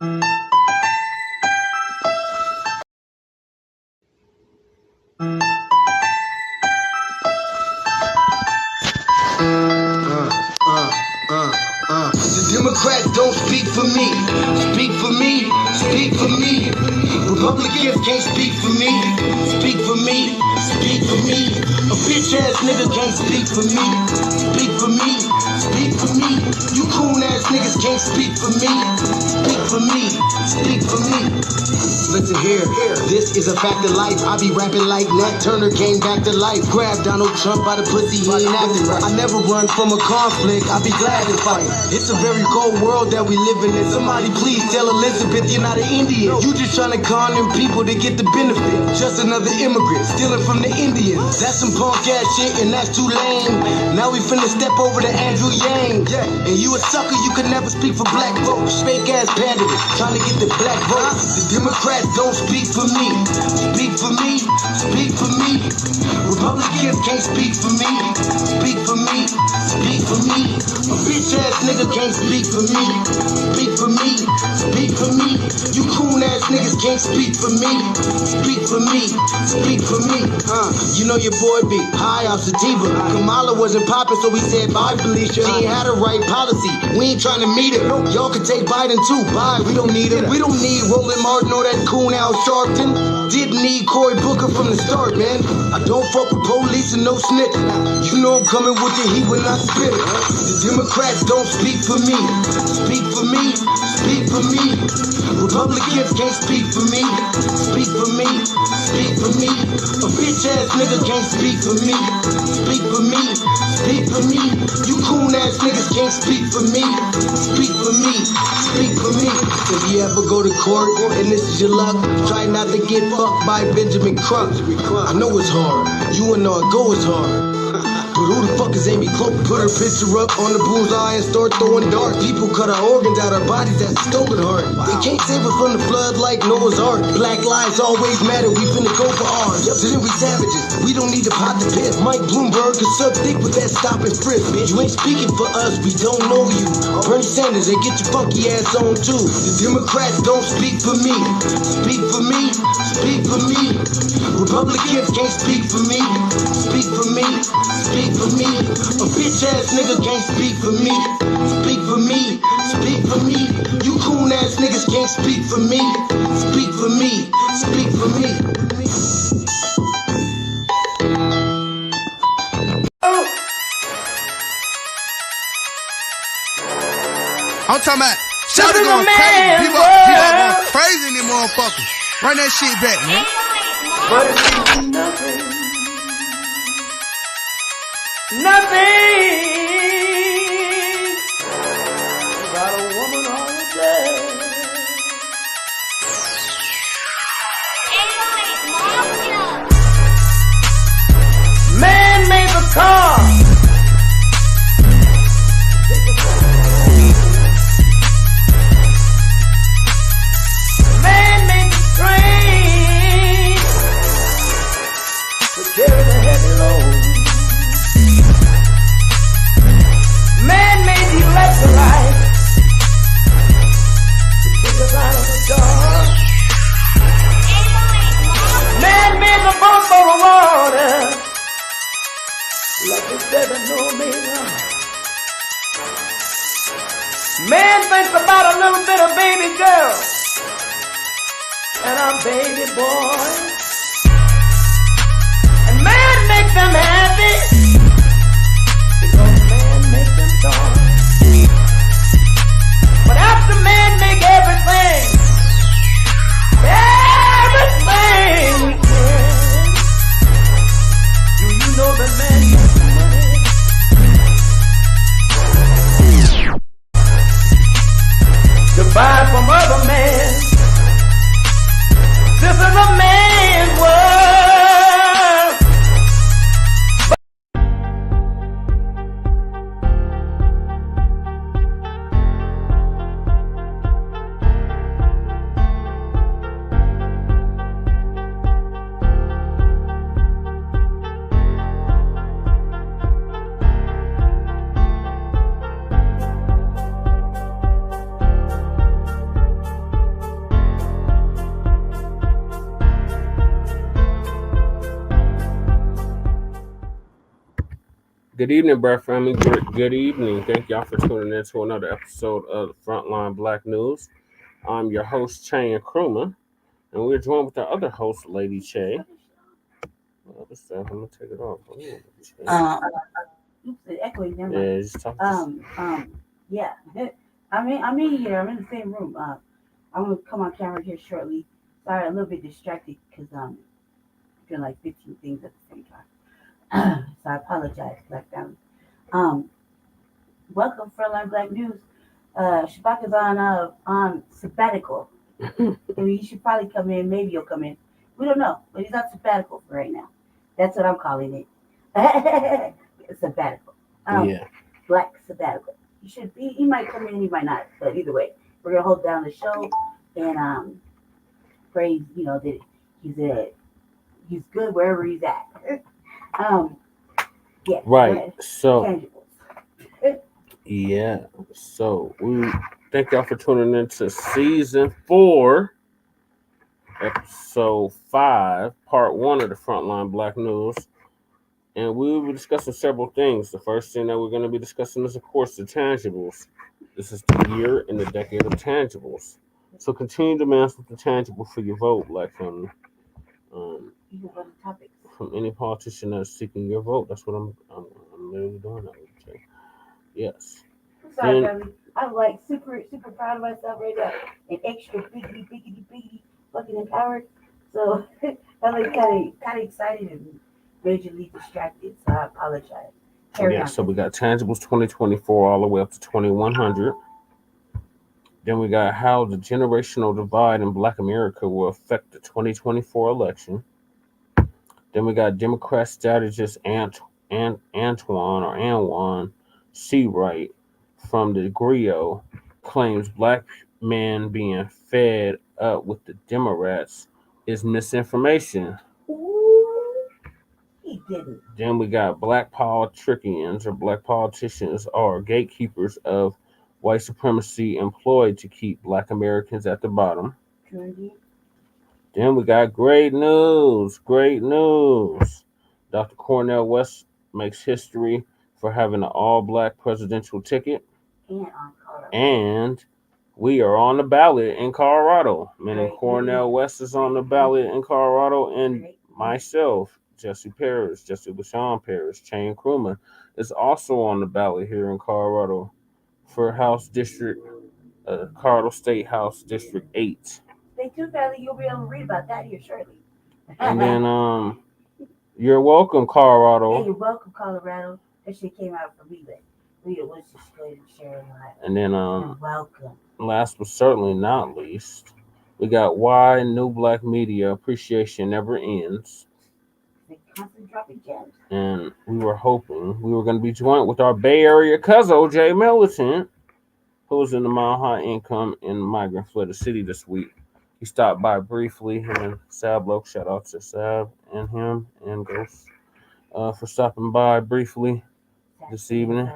The Democrats don't speak for me. Speak for me. Speak for me. Republicans can't speak for me. Speak for me. Speak for me. A bitch ass nigga can't speak for me. Speak for me. Speak for me. You coon ass niggas can't speak for me. Speak for me. Speak for me. Listen here, this is a fact of life. I be rapping like Nat Turner came back to life. Grab Donald Trump by the pussy, he ain't acting right. I never run from a conflict, I be glad to fight. It's a very cold world that we live in. Somebody please tell Elizabeth you're not an Indian. You just trying to con them people to get the benefit. Just another immigrant, stealing from the Indians. That's some punk ass shit and that's too lame. Now we finna step over to Antjuan. And you a sucker, you could never speak for black folks. Fake ass pandering, trying to get the black vote. The Democrats don't speak for me. Speak for me. Speak for me. Republicans can't speak for me. Speak for me. Speak for me. A bitch ass nigga can't speak for me. Speak for me. Speak for me. You coon ass niggas can't speak for me. Speak for me. Speak for me. You know your boy be high off sativa. Kamala wasn't popping, so we said bye, Felicia. She ain't had a right policy. We ain't trying to meet her. Y'all can take Biden too. Bye. We don't need him. We don't need Roland Martin or that coon Al Sharpton. Didn't need Cory Booker from the start, man. I don't fuck with police and no snitch. You know I'm coming with the heat when I spit it. The Democrats don't speak for me. Speak for me. Speak for me. Republicans can't speak for me. Speak for me. Speak for me. A bitch ass nigga can't speak for me. Speak for me. Speak for me. You coon ass niggas can't speak for me. Speak for me. Speak for me. If you ever go to court and this is your luck, try not to get fucked by Benjamin Crump. I know it's hard. You and all go is hard. But who the fuck is Amy Cloak? Put her picture up on the bullseye and start throwing darts. People cut our organs out our bodies, that's a stolen heart. They can't save us from the flood like Noah's Ark. Black lives always matter, we finna go for ours. So then we savages, we don't need to pot the piss. Mike Bloomberg is suck dick with that stop and frisk. Bitch, you ain't speaking for us, we don't know you. Bernie Sanders, they get your funky ass on too. The Democrats don't speak for me. Speak for me. Speak for me. Republicans can't speak for me. Speak for me. Speak for me. A bitch ass nigga can't speak for me. Speak for me. Speak for me. You coon ass niggas can't speak for me. Speak for me. Speak for me. I'm talking about shout it going crazy. People going crazy in them motherfuckers. Run that shit back, man. But it's nothing. Nothing about a woman all day. Man made the car. Man made the train to carry the heavy load. Man made the electric light to take us out of the dark. Man made the boat for the water like it's never no man. Man thinks about a little bit of baby girl and a baby boy. And man makes them happy. But after man make everything we can, do you know that man makes money? To buy from other men. This is a man Good evening, Brad family. Good evening. Thank y'all for tuning in to another episode of the Front Line Blacc News. I'm your host, Che and Kruma, and we're joined with our other host, Lady Che. What was that? I'm gonna take it off. Oops, it's echoing. Never Yeah, mind. just talk. Yeah. I'm in here. I'm in the same room. I'm gonna come on camera here shortly. Sorry, a little bit distracted because doing like 15 things at the same time. So I apologize, Black family. Welcome, Front Line Blacc News. Shabak is on sabbatical. You should probably come in. Maybe you'll come in. We don't know, but he's on sabbatical for right now. That's what I'm calling it. Sabbatical. Yeah. Black sabbatical. He might come in, he might not. But either way, we're gonna hold down the show and praise, that he's good wherever he's at. Yeah. Right. So. Yeah. So we thank y'all for tuning in to season 4, episode 5, part 1 of the Frontline Blacc News. And we will be discussing several things. The first thing that we're going to be discussing is, of course, the tangibles. This is the year in the decade of tangibles. So continue to master the tangible for your vote, Black family. From any politician that's seeking your vote. That's what I'm literally doing that with you. Yes. I'm sorry, family. I'm like super proud of myself right now. And extra biggity fucking empowered. So I'm like kind of excited and majorly distracted. So I apologize. Carry on. So we got tangibles 2024 all the way up to 2100. Then we got how the generational divide in Black America will affect the 2024 election. Then we got Democrat strategist Antjuan Seawright from the Grio claims Black men being fed up with the Democrats is misinformation. He didn't. Then we got Black politicians or gatekeepers of white supremacy employed to keep Black Americans at the bottom. Then we got great news. Dr. Cornel West makes history for having an all-Black presidential ticket. And we are on the ballot in Colorado. Meaning Cornel West is on the ballot in Colorado, and myself, Jesse LaShawn Parrish, Chain Kruma, is also on the ballot here in Colorado for House District, Colorado State House District 8. Stay tuned, family. You'll be able to read about that here shortly. And then, you're welcome, Colorado. Hey, you're welcome, Colorado. That shit came out for me, but let's just go ahead and share it. And then, you're welcome. Last but certainly not least, we got why New Black Media Appreciation Never Ends. They constantly dropping gems. And we were hoping we were going to be joined with our Bay Area Cuzzo, J. Militant, who was in the Mile High Income and Migrant fled the city this week. He stopped by briefly, him and Sab Loke. Shout out to Sab and him and Ghost for stopping by briefly this evening.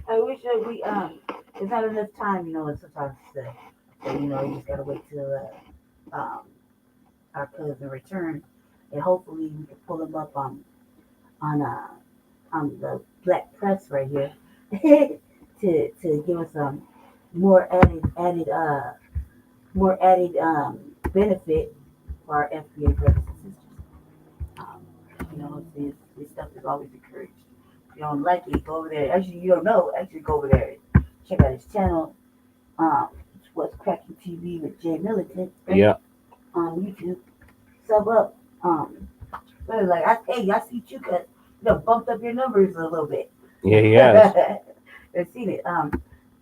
I wish that there's not enough time, sometimes to say. So, you just gotta wait till our cousin return, and hopefully we can pull him up on the Black Press right here to give us more added benefit for our FBA brothers and sisters. This stuff is always encouraged. If you don't like it, go over there. Actually, you don't know. Actually, go over there and check out his channel. What's Cracking TV with Jay Militant. Right? Yeah. On YouTube. Sub up. I see you because bumped up your numbers a little bit. Yeah, he has. I've seen it.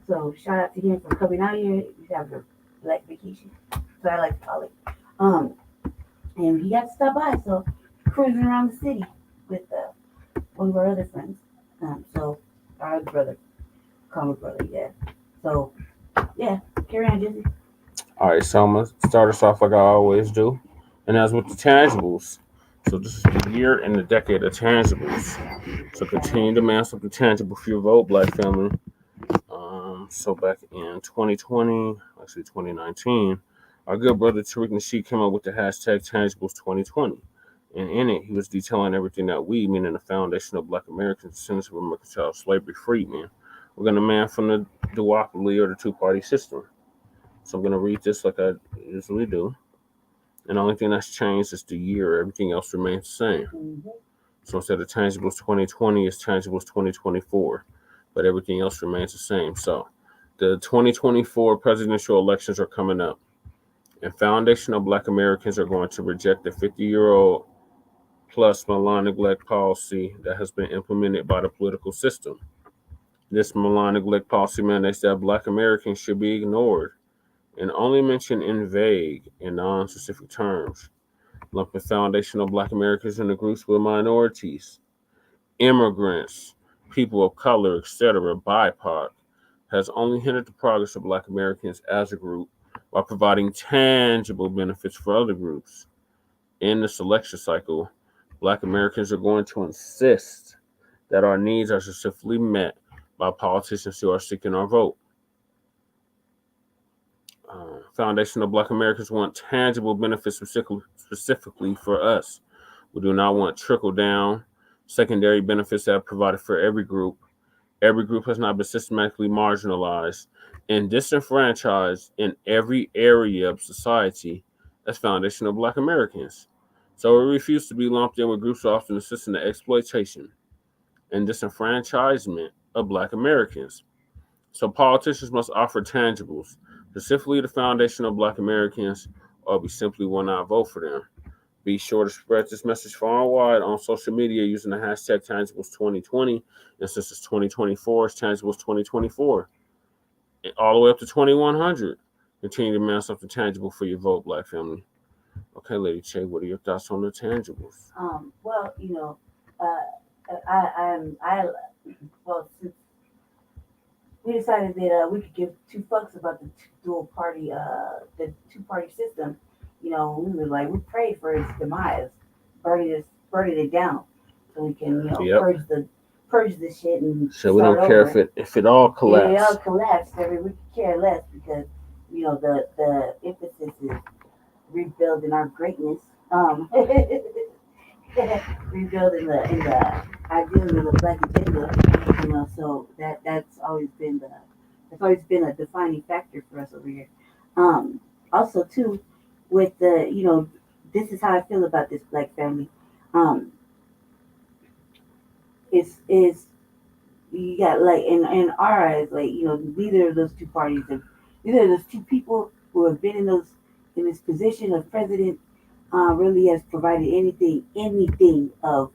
So shout out to him for coming out here. You have your Black vacation. So I like to call it. And he got to stop by, so cruising around the city with one of our other friends. So our other brother, comic brother, yeah. So yeah, carry on, Jesse. All right, so I'm gonna start us off like I always do, and that's with the tangibles. So this is the year and the decade of tangibles. So continue to master the tangible for your vote, Black family. So back in 2019, our good brother Tariq Nasheed came up with the hashtag tangibles 2020. And in it, he was detailing everything that we, meaning the foundation of Black Americans, descendants of American child slavery freedmen, we're going to man from the duopoly or the two-party system. So I'm going to read this like I usually do. And the only thing that's changed is the year. Everything else remains the same. Mm-hmm. So instead of tangibles 2020, it's tangibles 2024. But everything else remains the same. So the 2024 presidential elections are coming up. And foundational Black Americans are going to reject the 50-year-old plus malign neglect policy that has been implemented by the political system. This malign neglect policy mandates that Black Americans should be ignored and only mentioned in vague and non-specific terms, lumping foundational Black Americans into groups with minorities, immigrants, people of color, etc., BIPOC, has only hindered the progress of Black Americans as a group while providing tangible benefits for other groups. In the selection cycle, Black Americans are going to insist that our needs are specifically met by politicians who are seeking our vote. Foundational Black Americans want tangible benefits specifically for us. We do not want trickle down, secondary benefits that are provided for every group. Every group has not been systematically marginalized and disenfranchised in every area of society as foundational Black Americans. So we refuse to be lumped in with groups often assisting the exploitation and disenfranchisement of Black Americans. So politicians must offer tangibles, specifically the foundational Black Americans, or we simply will not vote for them. Be sure to spread this message far and wide on social media using the hashtag Tangibles2020. And since it's 2024, it's Tangibles2024. And all the way up to 2100. Continue to man something tangible for your vote, Black family. Okay, Lady Che, what are your thoughts on the tangibles? Well, I well, since we decided that we could give two fucks about the the two-party system. We were like, we prayed for its demise, burning it down, so we can, Yep. purge the shit and So we don't care if it all collapsed. Yeah, it all collapsed. I mean, we could care less because the emphasis is rebuilding our greatness. Rebuilding the ideals of the Black agenda. So that's always been a defining factor for us over here. Also too, with this is how I feel about this Black family. Is you got like in our eyes, like neither of those two parties neither of those two people who have been in this position of president really has provided anything of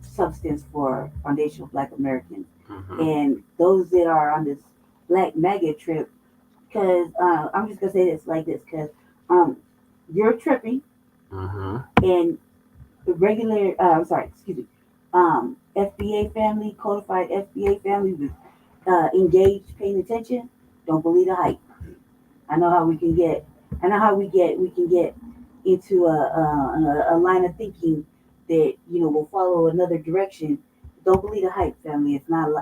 substance for foundational Black Americans. Mm-hmm. And those that are on this Black MAGA trip, because I'm just gonna say this like this, because you're tripping, Mm-hmm. and the regular FBA family, codified FBA family with engaged, paying attention, don't believe the hype. I know how we can get into a line of thinking that will follow another direction. Don't believe the hype, family. It's not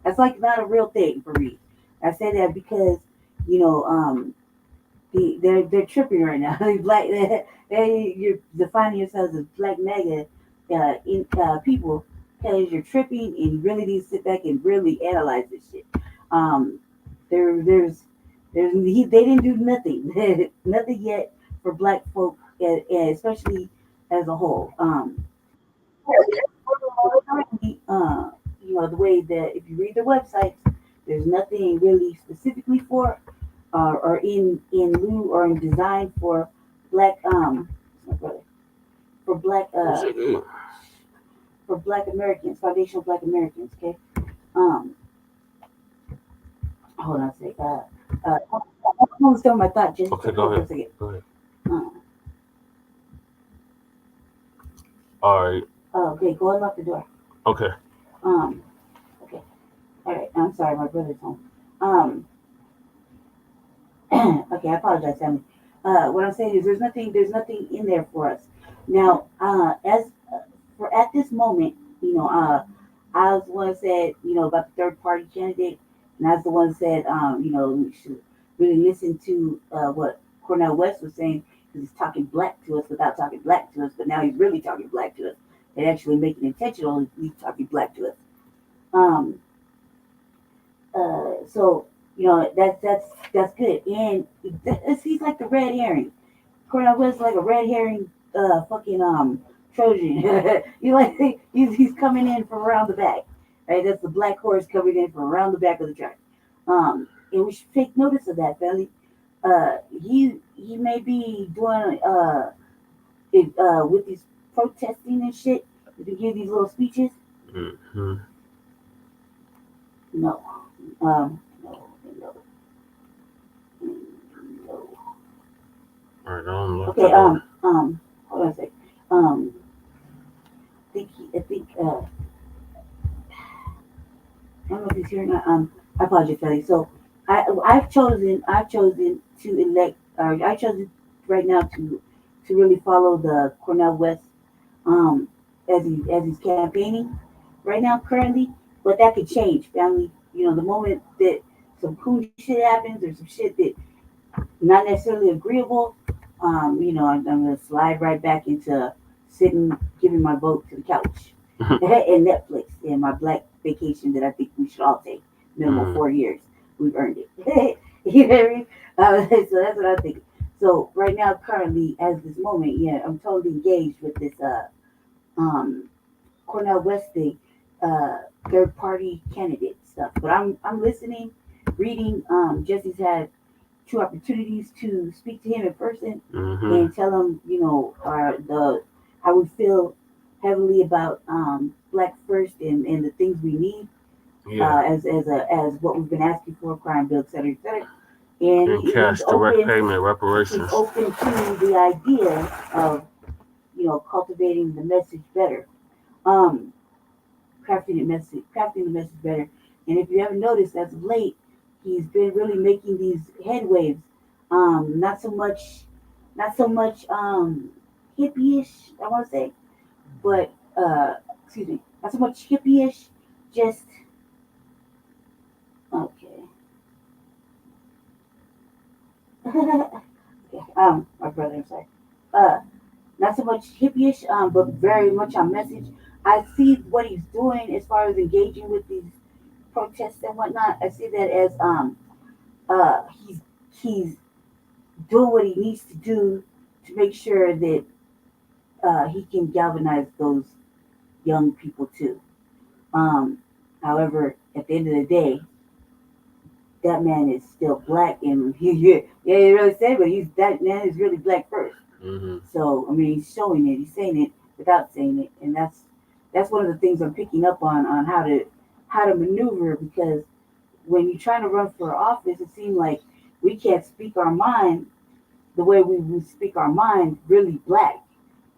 that's like not a real thing for me. I say that because they're tripping right now. You're defining yourselves as Black MAGA people because you're tripping, and you really need to sit back and really analyze this shit. They didn't do nothing nothing yet for Black folk, and especially as a whole. The way that if you read the websites, there's nothing really specifically for or in lieu or in design for Black for Black Americans, foundational Black Americans. Okay. Hold on a sec. I'm almost done my thought. Just Okay, go ahead. Go ahead. All right. Okay, go and lock the door. Okay. Okay. All right. I'm sorry, my brother's home. Okay, I apologize, family. What I'm saying is there's nothing in there for us. Now, as for at this moment, I was the one that said, about the third party candidate, and I was the one that said, we should really listen to what Cornel West was saying. because he's talking black to us without talking black to us, but now he's really talking black to us and actually making intentional he's talking black to us. So that's good, and he's like the red herring. Cornel West like a red herring, fucking Trojan. He's coming in from around the back, right? That's the black horse coming in from around the back of the track. And we should take notice of that, family. He may be doing with these protesting and shit. To give these little speeches. Mm-hmm. No. No. All right, Okay. Hold on a sec. I think. I don't know if he's here or not. I apologize, Kelly. So, I've chosen to elect. I chosen right now to really follow the Cornel West. As he's campaigning right now currently, but that could change, family. The moment that some cool shit happens or some shit that not necessarily agreeable, I'm gonna slide right back into sitting, giving my vote to the couch and Netflix and my black vacation that I think we should all take. Minimum 4 years, we've earned it. You know what I mean? So that's what I think. So right now, currently, as this moment, I'm totally engaged with this. Cornel West thing, third party candidate stuff. But I'm listening, reading. Jesse's had 2 opportunities to speak to him in person and tell him, how we feel heavily about Black First and the things we need as what we've been asking for, crime bill, et cetera, et cetera. And cash direct payment reparations. He's open to the idea of cultivating the message better. Crafting the message better. And if you haven't noticed, as of late, he's been really making these head waves. Not so much hippie-ish, I want to say, but excuse me, not so much hippie-ish, just okay. My brother, I'm sorry. Not so much hippie-ish, but very much on message. I see what he's doing as far as engaging with these protests and whatnot. I see that as he's doing what he needs to do to make sure that he can galvanize those young people too. However, at the end of the day, that man is still black, and he really said, but that man is really Black First. So I mean, he's showing it, he's saying it without saying it, and that's one of the things I'm picking up on how to maneuver, because when you're trying to run for office, it seems like we can't speak our mind the way we speak our mind really black.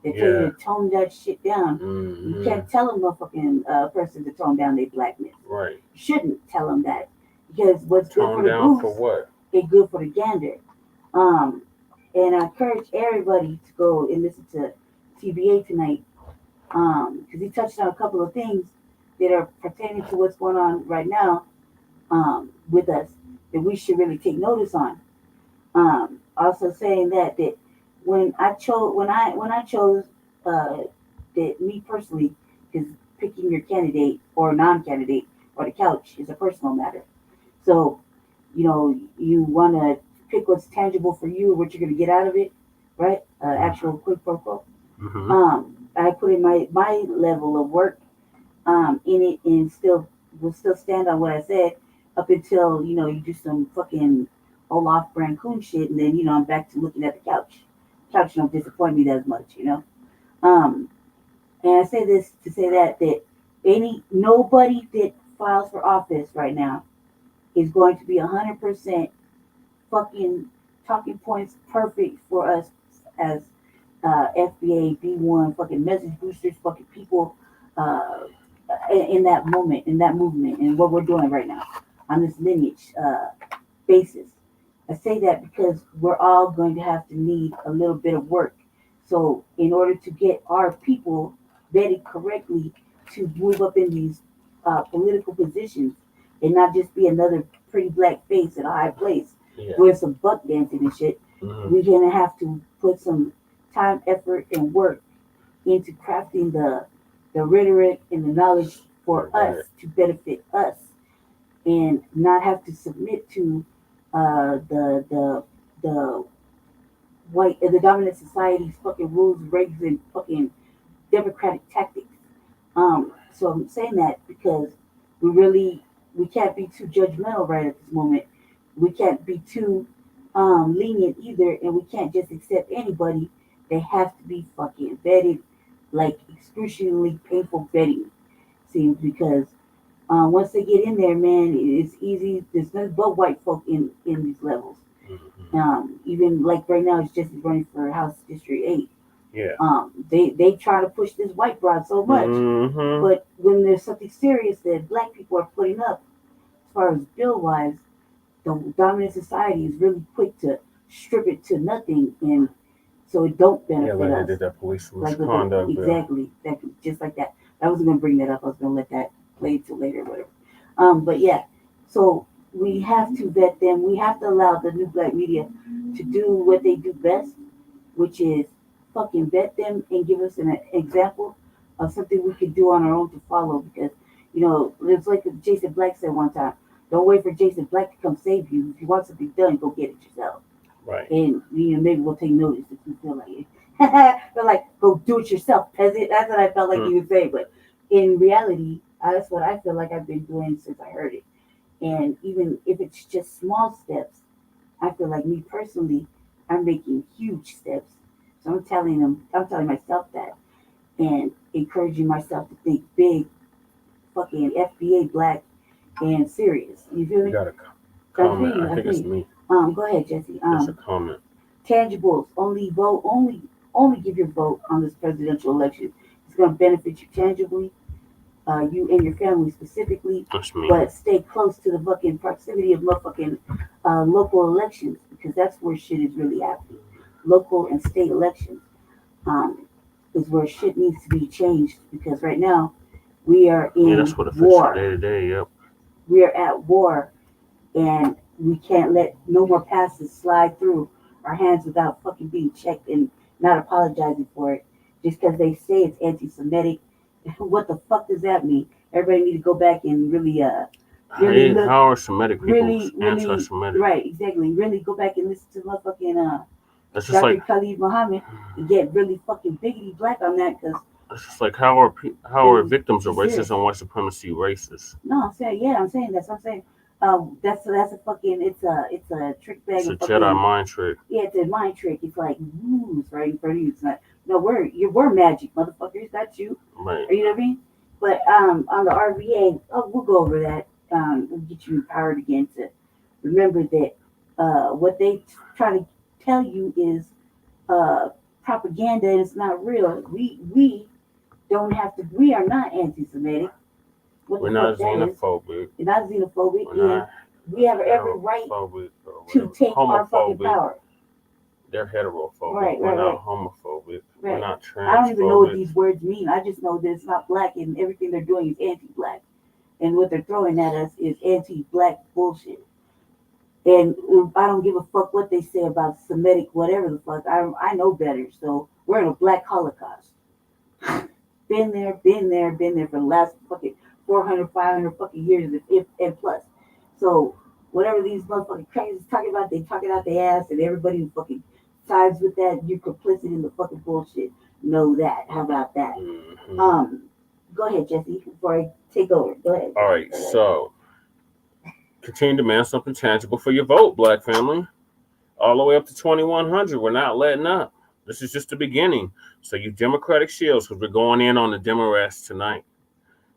They tell you to tone that shit down. You can't tell a motherfucking person to tone down their blackness. Right. You shouldn't tell them that, because what's good for the goose for what? It's good for the gander. And I encourage everybody to go and listen to TBA tonight, because he touched on a couple of things that are pertaining to what's going on right now with us that we should really take notice on. Also saying that when I chose that me personally, because picking your candidate or non-candidate or the couch is a personal matter. So, you want to pick what's tangible for you, what you're going to get out of it, right? Actual quid pro quo. I put in my level of work in it, and will still stand on what I said up until you do some fucking Olaf Brancon shit, and then I'm back to looking at the couch. Couch don't disappoint me that much, And I say this to say that nobody that files for office right now is going to be 100% fucking talking points perfect for us as FBA B1 fucking message boosters, fucking people in that moment, in that movement, and what we're doing right now on this lineage basis. I say that because we're all going to have to need a little bit of work. So in order to get our people vetted correctly to move up in these political positions and not just be another pretty black face at a high place with some buck dancing and shit, we're gonna have to put some time, effort, and work into crafting the rhetoric and the knowledge for us to benefit us, and not have to submit to the white the dominant society's fucking rules, regs, and fucking democratic tactics. So I'm saying that because we can't be too judgmental right at this moment. We can't be too lenient either, and we can't just accept anybody. They have to be fucking vetted, like excruciatingly painful vetting. Seems because once they get in there, man, it's easy. There's nothing but white folk in these levels. Even like right now, it's just running for House District 8. Yeah. They try to push this white broad so much, but when there's something serious that black people are putting up, as far as bill wise, the dominant society is really quick to strip it to nothing, and so it don't benefit like us. they did that police Like misconduct. exactly, just like that. I wasn't gonna bring that up. I was gonna let that play till later, or whatever. But yeah, so we have to vet them. We have to allow the new black media to do what they do best, which is fucking vet them and give us an example of something we could do on our own to follow. Because, it's like Jason Black said one time, don't wait for Jason Black to come save you. If you want something done, go get it yourself. Right. And, maybe we'll take notice if we feel like it. But like, go do it yourself, peasant. That's what I felt like he would say. But in reality, that's what I feel like I've been doing since I heard it. And even if it's just small steps, I feel like me personally, I'm making huge steps. So I'm telling myself that, and encouraging myself to think big, fucking FBA black and serious. You feel me? You got a comment. I think it's me. Go ahead, Jesse. It's a comment. Tangibles. Only give your vote on this presidential election. It's going to benefit you tangibly, you and your family specifically. That's me. But stay close to the fucking proximity of motherfucking local elections, because that's where shit is really happening. Local and state elections is where shit needs to be changed, because right now we are in that's what affects war. Day to day. Yep. We are at war, and we can't let no more passes slide through our hands without fucking being checked and not apologizing for it just because they say it's anti-Semitic. What the fuck does that mean? Everybody need to go back and really look. How are Semitic people Really, anti-Semitic? right, exactly. Really go back and listen to motherfucking That's just Dr. like Khalid Muhammad and get really fucking biggity black on that, because it's just like how are victims of racism and white supremacy racist? no, I'm saying that's what I'm saying. That's a fucking it's a trick bag. It's a Jedi mind trick. Yeah, it's a mind trick. It's like rules right in front of you. It's not. No, we're magic, motherfuckers. That's you. Right. You know what I mean? But on the RVA, we'll go over that. We'll get you empowered again to remember that what they try to tell you is propaganda, and it's not real. We don't have to. We are not anti-Semitic. We're not xenophobic. We're not xenophobic. We have every right to take our fucking power. They're heterophobic. Right, we're not right. homophobic. Right. We're not transphobic. I don't even know what these words mean. I just know that it's not black, and everything they're doing is anti-black. And what they're throwing at us is anti-black bullshit. And I don't give a fuck what they say about Semitic, whatever the fuck. I know better. So we're in a black Holocaust. Been there for the last fucking 400, 500 fucking years and plus. So whatever these motherfucking crazies talking about, they talking out their ass, and everybody who fucking sides with that, you're complicit in the fucking bullshit. Know that. How about that? Mm-hmm. Go ahead, Jesse, before I take over. Go ahead. All right, so continue to demand something tangible for your vote, black family. All the way up to 2100. We're not letting up. This is just the beginning. So you Democratic shields, because we're going in on the Democrats tonight.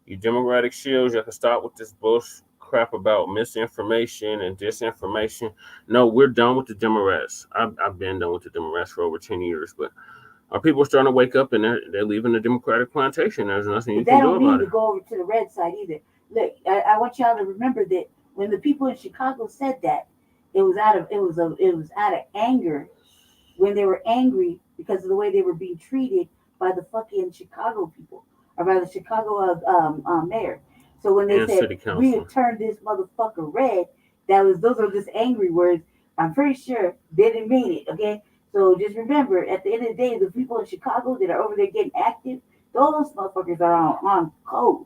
You Democratic shields, you can start with this bullshit crap about misinformation and disinformation. No, we're done with the Democrats. I've been done with the Democrats for over 10 years, but our people are starting to wake up, and they're leaving the Democratic plantation. There's nothing you can do about it. That don't mean to go over to the red side either. Look, I want y'all to remember that when the people in Chicago said that, it was out of anger, when they were angry because of the way they were being treated by the fucking Chicago people, or by the Chicago mayor. So when they said we would turn this motherfucker red, those are just angry words. I'm pretty sure they didn't mean it, okay? So just remember, at the end of the day, the people in Chicago that are over there getting active, those motherfuckers are on code.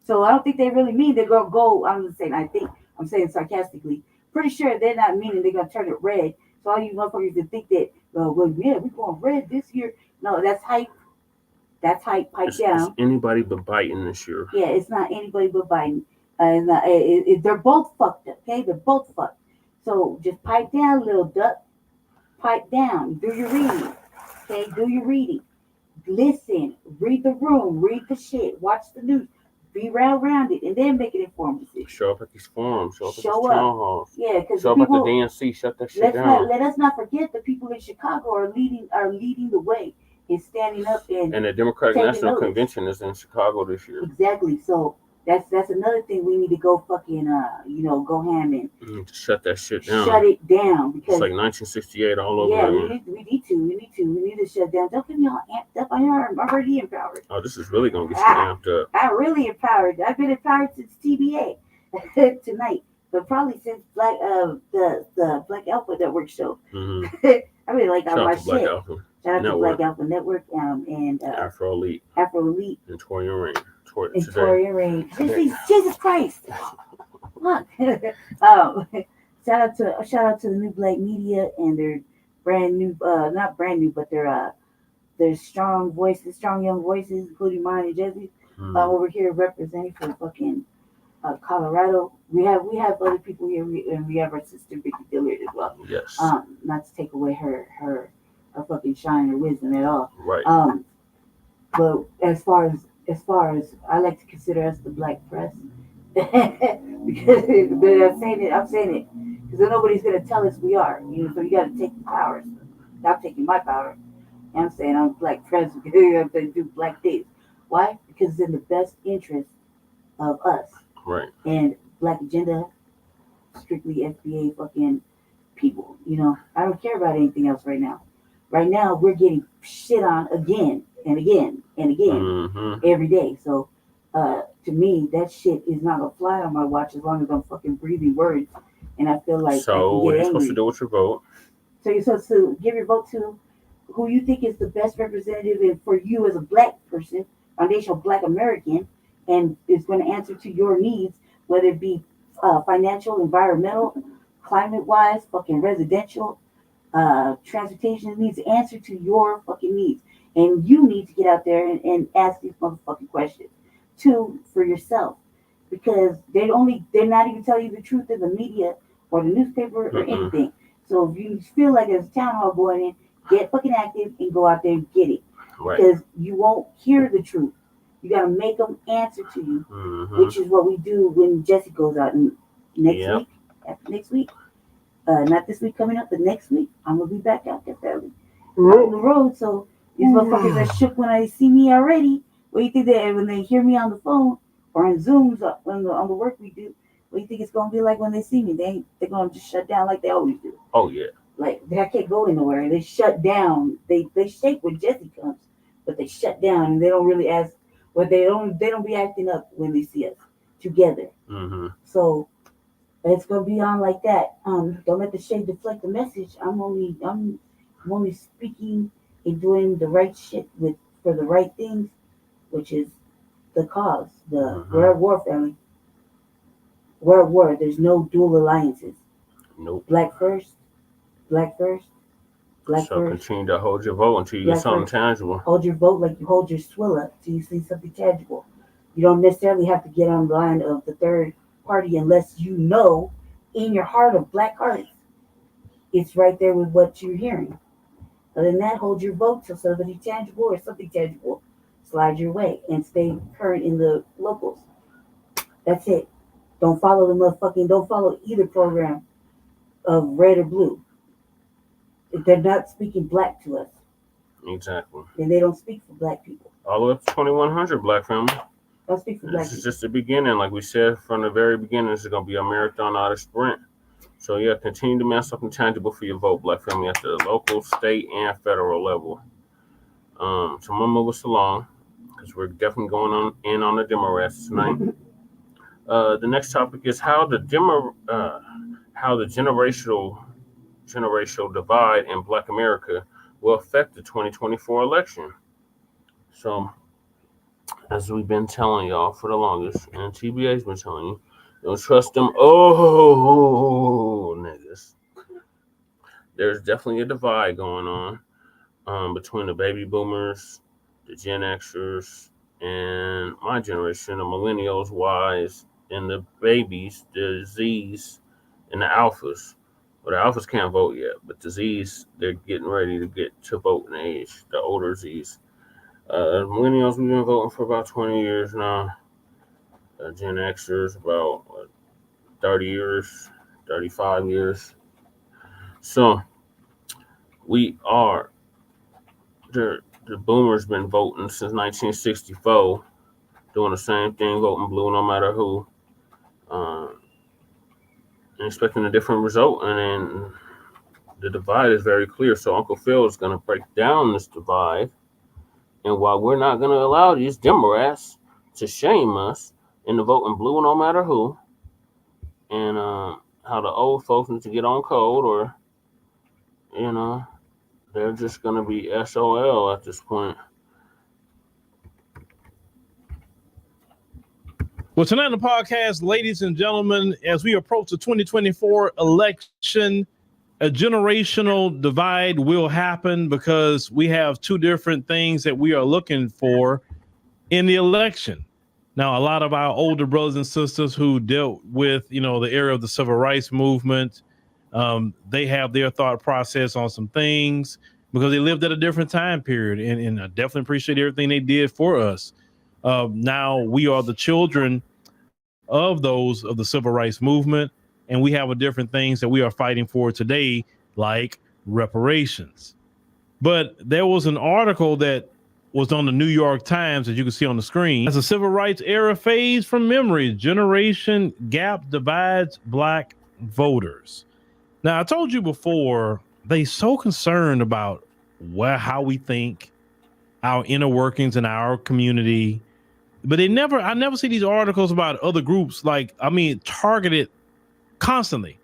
So I don't think they really mean they're gonna go. I'm just saying. I think I'm saying sarcastically. Pretty sure they're not meaning they're gonna turn it red. So all you motherfuckers that think that, well, yeah, we're going red this year. No, that's hype. That's hype. Pipe down. It's anybody but Biden this year. Yeah, it's not anybody but Biden. And they're both fucked up. Okay, they're both fucked. So just pipe down, little duck. Pipe down. Do your reading. Okay, do your reading. Listen. Read the room. Read the shit. Watch the news. Be around it, and then make an informed decision. Show up at these forums. Show up at these Show town up. halls. Yeah, because Show up at the DNC. Shut that shit down. Let us not forget the people in Chicago are leading the way in standing up and the Democratic taking National notice. Convention is in Chicago this year. Exactly. So that's another thing we need to go fucking go ham and shut that shit down. Shut it down because it's like 1968 all over again. We need to shut down. Don't get me all amped up. I'm already empowered. Oh, this is really gonna get you amped up. I'm really empowered. I've been empowered since TBA tonight, but probably since the Black Alpha Network show. Mm-hmm. I really like all my shit. Shout out to Black Alpha Network and Afro Elite and Toria Rain. Toria Rain. Jesus Christ! Look, shout out to the New Black Media and their brand new, not brand new, but their strong voices, strong young voices, including mine and Jesse's. Over here representing for fucking Colorado. We have other people here, and we have our sister Vicky Dillard as well. Yes. Not to take away her fucking shine or wisdom at all. Right. But as far as I like to consider us the black press, because I'm saying it because nobody's gonna tell us we are. So you got to take the power. Stop taking my power. And I'm saying I'm black press because I have to do black things. Why? Because it's in the best interest of us. Right. And Black Agenda, strictly FBA fucking people. I don't care about anything else right now. Right now, we're getting shit on again and again and again every day. So, to me, that shit is not gonna fly on my watch as long as I'm fucking breathing words. And I feel like so. What are you supposed to do with your vote? So you're supposed to give your vote to who you think is the best representative for you as a black person, foundational Black American, and is going to answer to your needs, whether it be financial, environmental, climate-wise, fucking residential. Transportation needs to answer to your fucking needs. And you need to get out there and ask these motherfucking questions. 2, for yourself. Because they're not even telling you the truth in the media or the newspaper or anything. So if you feel like there's a town hall going in, get fucking active and go out there and get it. Right. Because you won't hear the truth. You got to make them answer to you, which is what we do when Jesse goes out next week. Not this week coming up, but next week, I'm going to be back out there, family. On the road, so these motherfuckers are shook when they see me already. What do you think when they hear me on the phone or on Zooms on the work we do, what do you think it's going to be like when they see me? They're going to just shut down like they always do. Oh, yeah. Like, I can't go anywhere. They shut down. They shake when Jesse comes, but they shut down, and they don't really ask, but they don't be acting up when they see us together. So it's gonna be on like that. Don't let the shade deflect the message. I'm only speaking and doing the right shit for the right things, which is the cause. We're at war, family. We're at war. There's no dual alliances. Nope. Black first. So continue to hold your vote until you get something tangible. Hold your vote like you hold your swilla till you see something tangible. You don't necessarily have to get on the line of the third party unless you know in your heart of black hearts it's right there with what you're hearing. Other than that, hold your vote till something tangible or something tangible slide your way and stay current in the locals. That's it. Don't follow either program of red or blue. If they're not speaking black to us. Exactly. Then they don't speak for black people. All the way up to 2100, black family. Don't speak for black people. This is just the beginning. Like we said from the very beginning, this is going to be a marathon, not a sprint. So, yeah, continue to make something tangible for your vote, black family, at the local, state, and federal level. So I'm going to move us along because we're definitely going on the demo rest tonight. The next topic is how the generational generational divide in Black America will affect the 2024 election. So, as we've been telling y'all for the longest, and TBA's been telling you, don't trust them niggas. There's definitely a divide going on between the baby boomers, the Gen Xers, and my generation, the millennials, Ys, and the babies, the Zs, and the alphas. Well, the alphas can't vote yet, but the Zs, they're getting ready to get to voting age, the older Zs. Millennials, we've been voting for about 20 years now. Gen Xers, about 30 years, 35 years. So, we are, the boomers been voting since 1964, doing the same thing, voting blue no matter who, and expecting a different result. And then the divide is very clear. So Uncle Phil is going to break down this divide. And while we're not going to allow these Democrats to shame us into voting blue no matter who, and how the old folks need to get on code, or, you know, they're just going to be SOL at this point. Well, tonight on the podcast, ladies and gentlemen, as we approach the 2024 election, a generational divide will happen because we have two different things that we are looking for in the election. Now, a lot of our older brothers and sisters who dealt with, the era of the civil rights movement, they have their thought process on some things because they lived at a different time period. And I definitely appreciate everything they did for us. Now we are the children of those of the civil rights movement, and we have a different things that we are fighting for today, like reparations. But there was an article that was on the New York Times, as you can see on the screen. As a civil rights era fades from memory, generation gap divides Black voters. Now, I told you before, they so concerned about how we think, our inner workings in our community, but I never see these articles about other groups, targeted constantly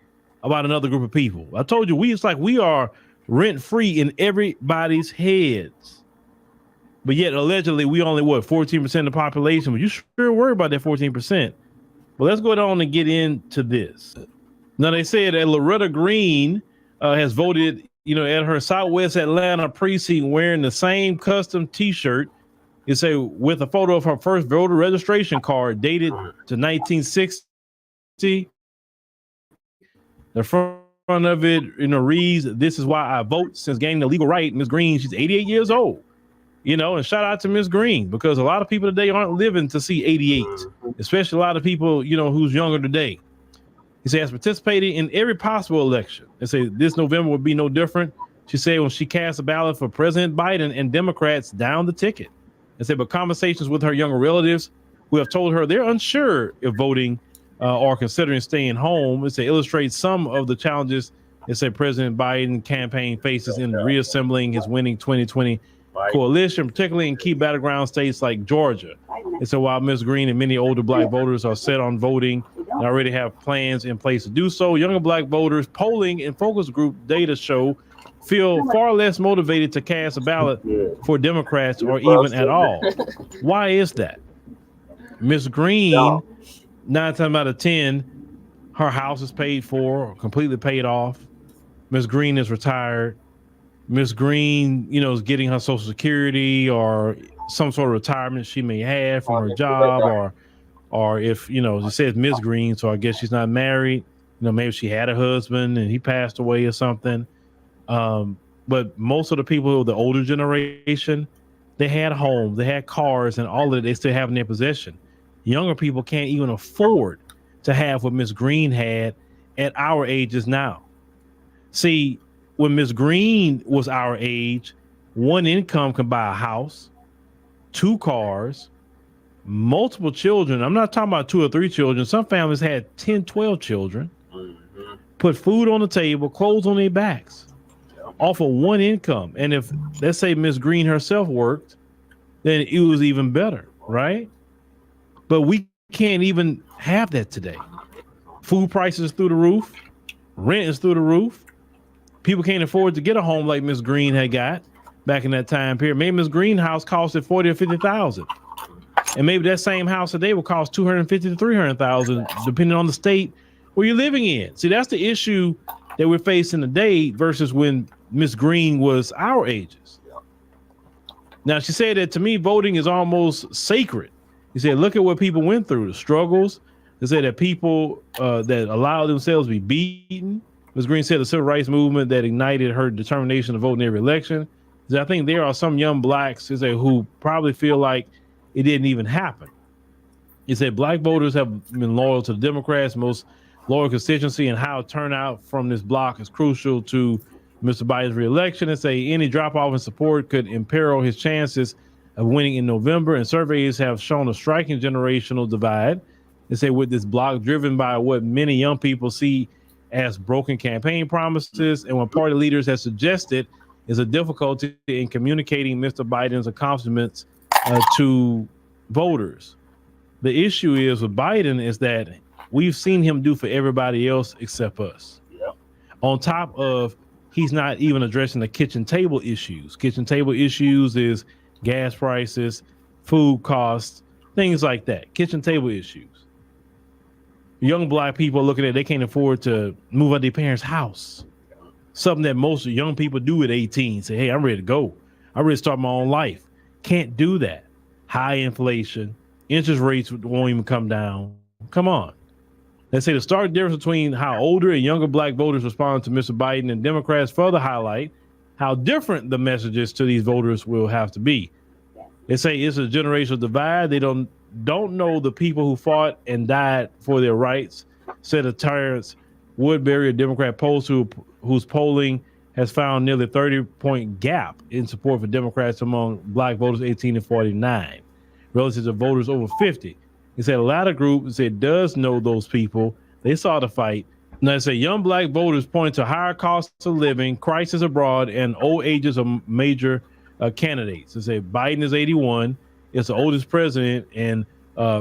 about another group of people. I told you, we are rent free in everybody's heads. But yet, allegedly, we only, 14% of the population? But you sure worry about that 14%. Well, let's go on and get into this. Now, they said that Loretta Green has voted, at her Southwest Atlanta precinct wearing the same custom T-shirt. It say with a photo of her first voter registration card dated to 1960. The front of it, reads, "This is why I vote. Since gaining the legal right." Ms. Green, she's 88 years old. And shout out to Ms. Green, because a lot of people today aren't living to see 88, especially a lot of people, who's younger today. He says, participated in every possible election. They say this November would be no different. She said when she cast a ballot for President Biden and Democrats down the ticket. They said, but conversations with her younger relatives who have told her they're unsure if voting or considering staying home. It illustrates some of the challenges it said President Biden campaign faces in reassembling his winning 2020 coalition, particularly in key battleground states like Georgia. And so while Ms. Green and many older Black voters are set on voting and already have plans in place to do so, younger Black voters, polling and focus group data show, feel far less motivated to cast a ballot for Democrats or even at all. Why is that? Ms. Green, 9 times out of 10, her house is paid for or completely paid off. Ms. Green is retired. Ms. Green, is getting her Social Security or some sort of retirement she may have from her job, or if, it says Ms. Green, so I guess she's not married. Maybe she had a husband and he passed away or something. But most of the people of the older generation, they had homes, they had cars, and all of it they still have in their possession. Younger people can't even afford to have what Ms. Green had at our ages now. See, when Ms. Green was our age, one income could buy a house, 2 cars, multiple children. I'm not talking about 2 or 3 children. Some families had 10, 12 children, put food on the table, clothes on their backs, off of one income. And if, let's say, Ms. Green herself worked, then it was even better, right? But we can't even have that today. Food prices through the roof, rent is through the roof. people can't afford to get a home like Miss Green had got back in that time period. Maybe Miss Green house costed 40 or 50,000. And maybe that same house today will cost 250 to 300,000, depending on the state where you're living in. See, that's the issue that we're facing today versus when Miss Green was our ages. Now, she said that to me, voting is almost sacred. He said, look at what people went through, the struggles. They said that people that allowed themselves to be beaten. Ms. Green said the civil rights movement that ignited her determination to vote in every election. He said, I think there are some young blacks, he said, who probably feel like it didn't even happen. He said black voters have been loyal to the Democrats, most loyal constituency, and how turnout from this block is crucial to Mr. Biden's reelection, and say any drop off in support could imperil his chances of winning in November. And surveys have shown a striking generational divide. They say with this block driven by what many young people see as broken campaign promises, and what party leaders have suggested is a difficulty in communicating Mr. Biden's accomplishments to voters. The issue is with Biden is that we've seen him do for everybody else except us. Yep. On top of he's not even addressing the kitchen table issues. Kitchen table issues is gas prices, food costs, things like that. Kitchen table issues. Young black people are looking at, they can't afford to move out their parents' house. Something that most young people do at 18. Say, hey, I'm ready to go. I'm ready to start my own life. Can't do that. High inflation, interest rates won't even come down. Come on. They say the stark difference between how older and younger black voters respond to Mr. Biden and Democrats further highlight how different the messages to these voters will have to be. They say it's a generational divide. They don't know the people who fought and died for their rights, said a Terrence Woodbury, a Democrat pollster whose polling has found nearly 30-point gap in support for Democrats among black voters 18 to 49, relative to voters over 50. He said a latter group said does know those people. They saw the fight. Now, they say young black voters point to higher costs of living, crisis abroad, and old ages of major candidates. They say Biden is 81, is the oldest president, and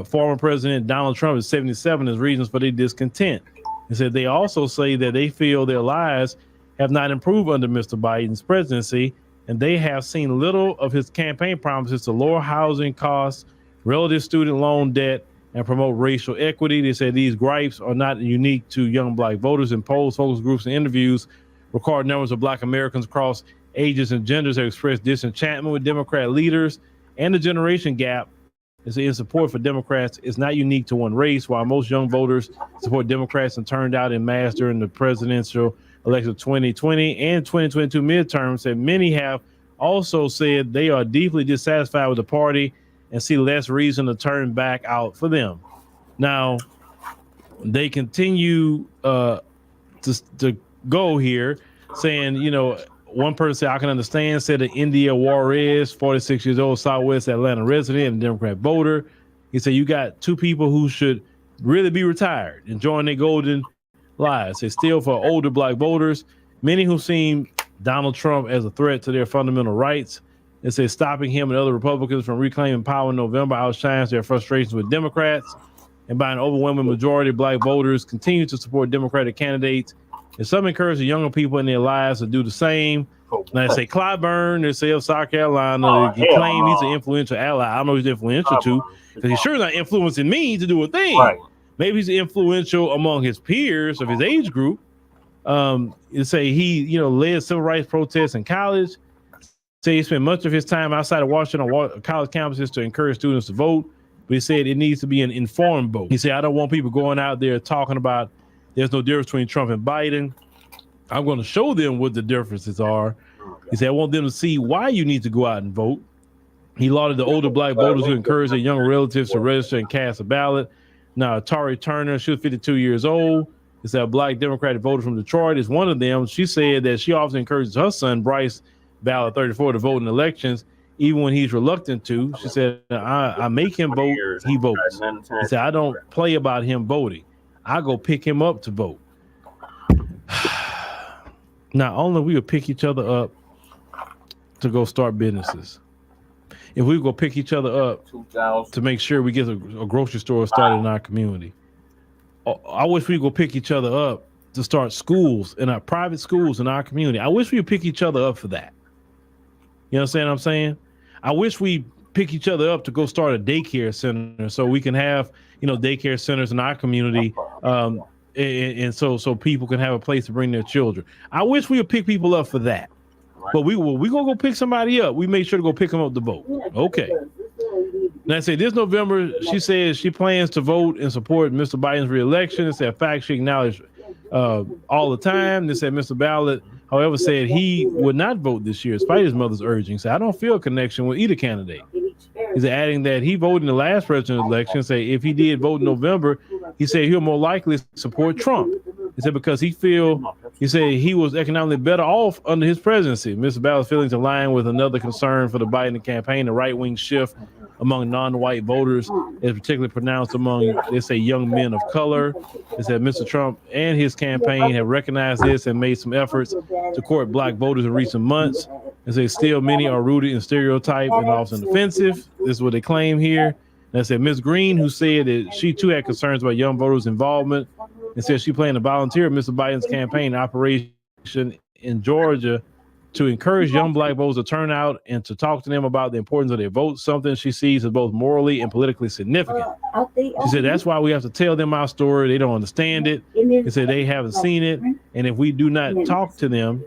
former President Donald Trump is 77 as reasons for their discontent. They said they also say that they feel their lives have not improved under Mr. Biden's presidency, and they have seen little of his campaign promises to lower housing costs, relative student loan debt, and promote racial equity. They say these gripes are not unique to young black voters. In polls, focus groups, and interviews, record numbers of black Americans across ages and genders have expressed disenchantment with Democrat leaders, and the generation gap is in support for Democrats is not unique to one race. While most young voters support Democrats and turned out in mass during the presidential election of 2020 and 2022 midterms, and many have also said they are deeply dissatisfied with the party and see less reason to turn back out for them. Now, they continue to go here, saying, you know, one person said, I can understand, said that India Juarez, 46 years old, Southwest Atlanta resident and Democrat voter. He said, you got two people who should really be retired, enjoying their golden lives. It's still for older black voters, many who seem Donald Trump as a threat to their fundamental rights. It says stopping him and other Republicans from reclaiming power in November outshines their frustrations with Democrats. And by an overwhelming majority, black voters continue to support Democratic candidates. And some encourage the younger people in their lives to do the same. Now they say Clyburn, they say of South Carolina, he claim he's an influential ally. I don't know who he's influential to, because he's sure not influencing me to do a thing. Right. Maybe he's influential among his peers of his age group. They say he, you know, led civil rights protests in college. Say he spent much of his time outside of Washington on college campuses to encourage students to vote. But he said it needs to be an informed vote. He said, I don't want people going out there talking about there's no difference between Trump and Biden. I'm going to show them what the differences are. He said, I want them to see why you need to go out and vote. He lauded the older black voters who encouraged their younger relatives to register and cast a ballot. Now, Tari Turner, she was 52 years old. He said a black Democratic voter from Detroit is one of them. She said that she often encourages her son, Bryce Ballot 34, to vote in elections, even when he's reluctant to. She said, I make him vote, he votes. He said, I don't play about him voting. I go pick him up to vote. Not only we would pick each other up to go start businesses, if we go pick each other up to make sure we get a grocery store started in our community. I wish we go pick each other up to start schools in our private schools in our community. I wish we would pick each other up for that. You understand what I'm saying? I wish we pick each other up to go start a daycare center so we can have, daycare centers in our community. And so people can have a place to bring their children. I wish we would pick people up for that. But we gonna go pick somebody up. We make sure to go pick them up to vote. Okay. Now I say this November, she says she plans to vote and support Mr. Biden's reelection. It's a fact she acknowledged all the time. They said Mr. Ballot, however, said he would not vote this year despite his mother's urging. So I don't feel a connection with either candidate. He's adding that he voted in the last presidential election. Say if he did vote in November, he said he'll more likely support Trump. He said because he said he was economically better off under his presidency. Mr. Ballott's feelings align with another concern for the Biden campaign, the right-wing shift among non-white voters is particularly pronounced among, they say, young men of color. They said Mr. Trump and his campaign have recognized this and made some efforts to court black voters in recent months. They say still many are rooted in stereotype and often offensive. This is what they claim here. They said Ms. Green, who said that she too had concerns about young voters' involvement, and said she planned to volunteer at Mr. Biden's campaign operation in Georgia to encourage young black voters to turn out and to talk to them about the importance of their vote, something she sees as both morally and politically significant. She said that's why we have to tell them our story. They don't understand it. They said they haven't seen it. And if we do not talk to them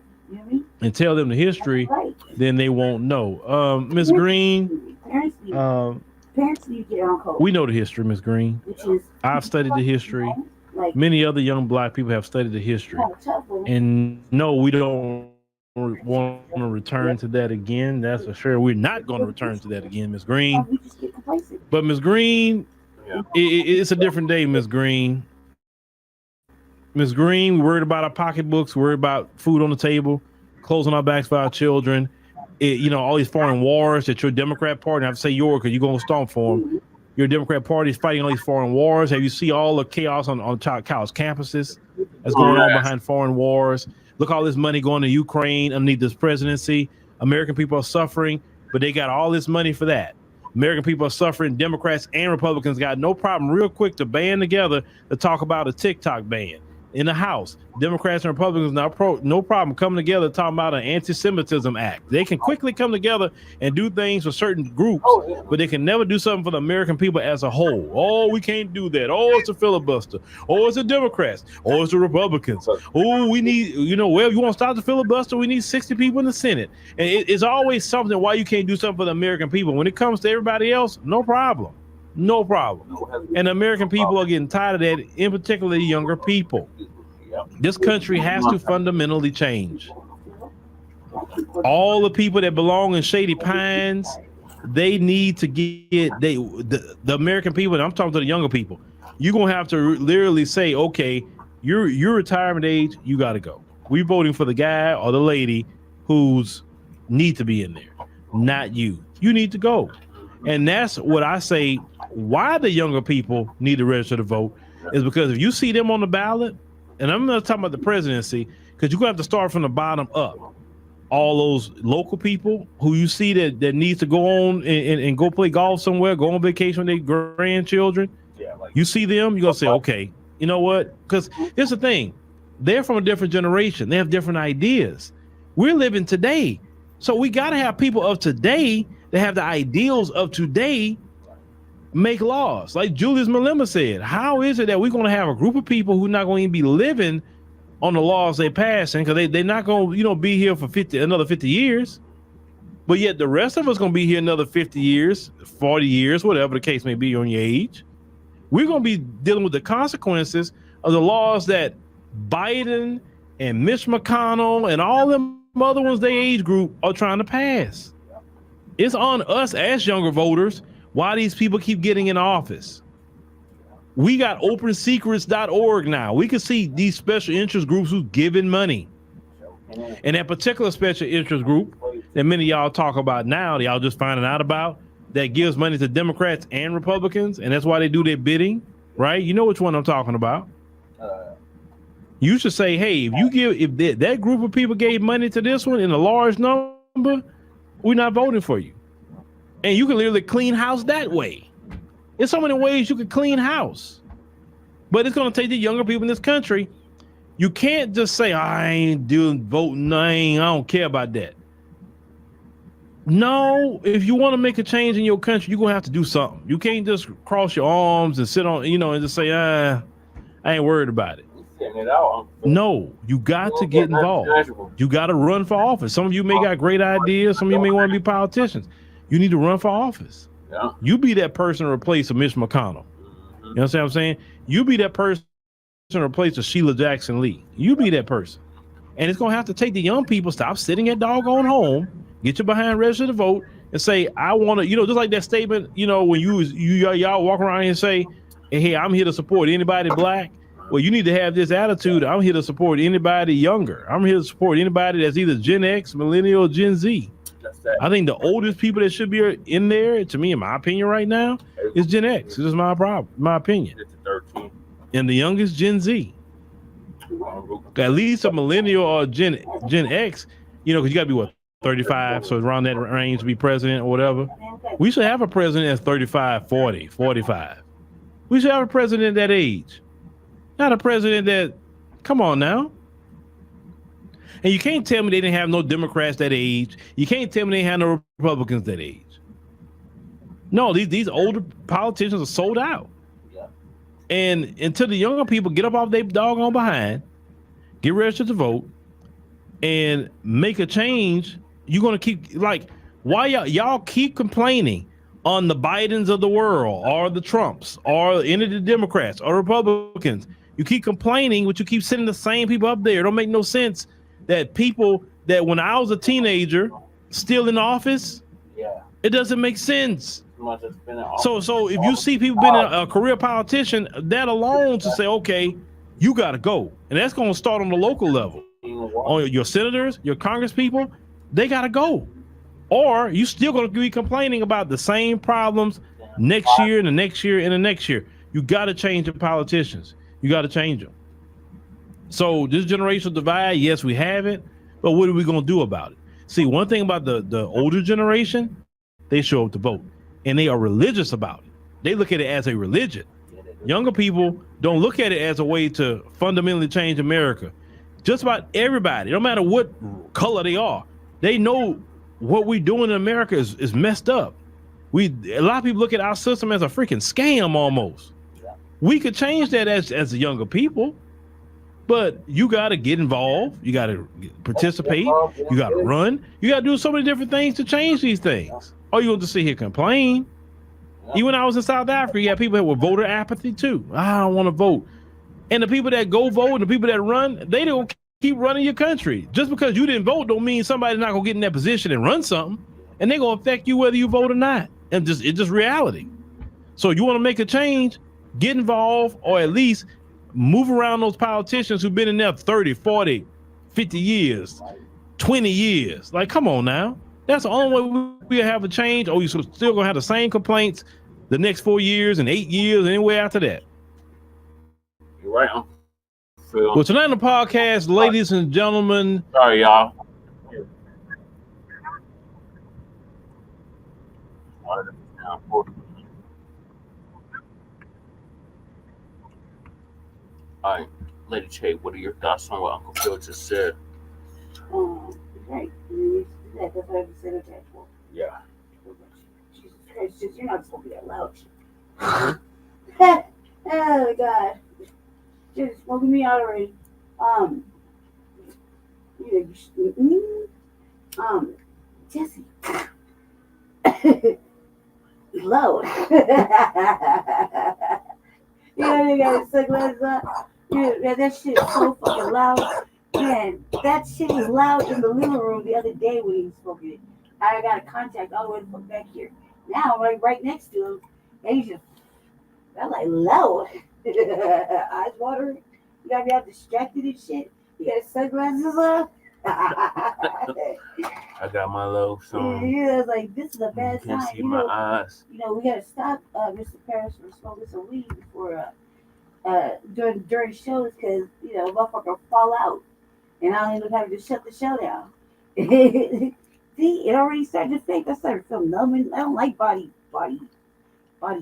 and tell them the history, then they won't know. Ms. Green, we know the history, Ms. Green. I've studied the history. Many other young black people have studied the history. And no, we don't want to return to that again. That's for sure. We're not going to return to that again, Ms. Green. But Ms. Green, it's a different day, Ms. Green. Ms. Green, we're worried about our pocketbooks, we're worried about food on the table, clothes on our backs for our children. All these foreign wars that your Democrat party, I have to say yours because you're going to stomp for them. Your Democrat party is fighting all these foreign wars. Have you seen all the chaos on college campuses that's going on behind foreign wars? Look, all this money going to Ukraine underneath this presidency. American people are suffering, but they got all this money for that. American people are suffering. Democrats and Republicans got no problem real quick to band together to talk about a TikTok ban in the House. Democrats and Republicans no problem coming together talking about an anti-Semitism act. They can quickly come together and do things for certain groups, but they can never do something for the American people as a whole. Oh, we can't do that. Oh, it's a filibuster. Oh, it's the Democrats. Oh, it's the Republicans. Oh, we need, you want to stop the filibuster? We need 60 people in the Senate. And it's always something why you can't do something for the American people. When it comes to everybody else, no problem. No problem. And the American people are getting tired of that, in particular the younger people. This country has to fundamentally change. All the people that belong in Shady Pines, they need to get the American people, and I'm talking to the younger people, you're going to have to literally say, okay, you're retirement age, you got to go. We're voting for the guy or the lady who's need to be in there, not you. You need to go. And that's what I say, why the younger people need to register to vote is because if you see them on the ballot, and I'm not talking about the presidency, because you're going to have to start from the bottom up. All those local people who you see that needs to go on and go play golf somewhere, go on vacation with their grandchildren. You see them, you're going to say, okay, you know what? Because here's the thing. They're from a different generation. They have different ideas. We're living today. So we got to have people of today that have the ideals of today make laws. Like Julius Malema said, how is it that we're going to have a group of people who are not going to even be living on the laws they passing because they're not going to be here for another 50 years, but yet the rest of us going to be here another 50 years, 40 years, whatever the case may be on your age. We're going to be dealing with the consequences of the laws that Biden and Mitch McConnell and all them other ones they age group are trying to pass. It's on us as younger voters why these people keep getting in office. We got opensecrets.org now. We can see these special interest groups who's giving money. And that particular special interest group that many of y'all talk about now, y'all just finding out about, that gives money to Democrats and Republicans, and that's why they do their bidding, right? You know which one I'm talking about. You should say, hey, if that group of people gave money to this one in a large number, we're not voting for you. And you can literally clean house that way. There's so many ways you can clean house. But it's going to take the younger people in this country You can't just say, I ain't doing voting. I don't care about that. No, if you want to make a change in your country, you're going to have to do something. You can't just cross your arms and sit on, and just say, I ain't worried about it. It out. No, you got to get involved. You got to run for office. Some of you may got great ideas. Some of you may want to be politicians. You need to run for office. Yeah. You be that person to replace a Mitch McConnell. You know what I'm saying? You be that person to replace a Sheila Jackson Lee. You be that person. And it's going to have to take the young people, stop sitting at doggone home, get your behind register to vote, and say, I want to, just like that statement, when y'all walk around here and say, hey, I'm here to support anybody black. Well, you need to have this attitude. I'm here to support anybody younger. I'm here to support anybody that's either Gen X, Millennial, or Gen Z. I think the oldest people that should be in there, to me, in my opinion right now, is Gen X. This is my opinion. And the youngest, Gen Z. At least a Millennial or Gen X, because you got to be, what, 35? So around that range to be president or whatever. We should have a president that's 35, 40, 45. We should have a president that age. Not a president that, come on now. And you can't tell me they didn't have no Democrats that age. You can't tell me they had no Republicans that age. No, these older politicians are sold out. Yeah. And until the younger people get up off their doggone behind, get registered to vote, and make a change, you're gonna keep why y'all keep complaining on the Bidens of the world or the Trumps or any of the Democrats or Republicans. You keep complaining, but you keep sending the same people up there. It don't make no sense that people that when I was a teenager still in office, it doesn't make sense. So if you see people being a career politician, that alone to say, okay, you got to go. And that's going to start on the local level. On your senators, your congress people, they got to go. Or you still going to be complaining about the same problems next year and the next year and the next year. You got to change the politicians. You got to change them. So this generational divide, yes, we have it, but what are we going to do about it? See, one thing about the older generation, they show up to vote and they are religious about it. They look at it as a religion. Younger people don't look at it as a way to fundamentally change America. Just about everybody, no matter what color they are, they know what we're doing in America is messed up. A lot of people look at our system as a freaking scam almost. We could change that as the younger people, but you got to get involved. You got to participate. You got to run. You got to do so many different things to change these things. Or you want to sit here complain. Even when I was in South Africa, you had people that were voter apathy too. I don't want to vote. And the people that go vote and the people that run, they don't keep running your country. Just because you didn't vote don't mean somebody's not going to get in that position and run something. And they're going to affect you whether you vote or not. And it's just reality. So you want to make a change, get involved, or at least move around those politicians who've been in there 30, 40, 50 years, 20 years. Like, come on now. That's the only way we have a change, or you're still going to have the same complaints the next 4 years and 8 years, anywhere after that. You're right. Well, tonight on the podcast, ladies and gentlemen. Sorry, y'all. All right, Lady Che, what are your thoughts on what Uncle Phil just said? Right. That's what I said it for. Yeah. Jesus Christ, you're not supposed to be that loud. Oh God. Just smoking me out already. Jesse. Loud. You got his sunglasses on. Yeah, that shit is so fucking loud. Man, that shit was loud in the living room the other day when he was smoking it. I got a contact all the way from back here. Now I'm like right next to him, and he's just, I'm like loud. Eyes watering. You gotta be all distracted and shit. You got his sunglasses on. I got my low song. Yeah, it's like this is a bad You can't sign. see my eyes. We gotta stop Mr. Paris from smoking some weed before during shows, because motherfucker fall out, and I ended up having to shut the show down. See, it already started to fake. I started feeling numb, and I don't like body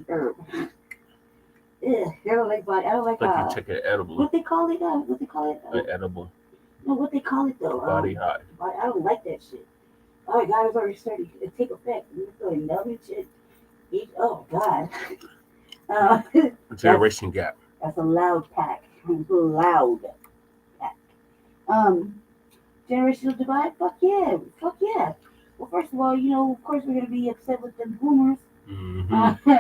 herb. I don't like body. I don't like Like you took an edible. what they call it. What they call it? An edible. No, what they call it though. Body high. I don't like that shit. Oh my God, it's already starting to take effect. You're feeling numb and shit. Oh God. Generation gap. That's a loud pack. Loud pack. Generational divide? Fuck yeah. Fuck yeah. Well, first of all, of course we're gonna be upset with the boomers. Mm-hmm.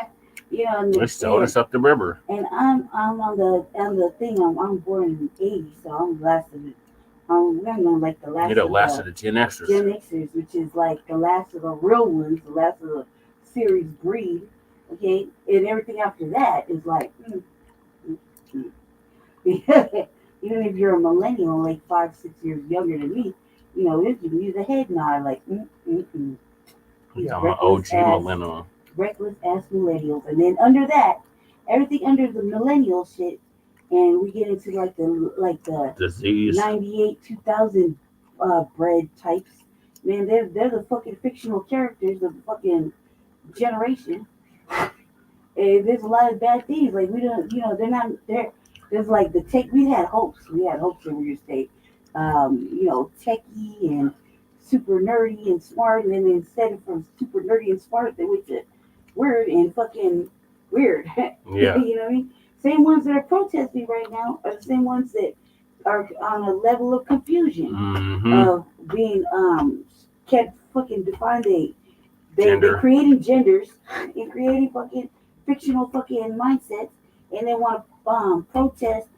And They sold us up the river. And I'm on the thing. I'm born in the '80s, so I'm the last of it. I'm like the last. You're the of last of the Gen Xers. Gen Xers, which is like the last of the real ones, the last of the series breed. Okay, and everything after that is like. Even if you're a millennial, like 5-6 years younger than me, it gives you the head nod, like. Yeah, I'm an OG millennial. Reckless ass millennials, and then under that, everything under the millennial shit, and we get into like the disease 98 2000 bred types. Man, they're the fucking fictional characters of the fucking generation. And there's a lot of bad things. Like we don't, they're not there. There's like we had hopes. We had hopes that we were stay, techie and super nerdy and smart, and then instead of from super nerdy and smart, they went to weird and fucking weird. Yeah. You know what I mean? Same ones that are protesting right now are the same ones that are on a level of confusion of being can't fucking define they're creating genders and creating fucking fictional fucking mindsets, and they want to protest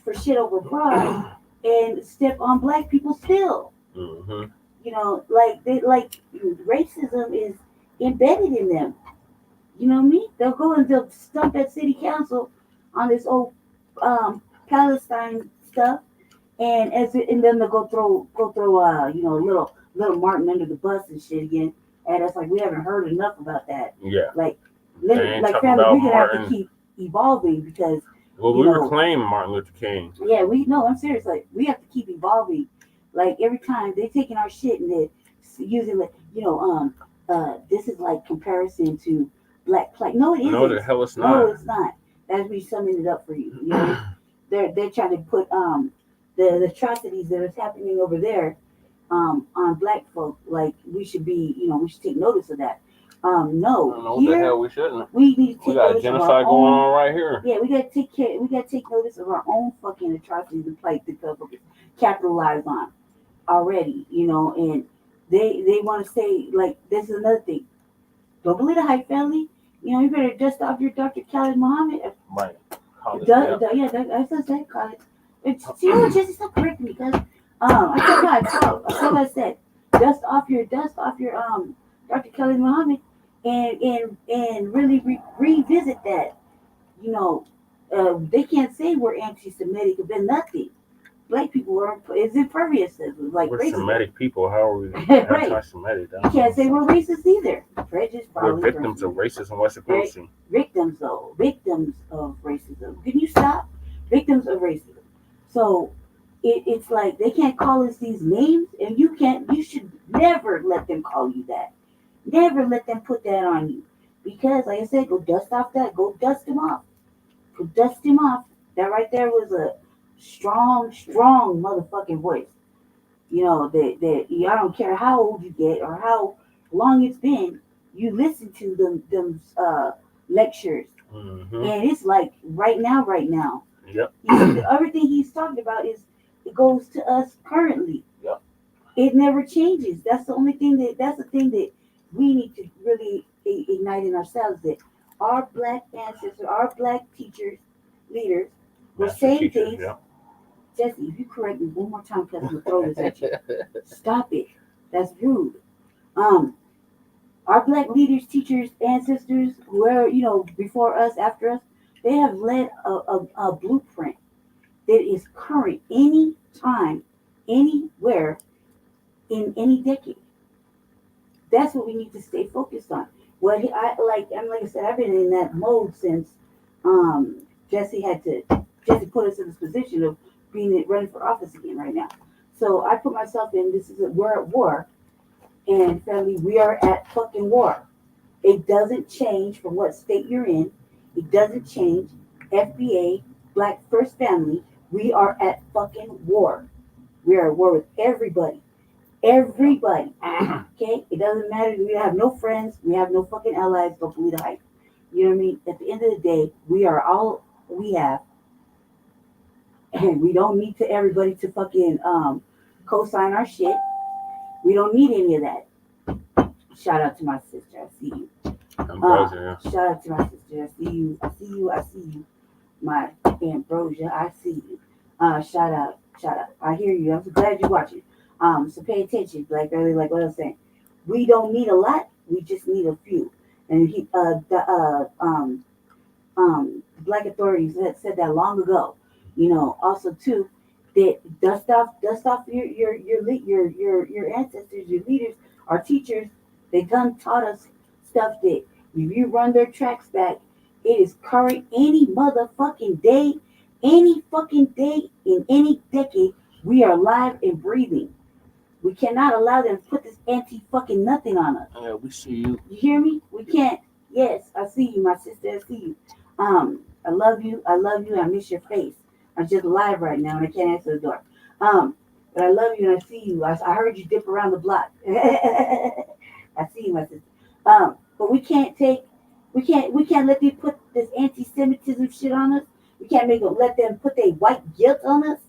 for shit over pride and step on black people still. Racism is embedded in them. You know what I mean? They'll go and they'll stump at city council on this old Palestine stuff, and then they'll go throw little Martin under the bus and shit again. And it's like we haven't heard enough about that. Yeah. Like family, we're gonna have to keep evolving because. Well, we reclaim Martin Luther King. Yeah, I'm serious. Like we have to keep evolving. Like every time they're taking our shit and they're using this is like comparison to black plight. No, it isn't. No, the hell it's not. No, it's not. That's me summing it up for you. They're trying to put the atrocities that is happening over there on black folk. Like we should take notice of that. No, what the hell we shouldn't. We need to take we got notice genocide of our going own, on right here. Yeah, we gotta take notice of our own fucking atrocities and plight that capitalize on already, and they want to say like this is another thing. Don't believe the hype family. You better dust off your Dr. Khalid Muhammad. Right. That's what I said. Khalid. Just stop correcting me because I said dust off your Dr. Khalid Muhammad and really revisit that. They can't say we're anti-Semitic if they're nothing. Black people is impervious. Like we're racism. Semitic people. How are we anti-Semitic? You can't say we're racist either. We're victims of racism and white supremacy. Victims of racism. Can you stop? Victims of racism. So it's like they can't call us these names, and you should never let them call you that. Never let them put that on you. Because like I said, go dust off that. Go dust him off. Go dust him off. That right there was a strong motherfucking voice. That I don't care how old you get or how long it's been, you listen to them lectures. And it's like right now. Yep. Everything he's talking about it goes to us currently. Yep. It never changes. That's the thing that we need to really ignite in ourselves, that our black ancestors, our black teachers, leaders were saying things. Yeah. Jesse, if you correct me one more time, because I'm going to throw this at you. Stop it. That's rude. Our black leaders, teachers, ancestors, whoever, before us, after us, they have led a blueprint that is current any time, anywhere, in any decade. That's what we need to stay focused on. Like I said, I've been in that mode since Jesse put us in this position of running for office again right now. So I put myself in, we're at war, and family, we are at fucking war. It doesn't change from what state you're in. It doesn't change. FBA, Black First Family, we are at fucking war. We are at war with everybody. Everybody. Okay? It doesn't matter. We have no friends. We have no fucking allies. Don't believe the hype. You know what I mean? At the end of the day, we are all we have. And we don't need to everybody to fucking co-sign our shit. We don't need any of that. Shout out to my sister. I see you. Shout out to my sister. I see you. I see you. I see you. My Ambrosia. I see you. Shout out. Shout out. I hear you. I'm so glad you're watching. So pay attention. Like earlier, like what I was saying. We don't need a lot. We just need a few. And Black authorities said that long ago. You know, also too, that dust off your ancestors, your leaders, our teachers. They done taught us stuff that if you run their tracks back, it is current any motherfucking day, any fucking day in any decade. We are alive and breathing. We cannot allow them to put this anti-fucking nothing on us. Yeah, we see you. You hear me? We can't. Yes, I see you, my sister. I see you. I love you. I love you. I miss your face. I'm just live right now and I can't answer the door. But I love you and I see you. I heard you dip around the block. I see you, my sister. But we can't let them put this anti-Semitism shit on us. We can't let them put their white guilt on us.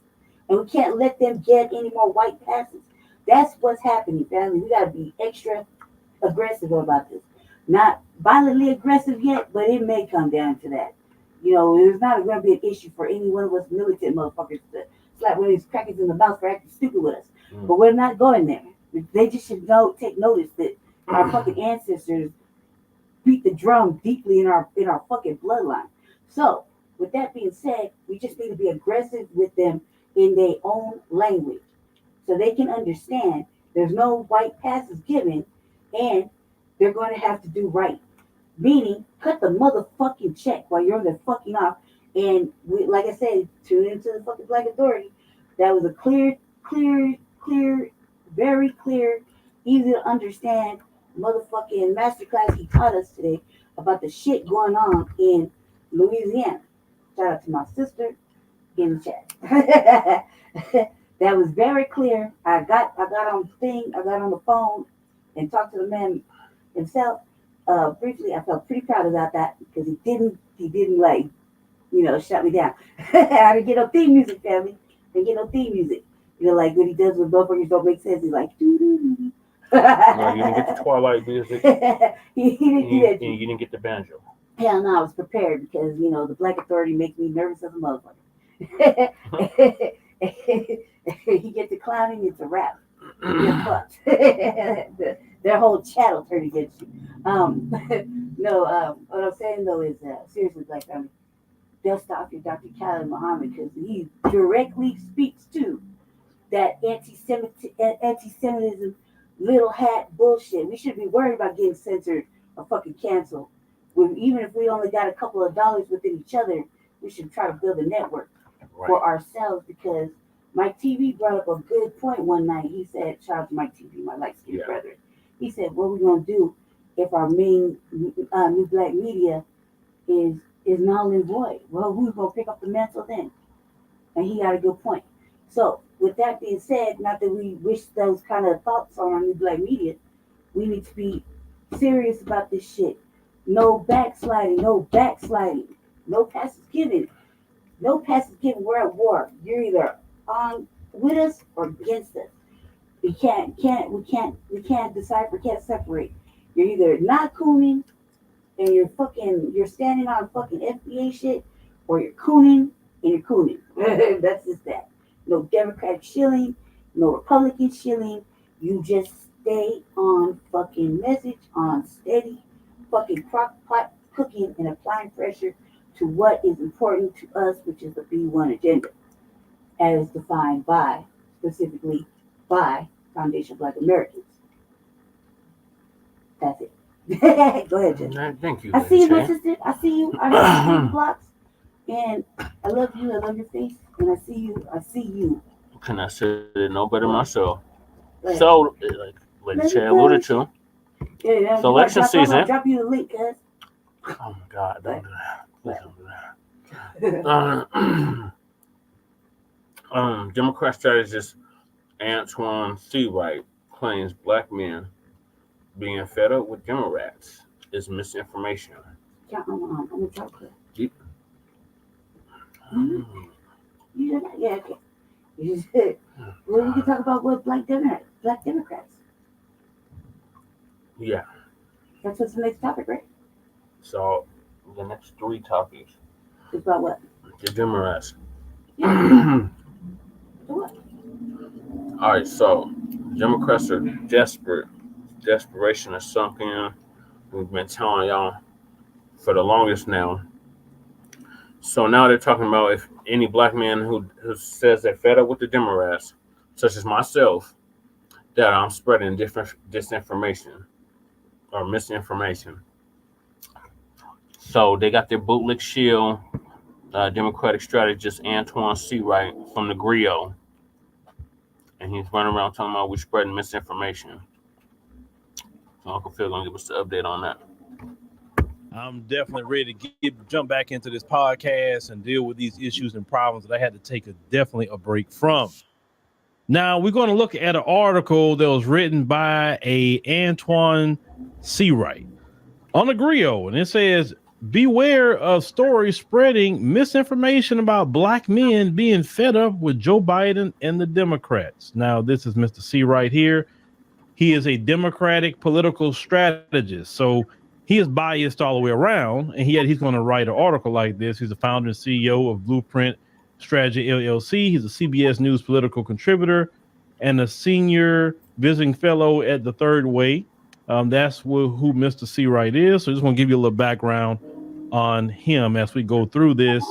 And we can't let them get any more white passes. That's what's happening, family. We gotta be extra aggressive about this. Not violently aggressive yet, but it may come down to that. You know, it's not going to be an issue for any one of us militant motherfuckers to slap one of these crackers in the mouth for acting stupid with us. But we're not going there. They just should take notice that our fucking ancestors beat the drum deeply in our fucking bloodline. So, with that being said, we just need to be aggressive with them in their own language, so they can understand there's no white passes given, and they're going to have to do right. Meaning, cut the motherfucking check while you're on there fucking off. And we, like I said, tune into the fucking Black Authority. That was a clear, very clear, easy to understand motherfucking masterclass he taught us today about the shit going on in Louisiana. Shout out to my sister in the chat. That was very clear. I got on the phone and talked to the man himself. Briefly, I felt pretty proud about that because he didn't like, shut me down. I didn't get no theme music, family. Didn't get no theme music. Like what he does when motherfuckers don't make sense. He's like, doo-doo-doo-doo. No, you didn't get the Twilight music. he didn't do that. You didn't get the banjo. Hell no, I was prepared because, the Black Authority makes me nervous as a motherfucker. You get to clowning, it's a rap. You're fucked. Their whole chat'll turn against you. What I'm saying though is seriously, Black family, dust off your Dr. Khalid Muhammad because he directly speaks to that anti-Semitism, little hat bullshit. We should be worried about getting censored or fucking canceled. Even if we only got a couple of dollars within each other, we should try to build a network for ourselves because Mike TV brought up a good point one night. He said, shout out to Mike TV, my light-skinned brother. He said, what are we going to do if our main new black media is null and void? Well, who's going to pick up the mantle then? And he got a good point. So, with that being said, not that we wish those kind of thoughts on our new black media, we need to be serious about this shit. No backsliding, no passes given. No passes given. We're at war. You're either on with us or against us. We can't decipher, can't separate. You're either not cooning and you're standing on fucking FBA shit, or you're cooning and you're cooning. That's just that. No Democratic shilling, no Republican shilling. You just stay on fucking message, on steady fucking crock pot cooking and applying pressure to what is important to us, which is the B1 agenda, as defined specifically by Foundation Black Americans. That's it. Go ahead, Jen. Thank you. I see you, my sister. I see you. I see you blocks. And I love you. I love your face. And I see you. Can I say it no better myself? So, like Chad alluded to, it's election season. I'll drop you the link, guys. Oh my God, don't do that. Please don't do that. Democrat strategist Antjuan Seawright claims black men being fed up with Democrats is misinformation. I'm gonna talk to Deep. you. Yeah, okay. You said, well, we can talk about what black Democrats. Yeah. That's what's the next topic, right? So the next 3 topics. It's about what? The Democrats. Yeah. So what? All right, so Democrats are desperate. Desperation has sunk in. We've been telling y'all for the longest now. So now they're talking about if any black man who says they're fed up with the Democrats, such as myself, that I'm spreading different disinformation or misinformation. So they got their bootleg shield, Democratic strategist Antjuan Seawright from the Grio. And he's running around talking about we're spreading misinformation. So Uncle Phil gonna give us the update on that. I'm definitely ready to jump back into this podcast and deal with these issues and problems that I had to take definitely a break from. Now we're going to look at an article that was written by a Antjuan Seawright on the Grio, and it says, beware of stories spreading misinformation about black men being fed up with Joe Biden and the Democrats. Now, this is Mr. Seawright here. He is a Democratic political strategist, so he is biased all the way around, and yet he's going to write an article like this. He's the founder and CEO of Blueprint Strategy LLC. He's a CBS News political contributor and a senior visiting fellow at the Third Way. That's who Mr. Seawright is. So I just want to give you a little background on him as we go through this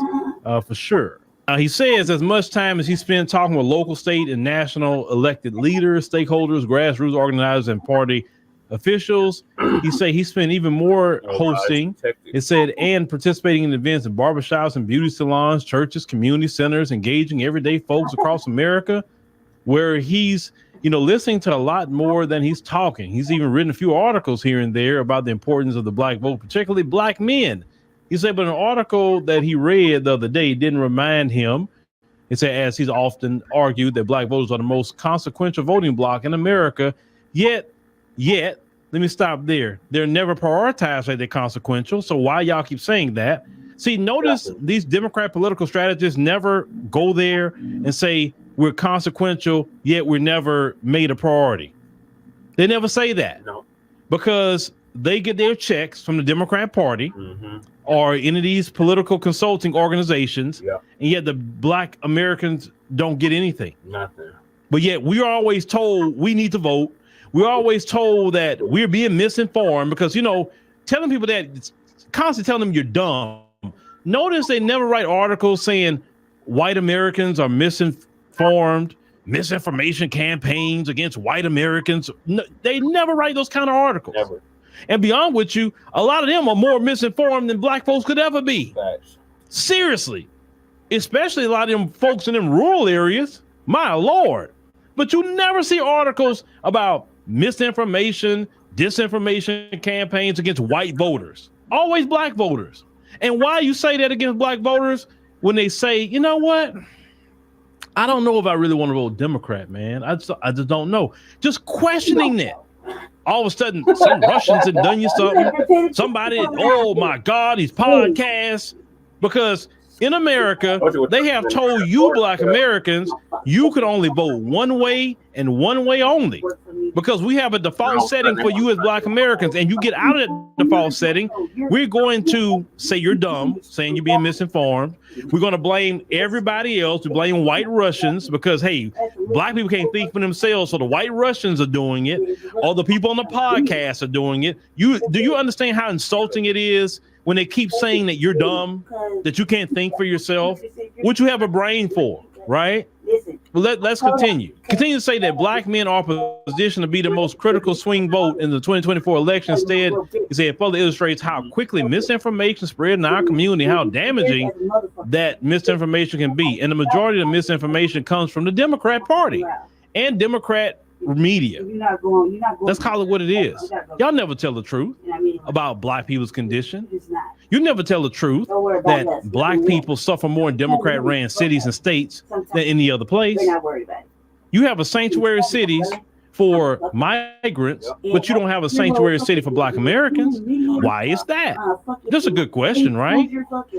for sure. He says as much time as he spent talking with local, state, and national elected leaders, stakeholders, grassroots organizers, and party officials, he spent even more hosting, it said, and participating in events in barbershops and beauty salons, churches, community centers, engaging everyday folks across America, where he's listening to a lot more than he's talking. He's even written a few articles here and there about the importance of the black vote, particularly black men. He said, but an article that he read the other day didn't remind him. It said, as he's often argued that black voters are the most consequential voting bloc in America, yet, let me stop there. They're never prioritized like they're consequential. So why y'all keep saying that? See, notice these Democrat political strategists never go there and say we're consequential, yet we're never made a priority. They never say that. No. Because they get their checks from the Democrat Party or any of these political consulting organizations, and yet the black Americans don't get anything. Nothing. But yet we are always told we need to vote. We're always told that we're being misinformed because, telling people that, constantly telling them you're dumb. Notice they never write articles saying white Americans are misinformed, misinformation campaigns against white Americans. No, they never write those kind of articles. Never. And beyond with you, a lot of them are more misinformed than black folks could ever be. Facts. Seriously. Especially a lot of them folks in them rural areas. My Lord. But you never see articles about misinformation, disinformation campaigns against white voters. Always black voters. And why you say that against black voters when they say, you know what? I don't know if I really want to vote Democrat, man. I just don't know. Just questioning that. All of a sudden, some Russians had done you something. Somebody, oh my God, these podcasts. Because in America, they have told you black Americans, you could only vote one way and one way only. Because we have a default setting for you as black Americans, and you get out of that default setting, we're going to say you're dumb, saying you're being misinformed. We're going to blame everybody else. We blame white Russians because, hey, black people can't think for themselves, so the white Russians are doing it, or the people on the podcast are doing it. Do you understand how insulting it is when they keep saying that you're dumb, that you can't think for yourself, what you have a brain for, right? Well, let's continue. Continue to say that black men are positioned to be the most critical swing vote in the 2024 election. Instead, he said, it further illustrates how quickly misinformation spread in our community, how damaging that misinformation can be. And the majority of the misinformation comes from the Democrat Party and Democrat media. Let's call it what it is. Y'all never tell the truth about black people's condition. You never tell the truth Don't worry about that us. black people suffer more in Democrat-ran cities and states than any other place. We're not worried about it. You have a sanctuary cities for migrants, but you don't have a sanctuary city for black Americans. Why is that? That's a good question, right?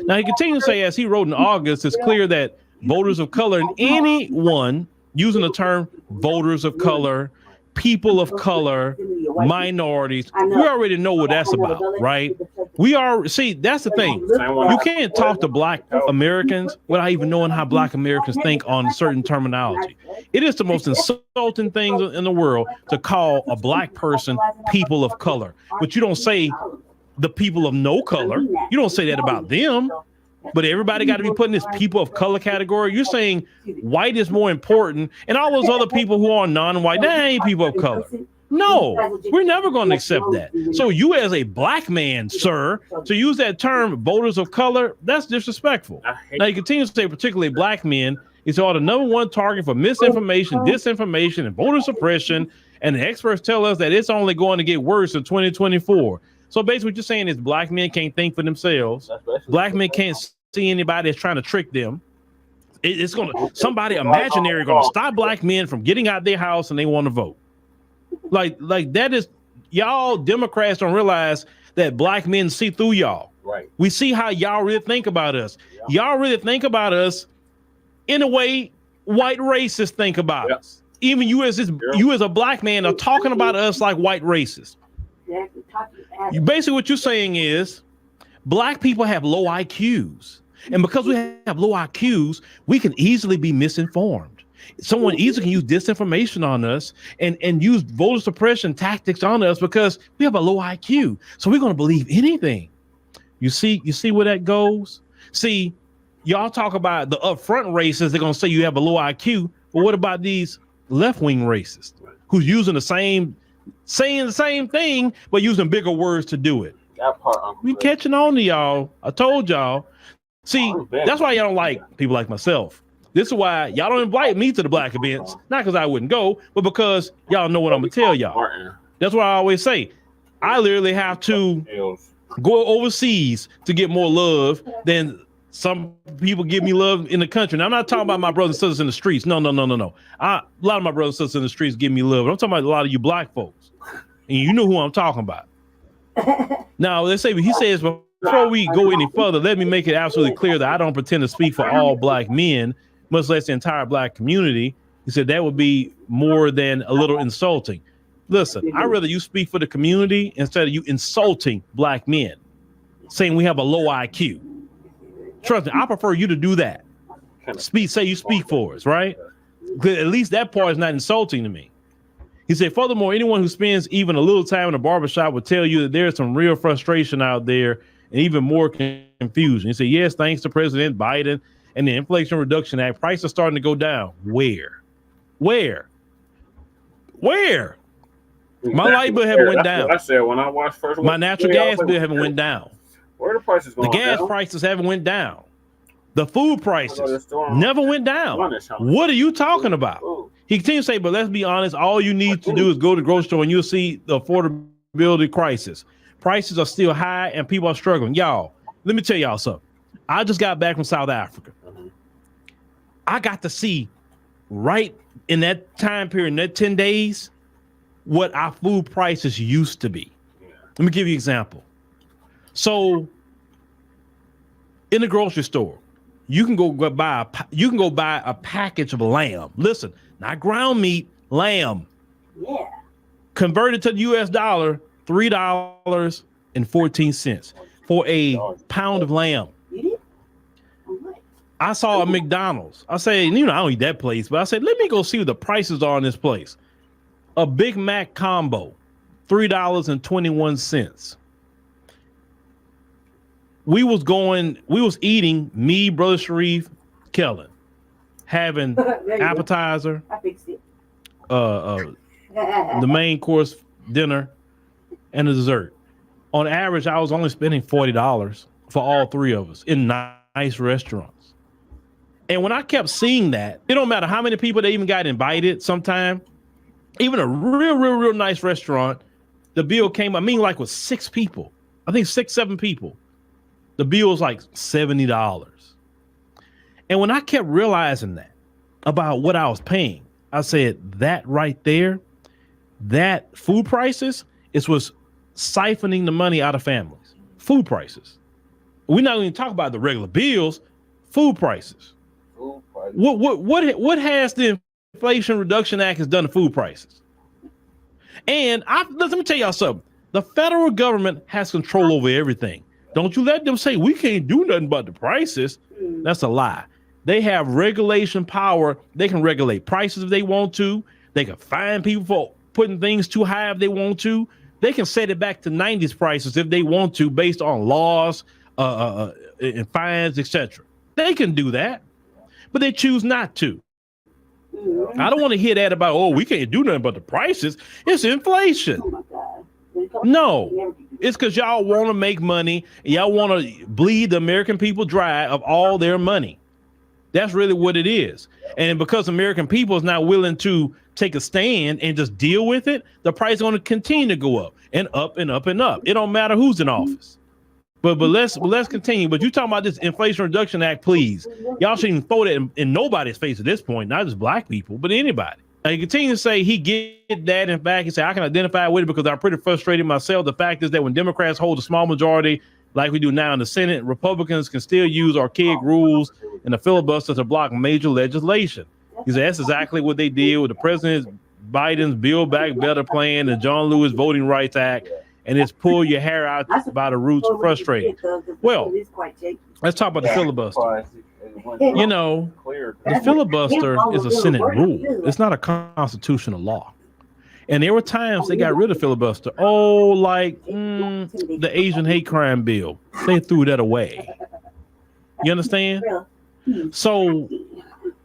Now, he continues to say, as he wrote in August, it's clear that voters of color and anyone using the term voters of color, people of color, minorities, we already know what that's about, right? See, that's the thing. You can't talk to black Americans without even knowing how black Americans think on certain terminology. It is the most insulting thing in the world to call a black person people of color, but you don't say the people of no color. You don't say that about them. But everybody got to be put in this people of color category. You're saying white is more important, and all those other people who are non-white, they ain't people of color. No, we're never going to accept that. So you as a black man, sir, to use that term, voters of color, that's disrespectful. Now, he continues to say, particularly black men, is all the number one target for misinformation, disinformation, and voter suppression. And the experts tell us that it's only going to get worse in 2024. So basically what you're saying is black men can't think for themselves. Black men can't see anybody that's trying to trick them. It's going to, somebody imaginary going to stop black men from getting out their house and they want to vote. Like that is, y'all Democrats don't realize that black men see through y'all. Right. We see how y'all really think about us. Y'all really think about us in a way white racists think about us. Even you as a black man are talking about us like white racists. Basically what you're saying is black people have low IQs. And because we have low IQs, we can easily be misinformed. Someone easily can use disinformation on us and use voter suppression tactics on us because we have a low IQ. So we're going to believe anything. You see where that goes? See, y'all talk about the upfront racists, they're going to say you have a low IQ. But what about these left-wing racists who's using saying the same thing, but using bigger words to do it? That part, we catching on to y'all. I told y'all. See, that's why y'all don't like people like myself. This is why y'all don't invite me to the black events. Not because I wouldn't go, but because y'all know what I'm going to tell y'all. That's why I always say, I literally have to go overseas to get more love than some people give me love in the country. Now, I'm not talking about my brothers and sisters in the streets. No. A lot of my brothers and sisters in the streets give me love. I'm talking about a lot of you black folks. And you know who I'm talking about. Now, let's say he says, before we go any further, let me make it absolutely clear that I don't pretend to speak for all black men, much less the entire black community. He said that would be more than a little insulting. Listen, I'd rather you speak for the community instead of you insulting black men, saying we have a low IQ. Trust me, I prefer you to do that. Say you speak for us, right? At least that part is not insulting to me. He said, furthermore, anyone who spends even a little time in a barbershop will tell you that there's some real frustration out there and even more confusion. He said, yes, thanks to President Biden and the Inflation Reduction Act, prices are starting to go down. Where? My light bill haven't went down. I said when I watched first. My natural gas bill haven't went down. Where the prices going? The gas prices haven't went down. The food prices never went down. What are you talking about? He continues to say, but let's be honest, all you need to do is go to the grocery store and you'll see the affordability crisis. Prices are still high and people are struggling. Y'all, let me tell y'all something. I just got back from South Africa. I got to see right in that time period, in that 10 days, what our food prices used to be. Let me give you an example. So in the grocery store, you can go buy a package of lamb. Listen, not ground meat, lamb. Yeah. Converted to the US dollar, $3.14 for a pound of lamb. I saw a McDonald's. I said, I don't eat that place, but I said, let me go see what the prices are in this place. A Big Mac combo, $3.21. We was eating, me, Brother Sharif, Kellen, having appetizer, the main course dinner, and the dessert. On average, I was only spending $40 for all three of us in nice restaurants. And when I kept seeing that, it don't matter how many people they even got invited sometime, even a real nice restaurant, the bill came, with 6 people. I think 6, 7 people. The bill was like $70. And when I kept realizing that about what I was paying, I said that right there, that food prices is what's siphoning the money out of families. Food prices. We're not going to talk about the regular bills. Food prices. What has the Inflation Reduction Act has done to food prices? And let me tell y'all something. The federal government has control over everything. Don't you let them say we can't do nothing about the prices. That's a lie. They have regulation power. They can regulate prices if they want to. They can fine people for putting things too high if they want to. They can set it back to 90s prices if they want to, based on laws and fines, etc. They can do that, but they choose not to. I don't want to hear that about, oh, we can't do nothing but the prices. It's inflation. Oh my God. No, it's because y'all want to make money. And y'all want to bleed the American people dry of all their money. That's really what it is. And because American people is not willing to take a stand and just deal with it, the price is going to continue to go up and up and up and up. It don't matter who's in office. But let's continue. But you talking about this Inflation Reduction Act, please. Y'all shouldn't even throw that in nobody's face at this point, not just black people, but anybody. And he continues to say he get that in fact. He said, I can identify with it because I'm pretty frustrated myself. The fact is that when Democrats hold a small majority like we do now in the Senate, Republicans can still use archaic rules and the filibuster to block major legislation. He said that's exactly what they did with the President Biden's Build Back Better plan and John Lewis Voting Rights Act. And it's pull your hair out by the roots, frustrated. Well, let's talk about the filibuster. You know, the filibuster is a Senate rule. It's not a constitutional law. And there were times they got rid of filibuster. Oh, like the Asian hate crime bill. They threw that away. You understand? So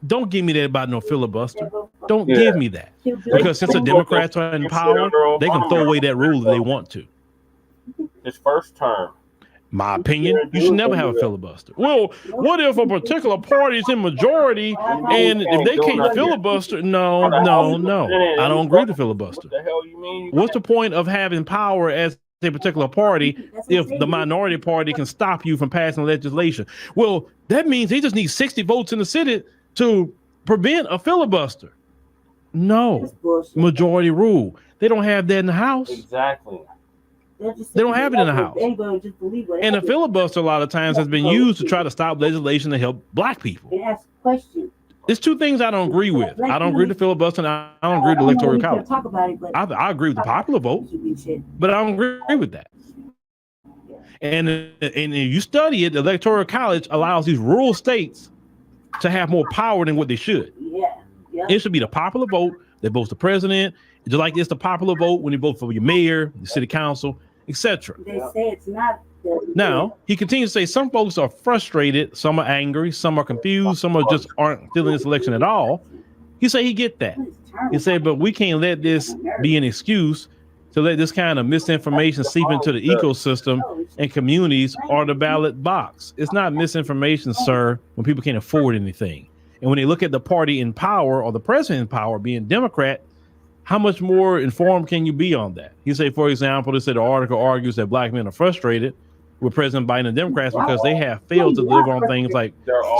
don't give me that about no filibuster. Don't give me that. Because since the Democrats are in power, they can throw away that rule if they want to. His first term. My opinion, you should never have a filibuster. Well, what if a particular party is in majority and if they can't filibuster? No. I don't agree to filibuster. What the hell you mean? What's the point of having power as a particular party if the minority party can stop you from passing legislation? Well, that means they just need 60 votes in the Senate to prevent a filibuster. No, majority rule. They don't have that in the House. Exactly. They don't have it in the House. And the filibuster a lot of times has been used to try to stop legislation to help black people. It has questions. There's two things I don't agree with. I don't agree with the filibuster and I don't agree with the electoral college. Talk about it, but I agree with the popular vote, but I don't agree with that. And if you study it, the electoral college allows these rural states to have more power than what they should. Yeah. It should be the popular vote that votes the president, just like it's the popular vote when you vote for your mayor, the city council, etc. They say it's not. Now, he continues to say some folks are frustrated, some are angry, some are confused, some are just aren't feeling this election at all. He said he get that. He said, but we can't let this be an excuse to let this kind of misinformation seep into the ecosystem and communities or the ballot box. It's not misinformation, sir, when people can't afford anything. And when they look at the party in power or the president in power being Democrat, how much more informed can you be on that? He said, for example, they said the article argues that black men are frustrated with President Biden and Democrats because they have failed to deliver on things like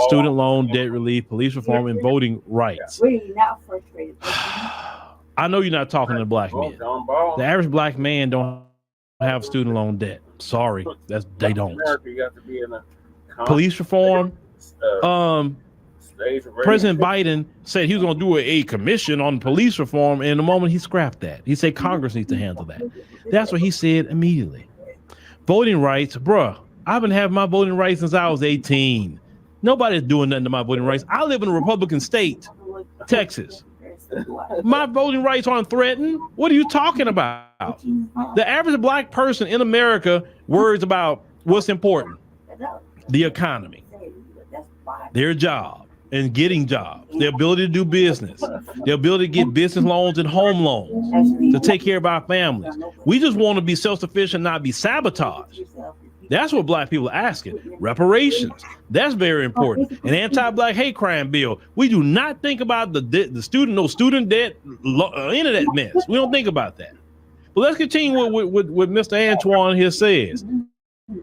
student loan, debt relief, police reform, and voting rights. Really not frustrated. I know you're not talking to black men. The average black man don't have student loan debt. Sorry, they don't. Police reform. President Biden said he was going to do a commission on police reform, and the moment he scrapped that, he said Congress needs to handle that. That's what he said immediately. Voting rights, bruh. I've been having my voting rights since I was 18. Nobody's doing nothing to my voting rights. I live in a Republican state, Texas. My voting rights aren't threatened. What are you talking about? The average black person in America worries about what's important: the economy, their job, and getting jobs, their ability to do business, their ability to get business loans and home loans to take care of our families. We just want to be self-sufficient, not be sabotaged. That's what black people are asking. Reparations. That's very important. An anti-black hate crime bill. We do not think about the student debt, any of that mess. We don't think about that. But let's continue with Mr. Antjuan here says.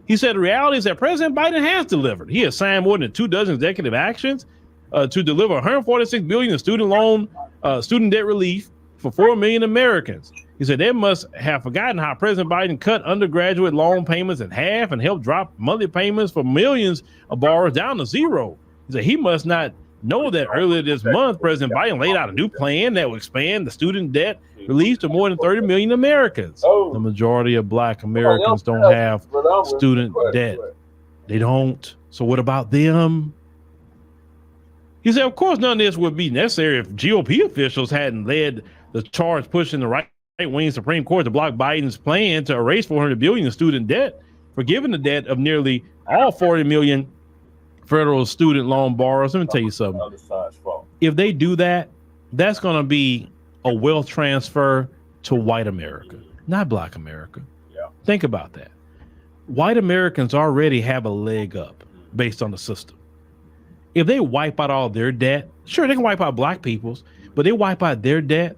He said the reality is that President Biden has delivered. He has signed more than 24 executive actions to deliver 146 billion in student debt relief for 4 million Americans. He said they must have forgotten how President Biden cut undergraduate loan payments in half and helped drop monthly payments for millions of borrowers down to zero. He said he must not know that earlier this month, President Biden laid out a new plan that will expand the student debt relief to more than 30 million Americans. The majority of Black Americans don't have student debt. They don't. So what about them? He said, of course, none of this would be necessary if GOP officials hadn't led the charge pushing the right-wing Supreme Court to block Biden's plan to erase 400 billion in student debt, forgiving the debt of nearly all 40 million federal student loan borrowers. Let me tell you something. If they do that, that's going to be a wealth transfer to white America, not Black America. Yeah. Think about that. White Americans already have a leg up based on the system. If they wipe out all their debt, sure, they can wipe out Black people's, but they wipe out their debt,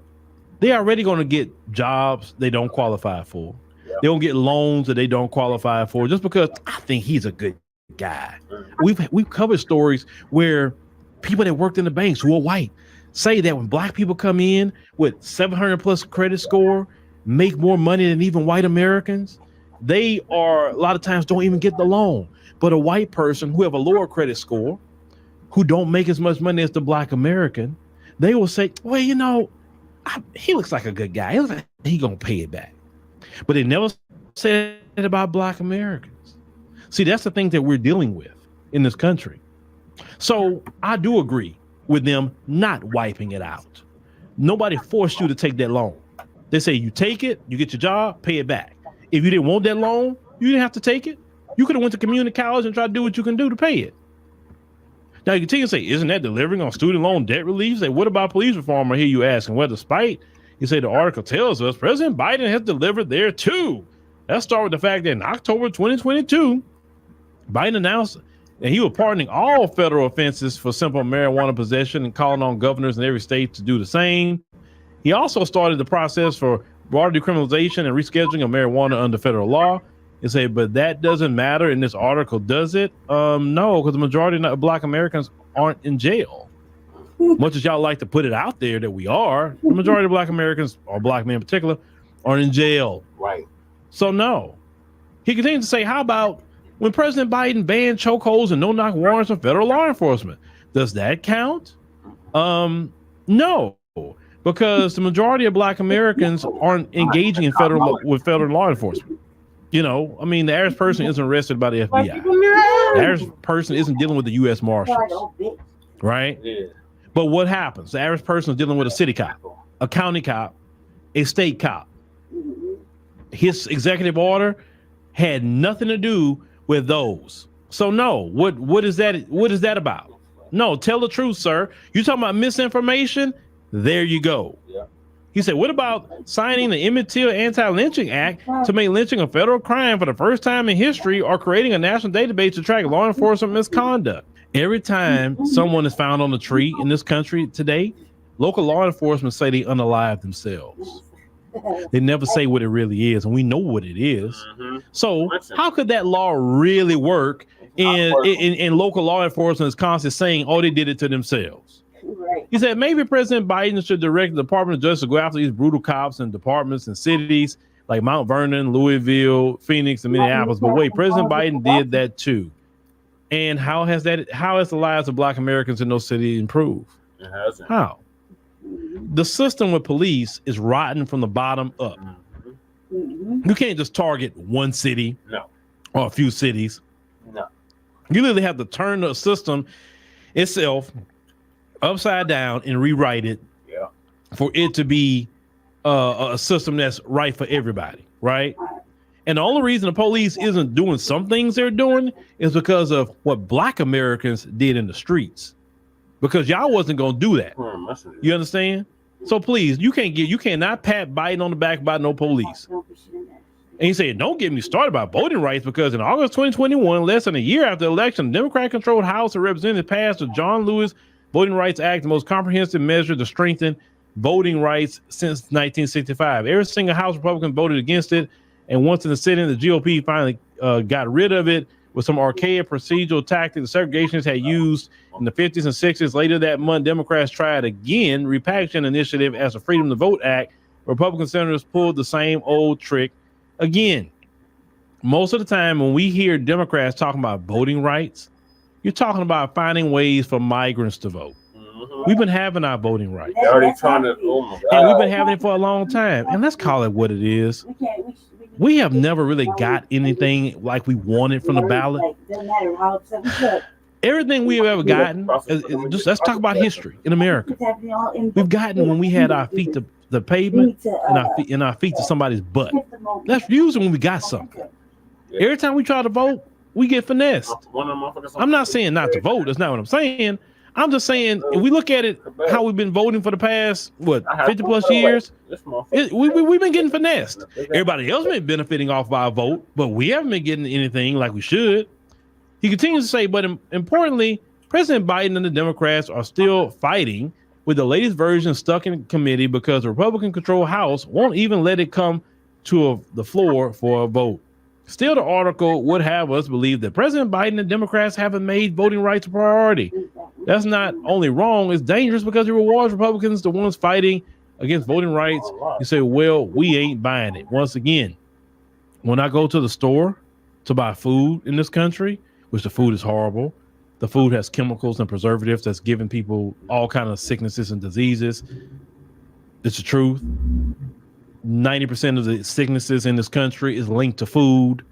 they already going to get jobs they don't qualify for. Yeah. They don't get loans that they don't qualify for just because I think he's a good guy. We've covered stories where people that worked in the banks who are white say that when Black people come in with 700 plus credit score, make more money than even white Americans, they are a lot of times don't even get the loan. But a white person who have a lower credit score, who don't make as much money as the Black American, they will say, well, you know, he looks like a good guy. He looks like he gonna pay it back. But they never said it about Black Americans. See, that's the thing that we're dealing with in this country. So I do agree with them not wiping it out. Nobody forced you to take that loan. They say you take it, you get your job, pay it back. If you didn't want that loan, you didn't have to take it. You could have went to community college and tried to do what you can do to pay it. Now you continue to say, isn't that delivering on student loan debt relief? Say, what about police reform? I hear you asking. Well, despite, you say the article tells us President Biden has delivered there too. Let's start with the fact that in October 2022, Biden announced that he was pardoning all federal offenses for simple marijuana possession and calling on governors in every state to do the same. He also started the process for broader decriminalization and rescheduling of marijuana under federal law. You say, but that doesn't matter in this article, does it? No, because the majority of Black Americans aren't in jail. Much as y'all like to put it out there that we are, the majority of Black Americans, or Black men in particular, aren't in jail. Right. So no. He continues to say, how about when President Biden banned chokeholds and no-knock warrants from federal law enforcement? Does that count? No, because the majority of Black Americans aren't engaging in federal law enforcement. You know, I mean, the average person isn't arrested by the FBI. The average person isn't dealing with the U.S. Marshals, right? Yeah. But what happens? The average person is dealing with a city cop, a county cop, a state cop. His executive order had nothing to do with those. So no, what is that? What is that about? No, tell the truth, sir. You talking about misinformation? There you go. Yeah. He said, what about signing the Emmett Till Anti-Lynching Act to make lynching a federal crime for the first time in history, or creating a national database to track law enforcement misconduct? Every time someone is found on a tree in this country today, local law enforcement say they unalive themselves. They never say what it really is, and we know what it is. Mm-hmm. So how could that law really work in local law enforcement is constantly saying, oh, they did it to themselves? Right. He said maybe President Biden should direct the Department of Justice to go after these brutal cops in departments and cities like Mount Vernon, Louisville, Phoenix, and Minneapolis. But wait, President Biden did that too. And how has the lives of Black Americans in those cities improved? It hasn't. How? The system with police is rotten from the bottom up. Mm-hmm. You can't just target one city, or a few cities. No. You literally have to turn the system itself upside down and rewrite it for it to be a system that's right for everybody, right? And the only reason the police isn't doing some things they're doing is because of what Black Americans did in the streets. Because y'all wasn't gonna do that. You understand? So please, you cannot pat Biden on the back about no police. And he said, don't get me started about voting rights, because in August 2021, less than a year after the election, the Democrat-controlled House of Representatives passed the John Lewis Voting Rights Act, the most comprehensive measure to strengthen voting rights since 1965. Every single House Republican voted against it, and once in the Senate, the GOP finally got rid of it with some archaic procedural tactics the segregationists had used in the 50s and 60s. Later that month, Democrats tried again, repackaging initiative as a Freedom to Vote Act. Republican senators pulled the same old trick again. Most of the time when we hear Democrats talking about voting rights, you're talking about finding ways for migrants to vote. We've been having our voting rights. They're already trying to, oh my God. And we've been having it for a long time. And let's call it what it is. We have never really got anything like we wanted from the ballot. Everything we've ever gotten, just let's talk about history in America. We've gotten when we had our feet to the pavement and our feet to somebody's butt. That's usually when we got something. Every time we try to vote, we get finessed. I'm not saying not to vote. That's not what I'm saying. I'm just saying, if we look at it, how we've been voting for the past, 50 plus years, we've been getting finessed. Everybody else been benefiting off our vote, but we haven't been getting anything like we should. He continues to say, but importantly, President Biden and the Democrats are still fighting with the latest version stuck in committee because the Republican-controlled House won't even let it come to the floor for a vote. Still, the article would have us believe that President Biden and Democrats haven't made voting rights a priority. That's not only wrong, it's dangerous because it rewards Republicans, the ones fighting against voting rights. You say, well, we ain't buying it. Once again, when I go to the store to buy food in this country, which the food is horrible, the food has chemicals and preservatives that's giving people all kinds of sicknesses and diseases. It's the truth. 90% of the sicknesses in this country is linked to food.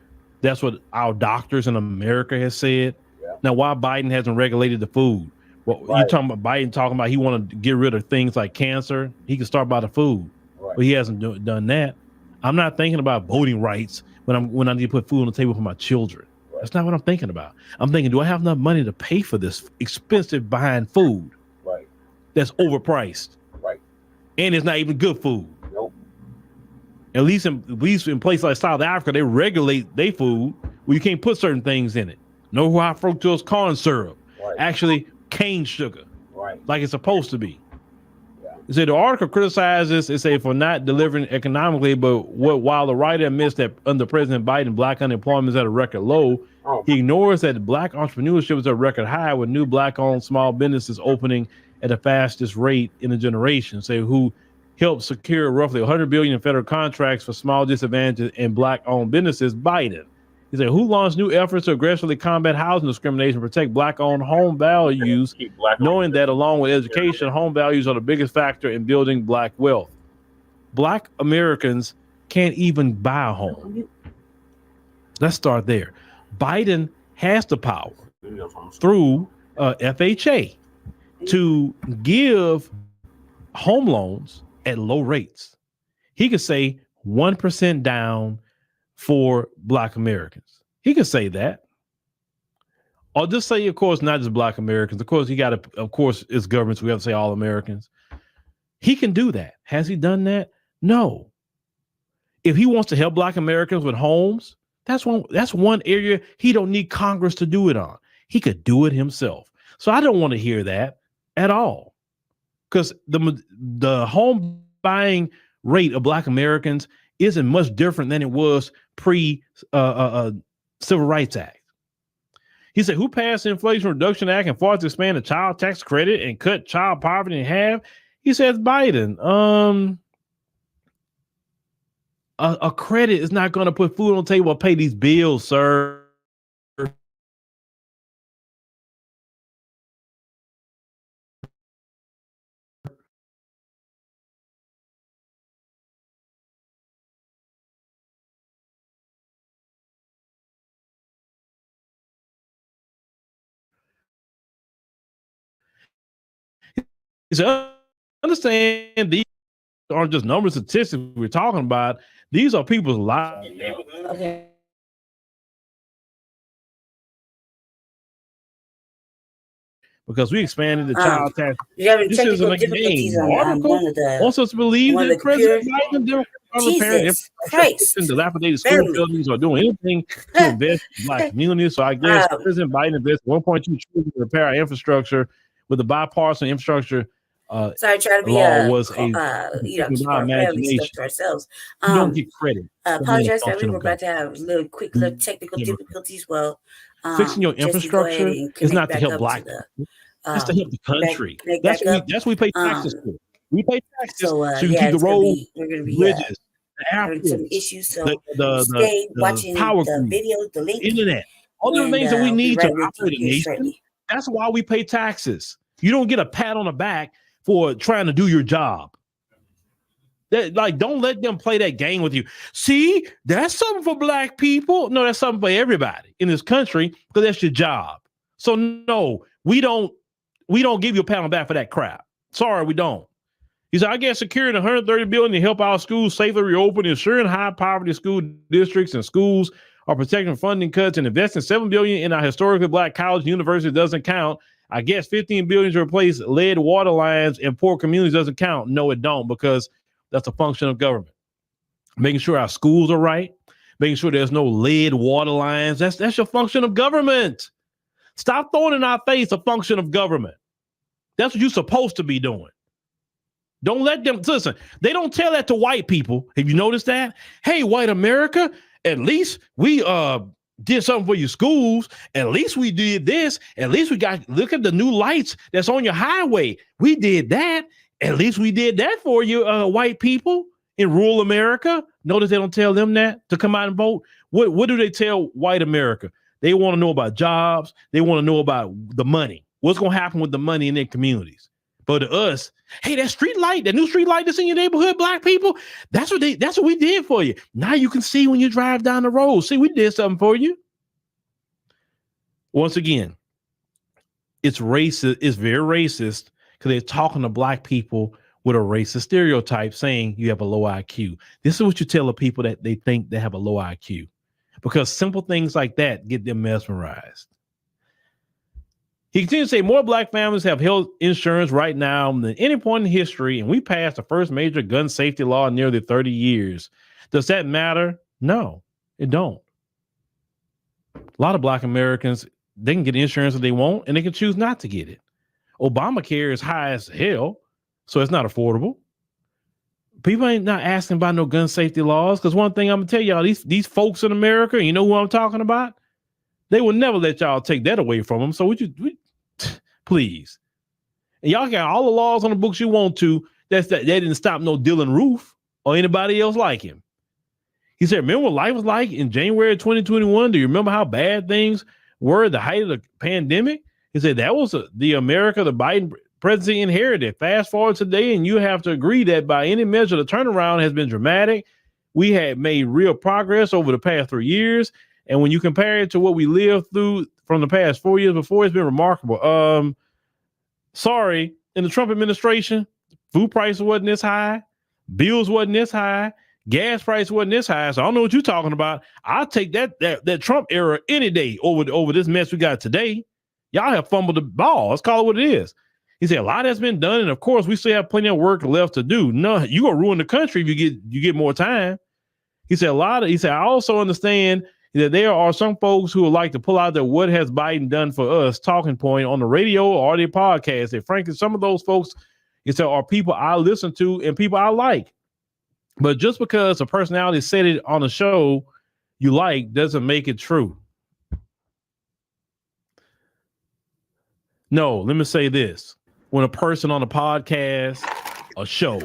That's what our doctors in America has said. Yeah. Now, why Biden hasn't regulated the food? Well, right. You're talking about Biden talking about he want to get rid of things like cancer. He can start by the food, right. But he hasn't done that. I'm not thinking about voting rights when I need to put food on the table for my children. Right. That's not what I'm thinking about. I'm thinking, do I have enough money to pay for this expensive buying food? Right. That's overpriced. Right. And it's not even good food. Nope. At least in places like South Africa, they regulate their food where you can't put certain things in it. No high fructose corn syrup. Right. Actually, cane sugar. Right. Like it's supposed to be. Yeah. It said the article criticizes it for not delivering economically, but while the writer admits that under President Biden, Black unemployment is at a record low, he ignores that Black entrepreneurship is at a record high with new Black-owned small businesses opening at the fastest rate in a generation. Say who helped secure roughly $100 billion in federal contracts for small disadvantaged and Black-owned businesses. Biden. He said, who launched new efforts to aggressively combat housing discrimination, protect Black-owned home values, knowing that along with education, home values are the biggest factor in building Black wealth. Black Americans can't even buy a home. Let's start there. Biden has the power through FHA to give home loans at low rates. He could say 1% down for Black Americans. He could say that. Or just say, of course, not just Black Americans. Of course, it's governments. We have to say all Americans. He can do that. Has he done that? No. If he wants to help Black Americans with homes, that's one area he don't need Congress to do it on. He could do it himself. So I don't want to hear that at all. Because the home buying rate of Black Americans isn't much different than it was pre-Civil Rights Act. He said, who passed the Inflation Reduction Act and fought to expand the child tax credit and cut child poverty in half? He says, Biden, a credit is not going to put food on the table or pay these bills, sir. He said, understand these aren't just numbers and statistics we're talking about. These are people's lives. Okay. Because we expanded the child tax. This isn't a game. Article wants us to believe that President Biden and dilapidated school buildings are doing anything to invest in Black communities. So I guess President Biden invested $1.2 trillion to repair our infrastructure with the bipartisan infrastructure Sorry, trying to be law was keep our family stuff to ourselves. You don't get credit. Apologize, family. We're about to have quick little technical difficulties. Well, fixing your infrastructure is not to help black people. It's to help the country. That's what we pay taxes for. We pay taxes so you keep the roads, bridges, the airports, some issues. So stay watching power the video, the link, internet, all the things that we need to operate a nation. That's why we pay taxes. You don't get a pat on the back for trying to do your job. Don't let them play that game with you. See, that's something for black people. No, that's something for everybody in this country because that's your job. So no, we don't give you a pat on the back for that crap. Sorry, we don't. He said, I guess securing $130 billion to help our schools safely reopen, ensuring high poverty school districts and schools are protecting funding cuts, and investing $7 billion in our historically black college and university doesn't count. I guess $15 billion to replace lead water lines in poor communities doesn't count. No, it don't, because that's a function of government. Making sure our schools are right, making sure there's no lead water lines. That's your function of government. Stop throwing in our face a function of government. That's what you're supposed to be doing. Don't let them, listen, they don't tell that to white people. Have you noticed that? Hey, white America, at least we did something for your schools. At least we did this. At least we look at the new lights that's on your highway. We did that. At least we did that for you, white people in rural America. Notice they don't tell them that to come out and vote. What do they tell white America? They want to know about jobs. They want to know about the money. What's going to happen with the money in their communities? But to us, hey, that street light, that new street light that's in your neighborhood, black people, that's what we did for you. Now you can see when you drive down the road. See, we did something for you. Once again, it's racist. It's very racist because they're talking to black people with a racist stereotype saying you have a low IQ. This is what you tell the people that they think they have a low IQ, because simple things like that get them mesmerized. He continues to say more black families have health insurance right now than any point in history, and we passed the first major gun safety law in nearly 30 years. Does that matter? No, it don't. A lot of black Americans, they can get insurance if they want, and they can choose not to get it. Obamacare is high as hell, so it's not affordable. People ain't not asking about no gun safety laws, because one thing I'm gonna tell y'all, these folks in America, you know who I'm talking about? They will never let y'all take that away from them. So please. And y'all got all the laws on the books you want to. That didn't stop no Dylan Roof or anybody else like him. He said, remember what life was like in January 2021? Do you remember how bad things were at the height of the pandemic? He said that was the America the Biden presidency inherited. Fast forward today, and you have to agree that by any measure, the turnaround has been dramatic. We had made real progress over the past 3 years. And when you compare it to what we lived through from the past 4 years before, it's been remarkable. Sorry, in the Trump administration, food prices wasn't this high, bills wasn't this high, gas price wasn't this high. So I don't know what you're talking about. I'll take that Trump era any day over this mess we got today. Y'all have fumbled the ball. Let's call it what it is. He said a lot has been done, and of course we still have plenty of work left to do. No, you gonna ruin the country if you get more time. He said I also understand that there are some folks who would like to pull out their "what has Biden done for us" talking point on the radio or their podcast. And frankly, some of those folks, he said, are people I listen to and people I like. But just because a personality said it on a show you like doesn't make it true. No, let me say this. When a person on a podcast, a show,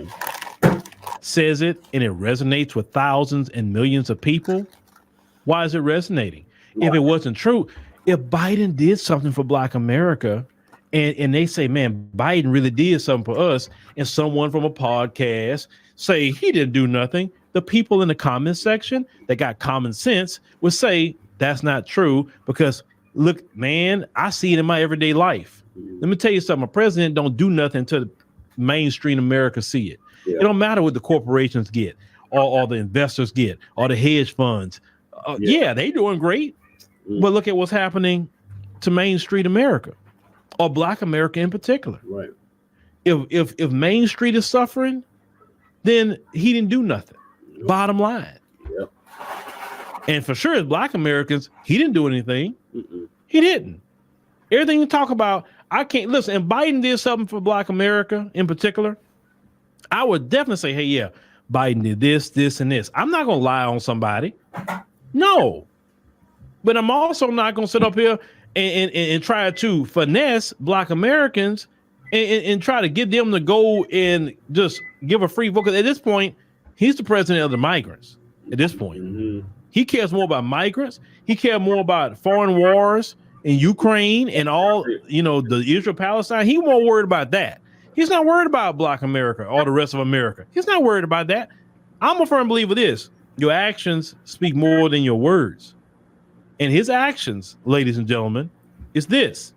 says it and it resonates with thousands and millions of people, why is it resonating? If it wasn't true, if Biden did something for Black America and they say, man, Biden really did something for us, and someone from a podcast say he didn't do nothing, the people in the comment section that got common sense would say that's not true, because look, man, I see it in my everyday life. Let me tell you something. A president don't do nothing until mainstream America see it. Yeah. It don't matter what the corporations get or the investors get or the hedge funds. Yeah, they doing great. But look at what's happening to Main Street America or Black America in particular. Right. If Main Street is suffering, then he didn't do nothing. Yep. Bottom line. Yep. And for sure, as Black Americans, he didn't do anything. Mm-mm. He didn't. Everything you talk about, I can't listen. And Biden did something for Black America in particular. I would definitely say, hey, yeah, Biden did this, this, and this. I'm not gonna lie on somebody. No, but I'm also not gonna sit up here and try to finesse Black Americans and try to get them to go and just give a free vote. Because at this point, he's the president of the migrants. At this point, he cares more about migrants. He cares more about foreign wars in Ukraine and all, the Israel-Palestine. He's more worried about that. He's not worried about Black America or the rest of America. He's not worried about that. I'm a firm believer of this. Your actions speak more than your words. And his actions, ladies and gentlemen, is this.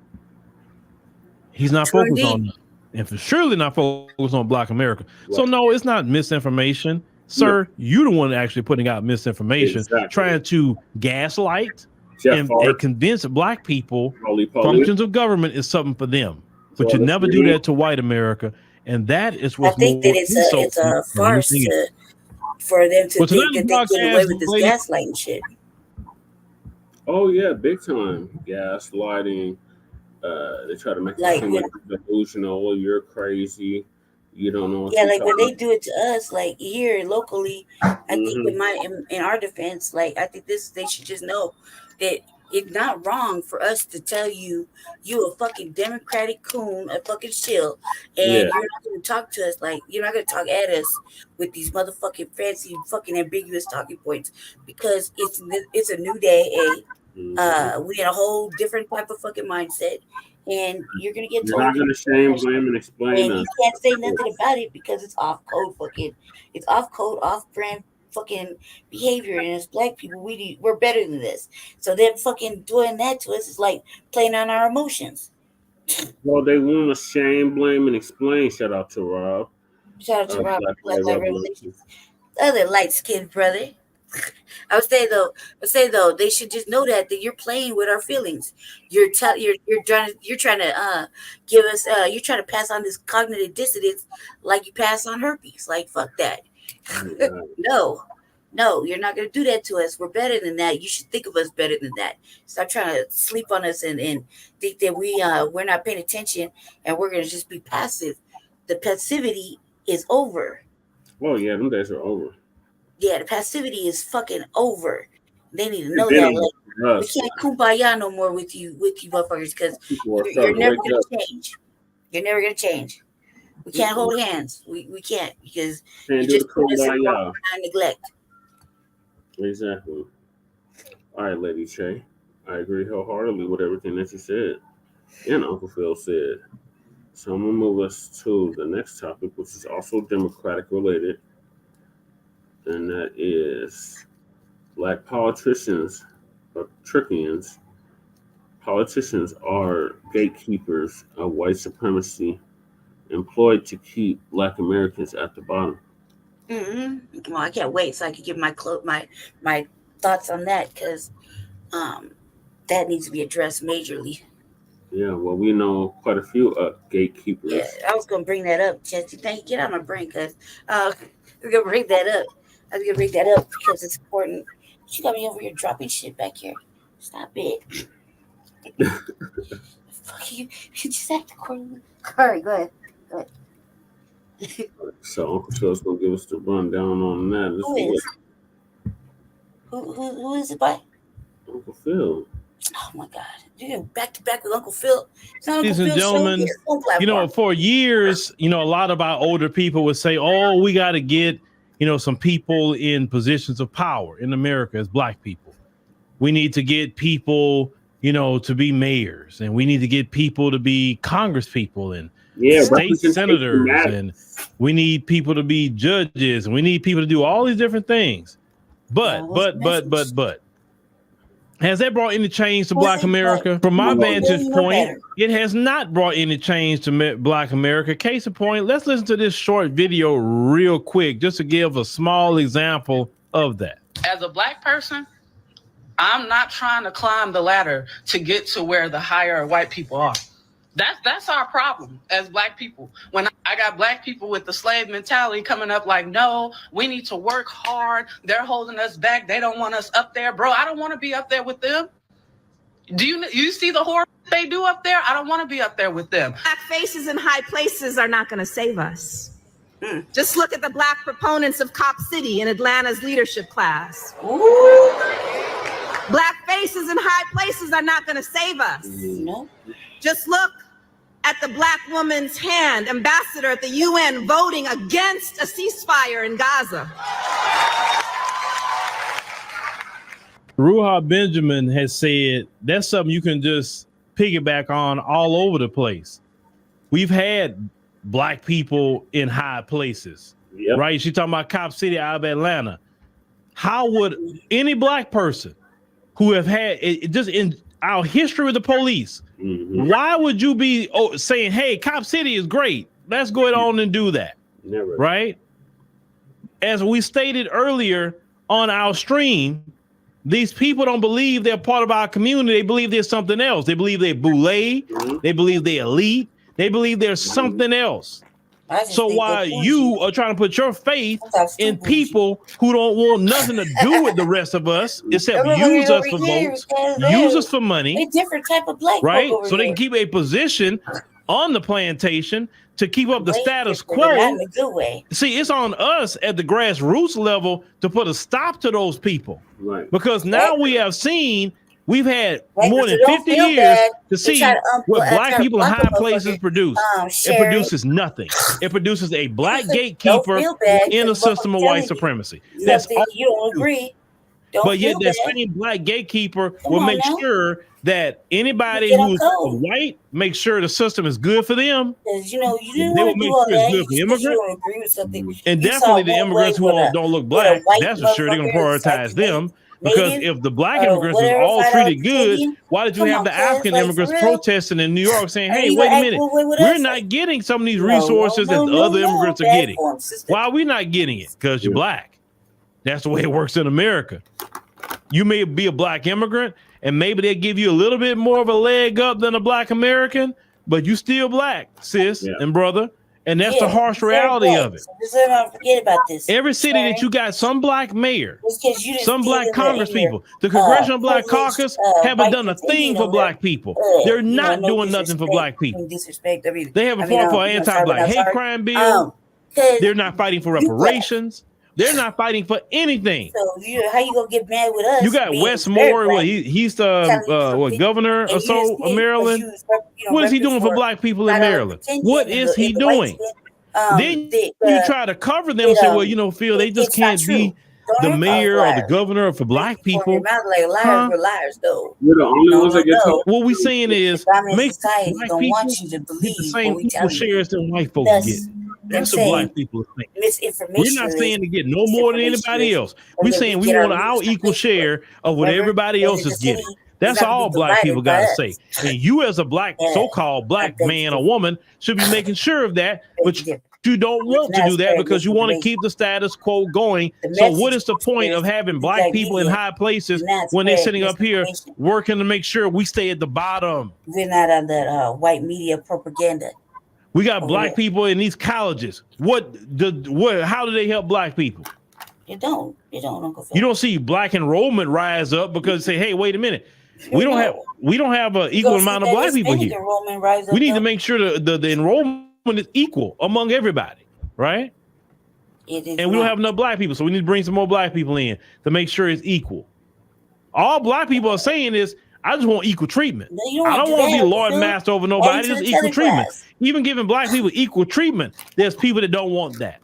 He's not focused on, and for surely not focused on Black America. Right. So no, it's not misinformation. Sir, you're the one actually putting out misinformation, trying to gaslight and convince Black people functions of government is something for them. But you never do that to white America. And that is what's more. I think that it's a farce for them to think that they get away with this gaslighting shit. Oh, yeah, big time. Gaslighting. They try to make it seem like delusional. You're crazy. You don't know. Yeah, like when they do it to us, like here locally, I think in our defense, like I think they should just know that it's not wrong for us to tell you a fucking Democratic coon, a fucking shill, and you're not going to talk to us like you're not going to talk at us with these motherfucking fancy, fucking ambiguous talking points because it's a new day. We in a whole different type of fucking mindset. And you're gonna get told. You're not gonna shame, blame, and explain. And you can't say nothing about it because it's off code, off brand fucking behavior. And as Black people, we're better than this. So them fucking doing that to us is like playing on our emotions. Well, they want to shame, blame, and explain. Shout out to Rob. Shout out to Rob. Black Revelations. Other light skinned brother. I would say though, they should just know that you're playing with our feelings. You're trying to give us you're trying to pass on this cognitive dissonance like you pass on herpes. Like fuck that. No, you're not gonna do that to us. We're better than that. You should think of us better than that. Stop trying to sleep on us and think that we're not paying attention and we're gonna just be passive. The passivity is over. Well, yeah, them days are over. Yeah, the passivity is fucking over. They need to know that. Like, we can't kumbaya no more with you motherfuckers because you're never gonna change. You're never gonna change. We can't hold hands. We can't because you just put us in neglect. Exactly. All right, Lady Shay. I agree wholeheartedly with everything that you said and Uncle Phil said. So I'm gonna move us to the next topic, which is also Democratic related. And that is Black politicians or Trickians. Politicians are gatekeepers of white supremacy employed to keep Black Americans at the bottom. Well, I can't wait so I can give my thoughts on that because that needs to be addressed majorly. Yeah, well, we know quite a few gatekeepers. Yeah, I was going to bring that up, Jesse. Thank you. Get out of my brain because I'm going to bring that up. I'm going to bring that up because it's important. You got me over here dropping shit back here. Stop it. Fuck you. You just have to corner. All right, go ahead. So Uncle Phil's going to give us the rundown on that. Who is it by? Uncle Phil. Oh my God! You're back to back with Uncle Phil. Ladies and gentlemen, for years, a lot of our older people would say, "Oh, we got to get, some people in positions of power in America as Black people. We need to get people, to be mayors, and we need to get people to be Congress people and state senators, and we need people to be judges, and we need people to do all these different things." But. Has that brought any change to Black America? From my vantage point, it has not brought any change to Black America. Case in point, let's listen to this short video real quick, just to give a small example of that. As a Black person, I'm not trying to climb the ladder to get to where the higher white people are. That's our problem as Black people. When I got Black people with the slave mentality coming up like, no, we need to work hard. They're holding us back. They don't want us up there. Bro, I don't want to be up there with them. Do you see the horror they do up there, I don't want to be up there with them. Black faces in high places are not going to save us. Just look at the Black proponents of Cop City in Atlanta's leadership class. Ooh. Black faces in high places are not going to save us. No. Just look at the Black woman's hand, ambassador at the UN, voting against a ceasefire in Gaza. Ruha Benjamin has said that's something you can just piggyback on all over the place. We've had Black people in high places, right? She's talking about Cop City out of Atlanta. How would any Black person who have had it just in our history with the police, why would you be saying, hey, Cop City is great, let's go on and do that? Never. Right? As we stated earlier on our stream, these people don't believe they're part of our community. They believe there's something else. They believe they're boule. They believe they're elite. They believe there's something else. So while you are trying to put your faith in people who don't want nothing to do with the rest of us, except use us for votes, use us for money, a different type of Black right? So they can keep a position on the plantation to keep up the status quo. See, it's on us at the grassroots level to put a stop to those people, right? Because now we have seen, we've had more than 50 years to see what Black people in high places produce. It produces nothing. It produces a Black gatekeeper in a system of white supremacy. That's all you don't agree. But yet that same Black gatekeeper will make sure that anybody who's white, make sure the system is good for them. You know, they will make sure it's good for immigrants. And definitely the immigrants who don't look Black, that's for sure they're going to prioritize them. Because if the Black immigrants are all treated good, why did you have the African immigrants protesting in New York saying, hey, wait a minute, we're not getting some of these resources that the other immigrants are getting. Why are we not getting it? Because you're Black. That's the way it works in America. You may be a Black immigrant, and maybe they give you a little bit more of a leg up than a Black American, but you still Black, sis and brother. And that's the harsh reality of it. So just don't forget about this. Every city that you got some Black mayor, some Black Congress people, the Congressional Black Caucus haven't done a thing for Black people. They're not doing nothing for Black people. They haven't fought for an anti-Black hate crime bill. They're not fighting for reparations. They're not fighting for anything. So how you gonna get mad with us? You got Wes Moore. He's the governor or so of Maryland. What is he doing for Black people in Maryland? What is he doing? Then you try to cover them and say, well, you know, Phil, they just can't be the mayor or the governor for Black people. We're the only ones that get to. What we're saying is, make Black people get the same equal shares that white folks get. That's what Black people are saying. We're not saying to get no more than anybody else. We're saying we want our equal share of what everybody else is getting. That's all Black people got to say. And you as a Black, so-called Black man or woman should be making sure of that, but you don't want to do that because you want to keep the status quo going. So what is the point of having Black people in high places when they're sitting up here working to make sure we stay at the bottom? We're not on that white media propaganda. We got Black people in these colleges. How do they help Black people? You don't. You don't see Black enrollment rise up because say, hey, wait a minute. We don't have an equal amount of Black people here. We need to make sure the enrollment is equal among everybody, right? And we don't have enough Black people, so we need to bring some more Black people in to make sure it's equal. All Black people are saying is, I just want equal treatment. I don't want to be Lord Master over nobody. Just equal treatment. Even giving Black people equal treatment, there's people that don't want that.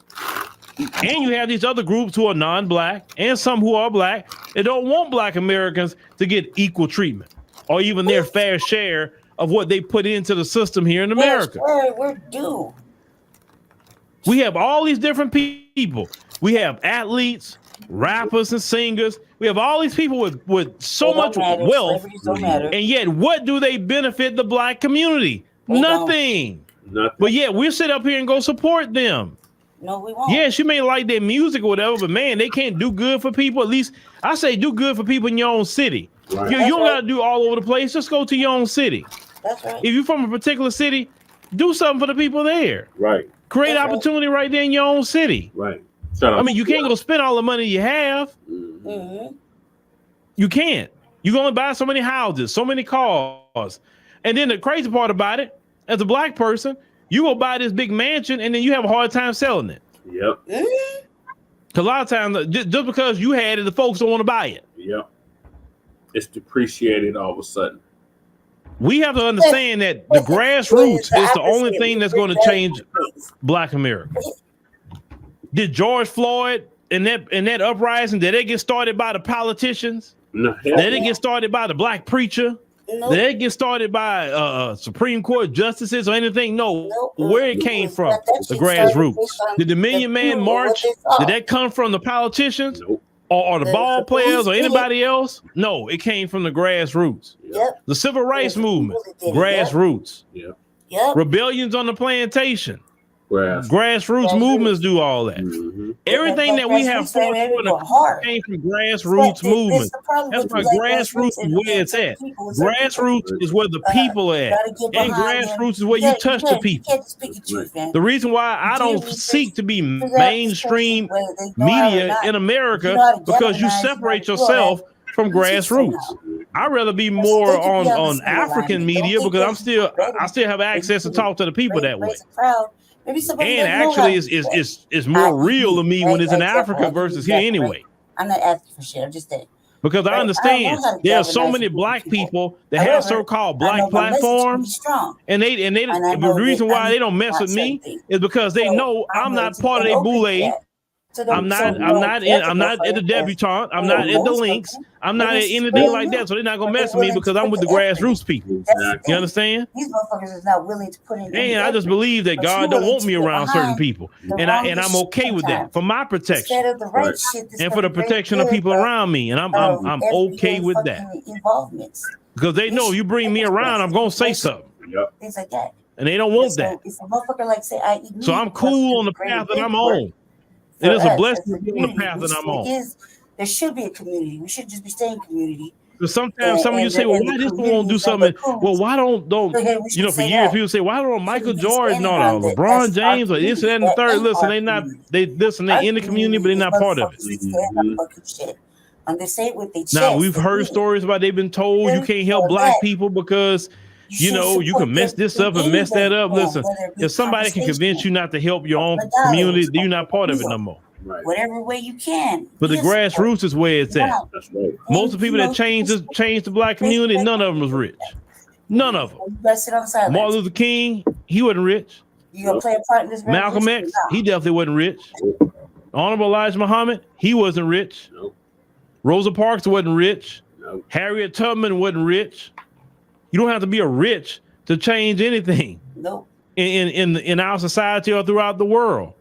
And you have these other groups who are non-Black and some who are Black that don't want Black Americans to get equal treatment or even their fair share of what they put into the system here in America. We're due. We have all these different people. We have athletes, rappers and singers. We have all these people with so much wealth, and yet what do they benefit the Black community? Nothing. But yet we'll sit up here and go support them. No, we won't. Yes, you may like their music or whatever, but man, they can't do good for people. At least I say do good for people in your own city. Right. You don't got to do all over the place. Just go to your own city. That's right. If you're from a particular city, do something for the people there. Right. Create opportunity right there in your own city. Right. I mean, you can't go spend all the money you have. Mm-hmm. You can't. You can only buy so many houses, so many cars. And then the crazy part about it, as a black person, you go buy this big mansion and then you have a hard time selling it. Yep. Because a lot of times, just because you had it, the folks don't want to buy it. Yep. It's depreciated all of a sudden. We have to understand that the grassroots is the only thing that's going to change Black America. Did George Floyd and that uprising, did it get started by the politicians? No. Did it get started by the black preacher? Did it get started by Supreme Court justices or anything? No. Where it came from, the grassroots. Did the Million Man March, did that come from the politicians? Nope. Or the ball players or anybody else? No, it came from the grassroots. Yep. The civil rights movement, grassroots. Yep. Rebellions on the plantation. Grassroots movements do all that. Everything that we have fought for came from grassroots movements. That's why grassroots is where it's at. Grassroots is where the people are at. And grassroots is where you touch the people. The reason why I don't seek to be mainstream media in America, because you separate yourself from grassroots. I'd rather be more on African media because I still have access to talk to the people that way. And actually, it's more real to me when it's in Africa versus here anyway. I'm not asking for shit. I'm just saying. Because I understand there are so many black people that have so-called black platforms, and the reason why they don't mess with me is because they know I'm not part of their boule. I'm not at the debutante. I'm not at the links. I'm not at anything like that. So they're not gonna mess with me because I'm with the grassroots people. You understand? These motherfuckers is not willing to put in. And I just believe that God don't want me around certain people, and I'm okay with that for my protection and for the protection of people around me, and I'm okay with that because they know you bring me around, I'm gonna say something. Things like that, and they don't want that. If a motherfucker like say I eat meat, so I'm cool on the path that I'm on. It is a blessing to be on the path that I'm on. There should be a community. We should just be staying community. But sometimes some of you say, well, why this one won't do something? Well, why don't you know, for years people say, why don't Michael Jordan or LeBron James or this and the third? Listen, they in the community, but they're not part of it. Now we've heard stories about they've been told you can't help black people because you know, you can mess this up and mess that up. Listen, if somebody can convince you not to help your own community, you're not part of it no more. Right. Whatever way you can. But the grassroots is where it's at. That's right. Most of the people that changed the black community, none of them was rich. None of them. Martin Luther King, he wasn't rich. You gonna play a part in this? Malcolm X, he definitely wasn't rich. Honorable Elijah Muhammad, he wasn't rich. Nope. Rosa Parks wasn't rich. Nope. Harriet Tubman wasn't rich. You don't have to be a rich to change anything. Nope. In our society or throughout the world.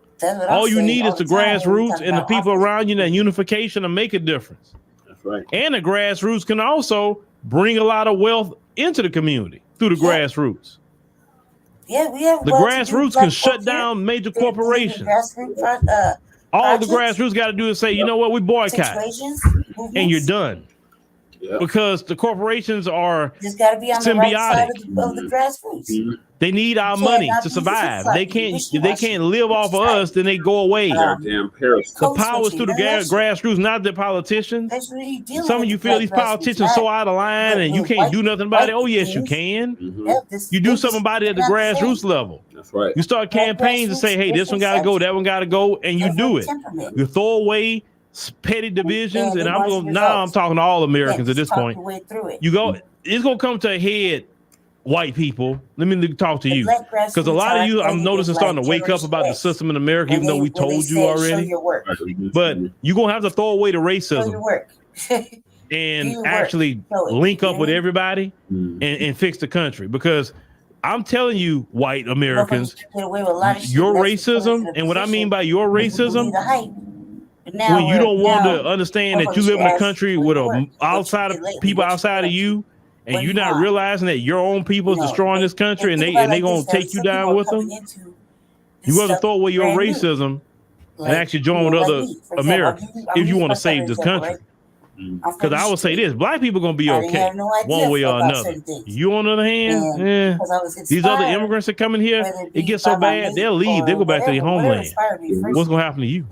All you need is the grassroots and the people around you, that unification to make a difference. That's right. And the grassroots can also bring a lot of wealth into the community through the grassroots. Yeah, we have the grassroots can shut down major corporations. All the grassroots got to do is say, you know what, we boycott, and you're done. Yep. Because the corporations are just got to be on symbiotic. The right side of the grassroots. Mm-hmm. They need our money to survive. They can't live off of us, then they go away. The power is through the grassroots, not the politicians. Some of you feel these politicians so out of line and you can't do nothing about it. Oh yes, you can. Mm-hmm. You do something about it at the grassroots level. That's right. You start campaigns and say, hey, this one got to go, that one got to go, and you do it. You throw away petty divisions, and I'm talking to all Americans at this point. You go, it's gonna come to a head, white people. Let me talk to you, because a lot of you, I'm noticing, starting to wake up about the system in America, even though we told you already. But you're gonna have to throw away the racism and actually link up with everybody and fix the country, because I'm telling you, white Americans, your racism, and what I mean by your racism, when you don't want to understand that you live in a country with people outside of you, and you're not realizing that your own people is destroying this country, and they gonna take you down with them, you got to throw away your racism and actually join with other Americans if you want to save this country. Because I would say this: black people gonna be okay one way or another. You, on the other hand, these other immigrants that come in here, it gets so bad they'll leave. They'll go back to their homeland. What's gonna happen to you?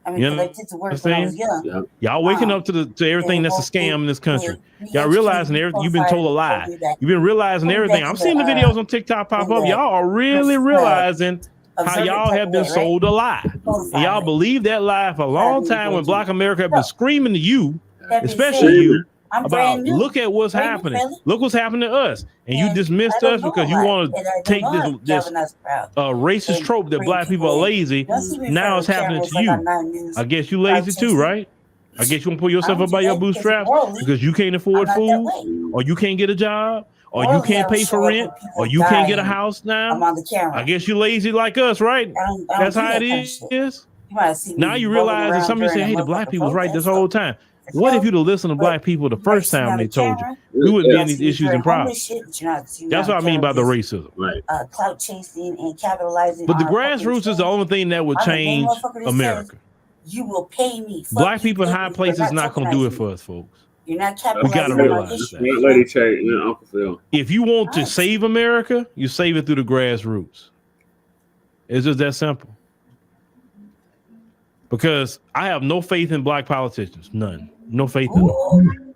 I mean, You because I did the work when I was understand? young. Y'all waking up to everything that's a scam in this country. Y'all realizing everything. You've been told a lie. You've been realizing everything. I'm seeing the videos on TikTok pop up. Y'all are really realizing how y'all have been sold a lie. And y'all believe that lie for a long time when Black America have been screaming to you, especially you, about look at what's happening. Look what's happening to us. And you dismissed us because you want to take this racist trope that Black people are lazy. Now it's happening to you. I guess you lazy too, right? I guess you want to pull yourself up by your bootstraps because you can't afford food, or you can't get a job, or you can't pay for rent, or you can't get a house now. I guess you lazy like us, right? That's how it is. Now you realize that somebody said, hey, the Black people was right this whole time. What if you'd have listened to Black people the first time they told you? We wouldn't be in these issues and problems. That's what I mean by the racism. Right. Clout chasing and capitalizing. But the grassroots is the only thing that would change America. You will pay me. Black people in high places not going to do it for us, folks. You're not we got to realize that. If you want to save America, you save it through the grassroots. It's just that simple. Because I have no faith in Black politicians. None. No faith in them.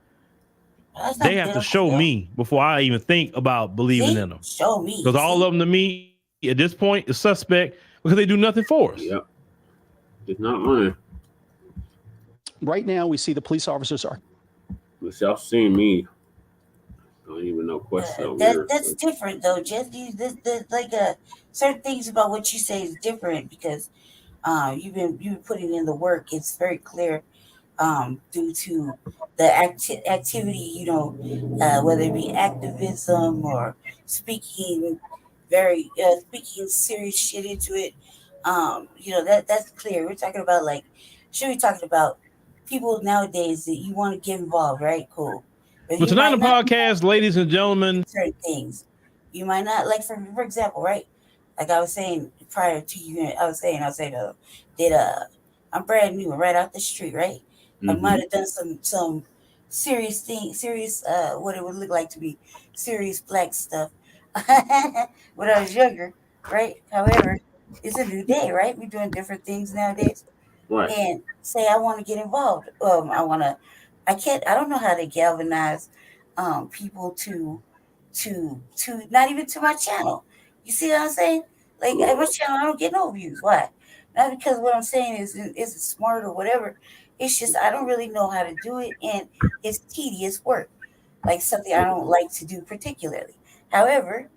They have to show me before I even think about believing in them. Show me. Because all of them to me, at this point, is suspect because they do nothing for us. Yep. It's not mine. Right now, we see the police officers are. But y'all seen me. Don't even know question. That's different though, Jesse. This like certain things about what you say is different because you've been putting in the work. It's very clear due to the activity, you know, whether it be activism or speaking serious shit into it. You know, that's clear. We're talking about we're talking about people nowadays that you want to get involved, right? Cool. But tonight on the podcast, ladies and gentlemen, certain things you might not like. For example, right? Like I was saying prior to you, I was saying that I'm brand new, right out the street, right? Mm-hmm. I might have done some serious what it would look like to be serious Black stuff when I was younger, right? However, it's a new day, right? We're doing different things nowadays. Right. And say I want to get involved. I don't know how to galvanize people to not even to my channel. You see what I'm saying? Like at my channel, I don't get no views. Why? Not because what I'm saying isn't smart or whatever. It's just I don't really know how to do it, and it's tedious work. Like something I don't like to do particularly. However,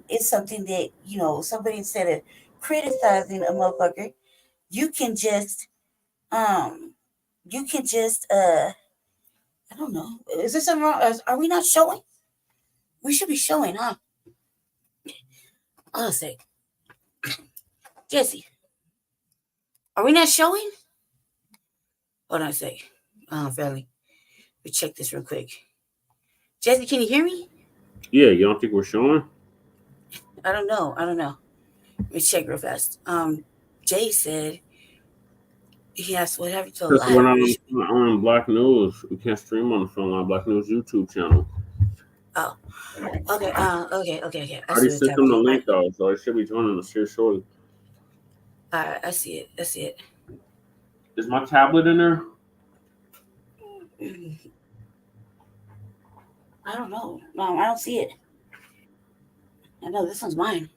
it's something that, you know, somebody instead of criticizing a motherfucker, you can just I don't know. Is there something wrong? Are we not showing? We should be showing, huh? Hold on a sec. Jesse, are we not showing? Hold on a sec. Family. We check this real quick. Jesse, can you hear me? Yeah, you don't think we're showing? I don't know. Let me check real fast. Jay said he asked what happened to a live. We're on Black News. We can't stream on the Front Line Blacc News YouTube channel. Oh, okay. Okay. I already sent them the link though, so it should be joining us here shortly. All right, I see it. Is my tablet in there? I don't know. No, I don't see it. I know this one's mine.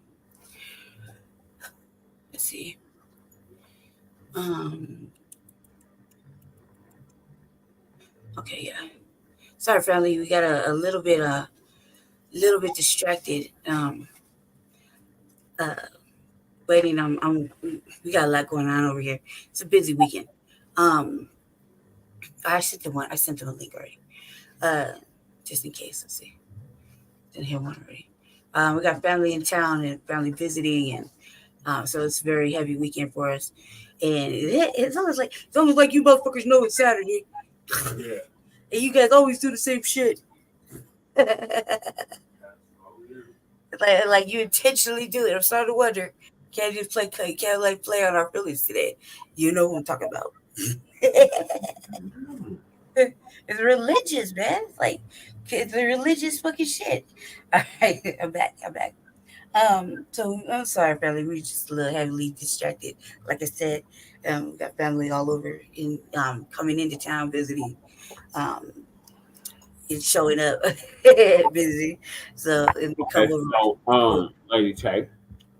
Let's see. Okay, yeah. Sorry, family. We got a little bit distracted. Waiting. We got a lot going on over here. It's a busy weekend. I sent them a link already. Just in case. Let's see. Didn't hear one already. We got family in town and family visiting, and so it's a very heavy weekend for us. And it's almost like you motherfuckers know it's Saturday. Yeah. And you guys always do the same shit. like you intentionally do it. I'm starting to wonder, can't play on our feelings today. You know what I'm talking about. It's religious, man. It's religious fucking shit. All right, I'm back. So I'm sorry, family. We just a little heavily distracted. Like I said, we got family all over in coming into town visiting. Um, it's showing up busy. So if they come Okay, over, so Lady Tay,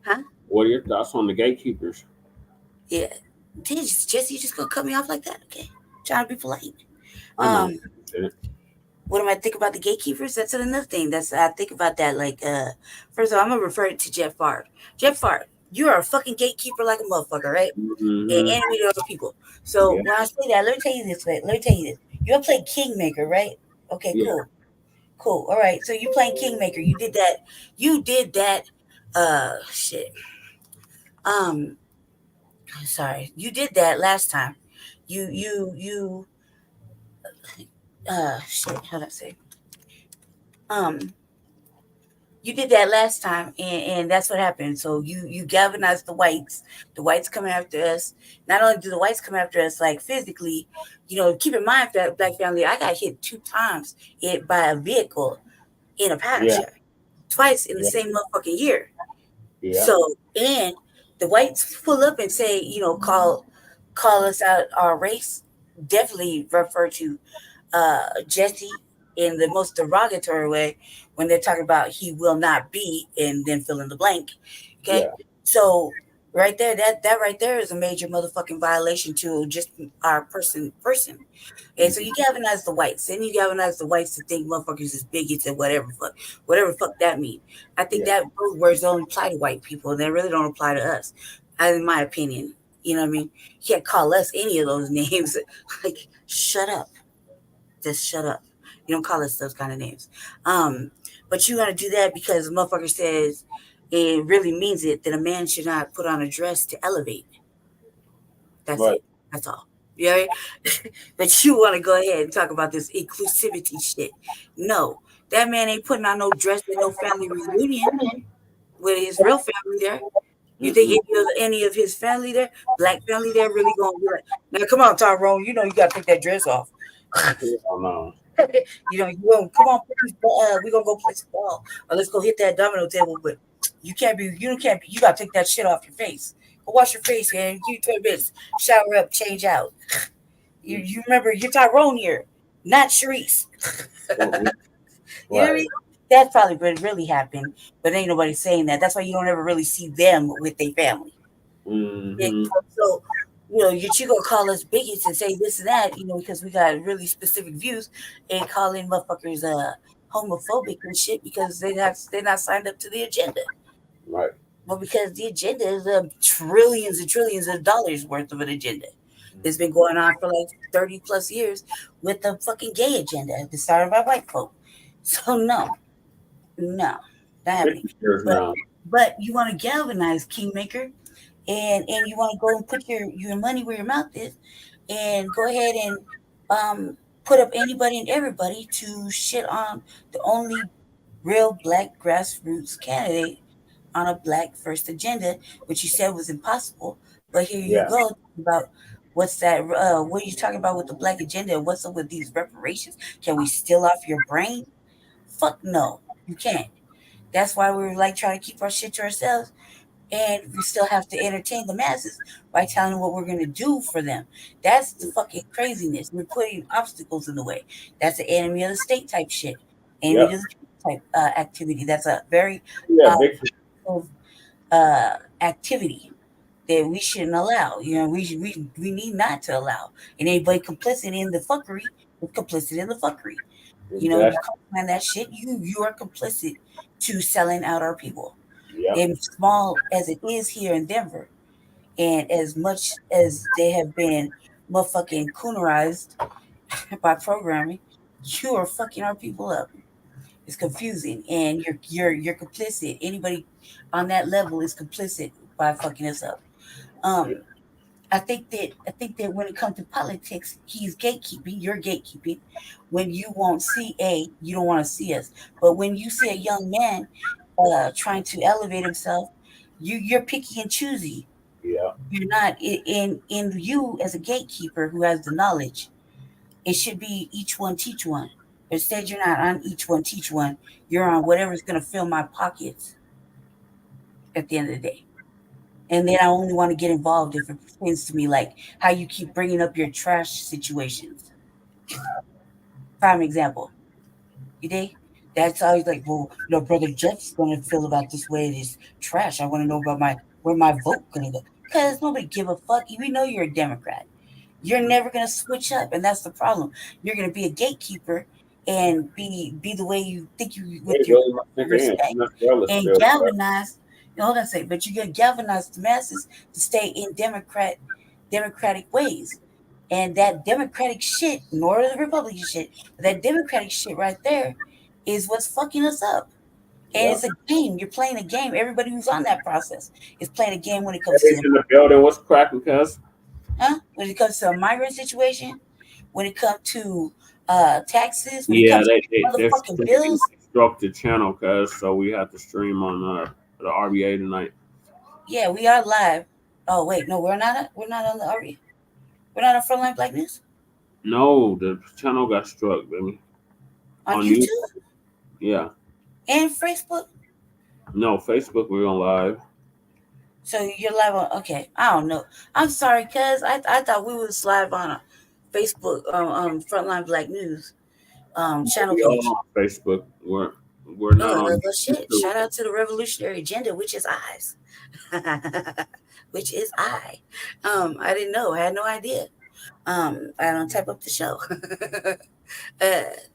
huh? what are your thoughts on the gatekeepers? Yeah. Jesse, you just gonna cut me off like that? Okay. Trying to be polite. I know. Um, what am I think about the gatekeepers? That's another thing. That's I think about that like first of all, I'm gonna refer to Jeff Favre. Jeff Favre, you are a fucking gatekeeper like a motherfucker, right? And Mm-hmm. enemy to other people. So Yeah. when I say that, let me tell you this way. Let me tell you this. You ever play Kingmaker, right? Okay, Yeah. cool. Cool. All right. So you playing Kingmaker. You did that. You did that. Shit. Um, sorry. You did that last time. You. Shit. How do I say? Um, you did that last time, and that's what happened. So you galvanized the whites. The whites coming after us. Not only do the whites come after us, like physically, keep in mind that Black family, I got hit 2 times by a vehicle in a Yeah. pasture, twice in the Yeah. same motherfucking year. Yeah. So, and the whites pull up and say, call us out our race. Definitely refer to Jesse in the most derogatory way when they're talking about he will not be and then fill in the blank. Okay. Yeah. So right there, that right there is a major motherfucking violation to just our person. And so you galvanize the whites, and you galvanize the whites to think motherfuckers is bigots and whatever fuck that mean. I think Yeah. that those words don't apply to white people. They really don't apply to us, in my opinion. You know what I mean? You can't call us any of those names. Like, shut up. Just shut up. You don't call us those kind of names. But you gotta do that because the motherfucker says it really means it that a man should not put on a dress to elevate. That's Right. it. That's all. You know? But you want to go ahead and talk about this inclusivity shit. No, that man ain't putting on no dress at no family reunion with his real family there. You think any of his family there, Black family there, really gonna be like, now come on, Tyrone, you gotta take that dress off. Oh no. You gonna come on, please, we gonna go play some ball, or let's go hit that domino table. But you can't be, you gotta take that shit off your face. Go wash your face, man. Give you 20 minutes, shower up, change out. You remember you're Tyrone here, not Sharice. You know what I mean? That's probably what really happened, but ain't nobody saying that. That's why you don't ever really see them with their family. Mm-hmm. So, you gonna call us bigots and say this and that, because we got really specific views, and calling motherfuckers homophobic and shit because they're not signed up to the agenda. Right. Well, because the agenda is trillions and trillions of dollars worth of an agenda. It's been going on for like 30 plus years with the fucking gay agenda started by white folk. So no, not happening. But you want to galvanize Kingmaker, and you want to go and put your money where your mouth is, and go ahead and put up anybody and everybody to shit on the only real Black grassroots candidate on a Black first agenda, which you said was impossible. But here you go about what's that? What are you talking about with the Black agenda? What's up with these reparations? Can we steal off your brain? Fuck no, you can't. That's why we're like trying to keep our shit to ourselves, and we still have to entertain the masses by telling them what we're gonna do for them. That's the fucking craziness. We're putting obstacles in the way. That's the enemy of the state type shit. Enemy of the state type activity. That's a very activity that we shouldn't allow. We need not to allow. And anybody complicit in the fuckery is complicit in the fuckery. You comprehend that shit. You are complicit to selling out our people. And small as it is here in Denver, and as much as they have been motherfucking coonerized by programming, you are fucking our people up. It's confusing, and you're complicit. Anybody on that level is complicit by fucking us up. I think that when it comes to politics, he's gatekeeping. You're gatekeeping. When you won't see you don't want to see us. But when you see a young man trying to elevate himself, you're picky and choosy. Yeah. You're not in you as a gatekeeper who has the knowledge. It should be each one teach one. Instead, you're not on each one teach one. You're on whatever's gonna fill my pockets. at the end of the day. And then I only want to get involved if it pertains to me, like how you keep bringing up your trash situations. Prime example. You dig? That's always like, well, Brother Jeff's gonna feel about this way. It is trash. I want to know about where my vote gonna go. Because nobody give a fuck. We know you're a Democrat. You're never gonna switch up, and that's the problem. You're gonna be a gatekeeper and be the way you think you with your respect and galvanize. Hold on a second, but you're gonna galvanize the masses to stay in democratic ways. And that democratic shit, nor the Republican shit, but that democratic shit right there is what's fucking us up. And it's a game. You're playing a game. Everybody who's on that process is playing a game when it comes to the building. What's cracking, cuz? When it comes to a migrant situation, when it comes to taxes, when it comes to motherfucking bills. Struck the channel, cuz, so we have to stream on the RBA tonight. Yeah, we are live. Oh wait, no, we're not. We're not on the RBA. We're not on Front Line Blacc News. No, the channel got struck, baby. On YouTube? Yeah. And Facebook? No, Facebook. We're on live. So you're live on? Okay, I don't know. I'm sorry, cuz I thought we was live on a Facebook Front Line Blacc News channel page. On Facebook. We're not on. Well, shit. Shout out to the Revolutionary Agenda, which is eyes. Which is I didn't know. I had no idea. I don't type up the show.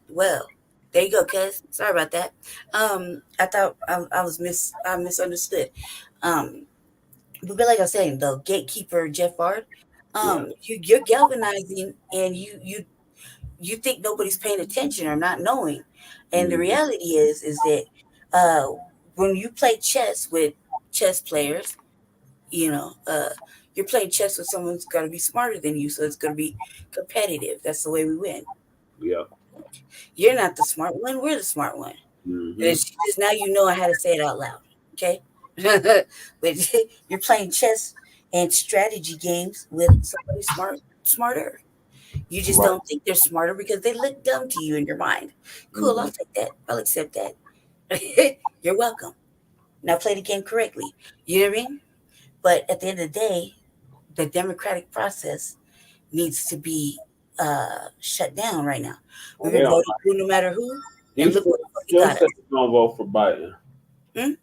Well, there you go, cuz. Sorry about that. I thought I misunderstood. But like I was saying, the gatekeeper Jeff Bard, you're galvanizing, and you think nobody's paying attention or not knowing, and the reality is that when you play chess with chess players, you're playing chess with someone who's going to be smarter than you, so it's going to be competitive. That's the way we win. Yeah. You're not the smart one. We're the smart one. It's just now you know how to say it out loud. Okay? But you're playing chess and strategy games with somebody smarter. You just don't think they're smarter because they look dumb to you in your mind. Cool, I'll take that. I'll accept that. You're welcome. Now play the game correctly. You know what I mean? But at the end of the day, the democratic process needs to be shut down right now. We've been voting for no matter who. And look what the fuck you got. Gonna vote for Biden. Some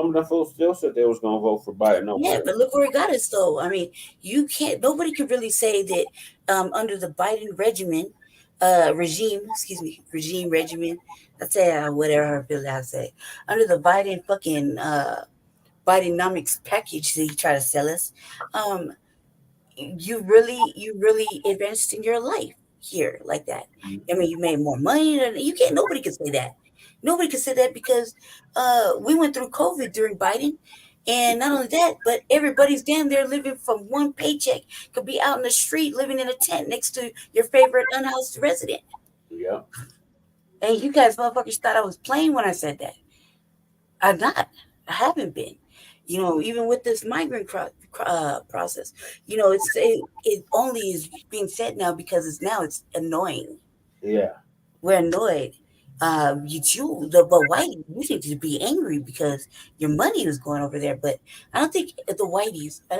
of them fools still said they was gonna vote for Biden. Yeah, but look where it got us though. I mean, nobody could really say that under the Biden regime, let's say whatever I feel I say. Under the Biden fucking Bidenomics package that he tried to sell us, you really advanced in your life here like that. I mean, you made more money than nobody could say that. Nobody could say that because we went through COVID during Biden. And not only that, but everybody's down there living from one paycheck. Could be out in the street living in a tent next to your favorite unhoused resident. Yeah. And you guys motherfuckers thought I was playing when I said that. I'm not. I haven't been. Even with this migrant process, it only is being said now because it's annoying. Yeah. We're annoyed. But white, you seem to be angry because your money was going over there. But I don't think the whiteys, I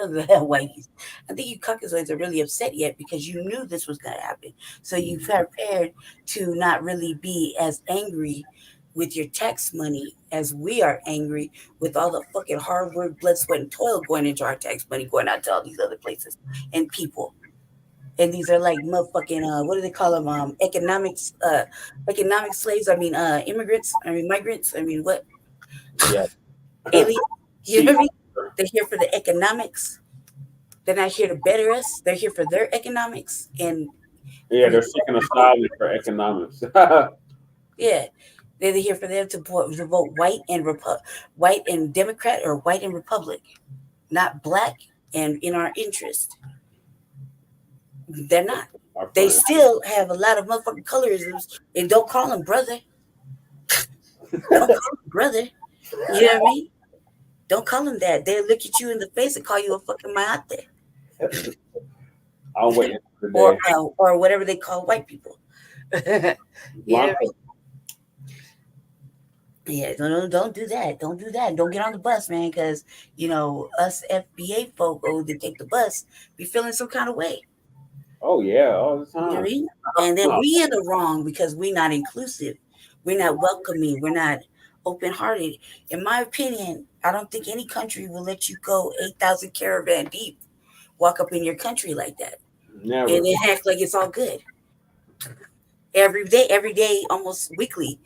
think you Caucasians are really upset yet because you knew this was going to happen. So you prepared to not really be as angry with your tax money as we are angry with all the fucking hard work, blood, sweat, and toil going into our tax money, going out to all these other places and people. And these are like motherfucking, what do they call them? Economic slaves. I mean, immigrants. I mean, migrants. I mean, what? Yeah. Alien. You know what I mean? They're here for the economics. They're not here to better us. They're here for their economics. And they're seeking asylum for economics. Yeah. They're here for them to vote white and Democrat or white and Republic, not black and in our interest. They're not. They still have a lot of motherfucking colorisms, and don't call them brother. Don't call them brother. You know what I mean? Don't call them that. They'll look at you in the face and call you a fucking mayate. I'll wait for the day. Or whatever they call white people. You know what I mean? Yeah, don't do that. Don't do that. Don't get on the bus, man, because us FBA folk to take the bus be feeling some kind of way. Oh yeah, all the You know what I time. mean? And then we in the wrong because we're not inclusive. We're not welcoming. We're not open-hearted. In my opinion, I don't think any country will let you go 8,000 caravan deep, walk up in your country like that, Never. and then act like it's all good. Every day, almost weekly.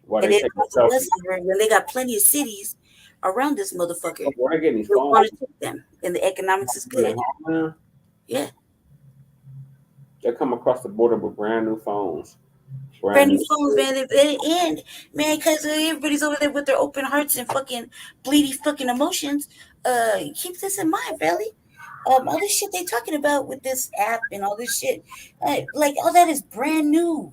Why And they then take across the bus when they got plenty of cities around this motherfucker. Why they getting these We phones? want to take them, and the economics is good. Yeah. They come across the border with brand new phones. Brand new phones, man. And man, because everybody's over there with their open hearts and fucking bleedy fucking emotions. Keep this in mind, Valley. All this shit they talking about with this app and all this shit, like all that is brand new.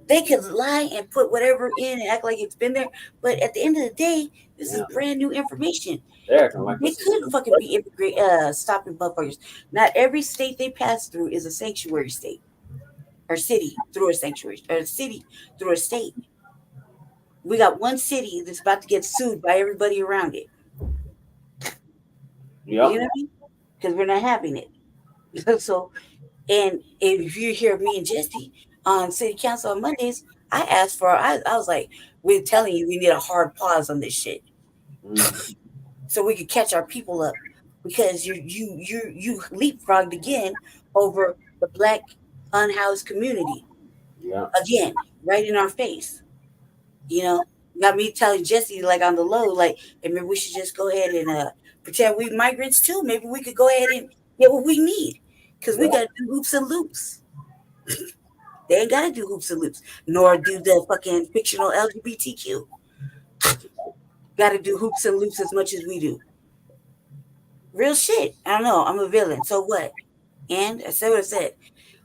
They could lie and put whatever in and act like it's been there, but at the end of the day, this is brand new information. They could fucking be stopping motherfuckers. Not every state they pass through is a sanctuary state, or city through a sanctuary, or city through a state. We got one city that's about to get sued by everybody around it. You know what I mean? Because we're not having it. So, and if you hear me and Jesse on city council on Mondays, I asked for, I was like, we're telling you we need a hard pause on this shit. So we could catch our people up, because you leapfrogged again over the Black unhoused community. Yeah. Again, right in our face. Got me telling Jesse, like, on the low, like, hey, maybe we should just go ahead and pretend we migrants too. Maybe we could go ahead and get what we need, because we got to do hoops and loops. They ain't got to do hoops and loops, nor do the fucking fictional LGBTQ. Got to do hoops and loops as much as we do. Real shit. I don't know. I'm a villain. So what? And I said what I said.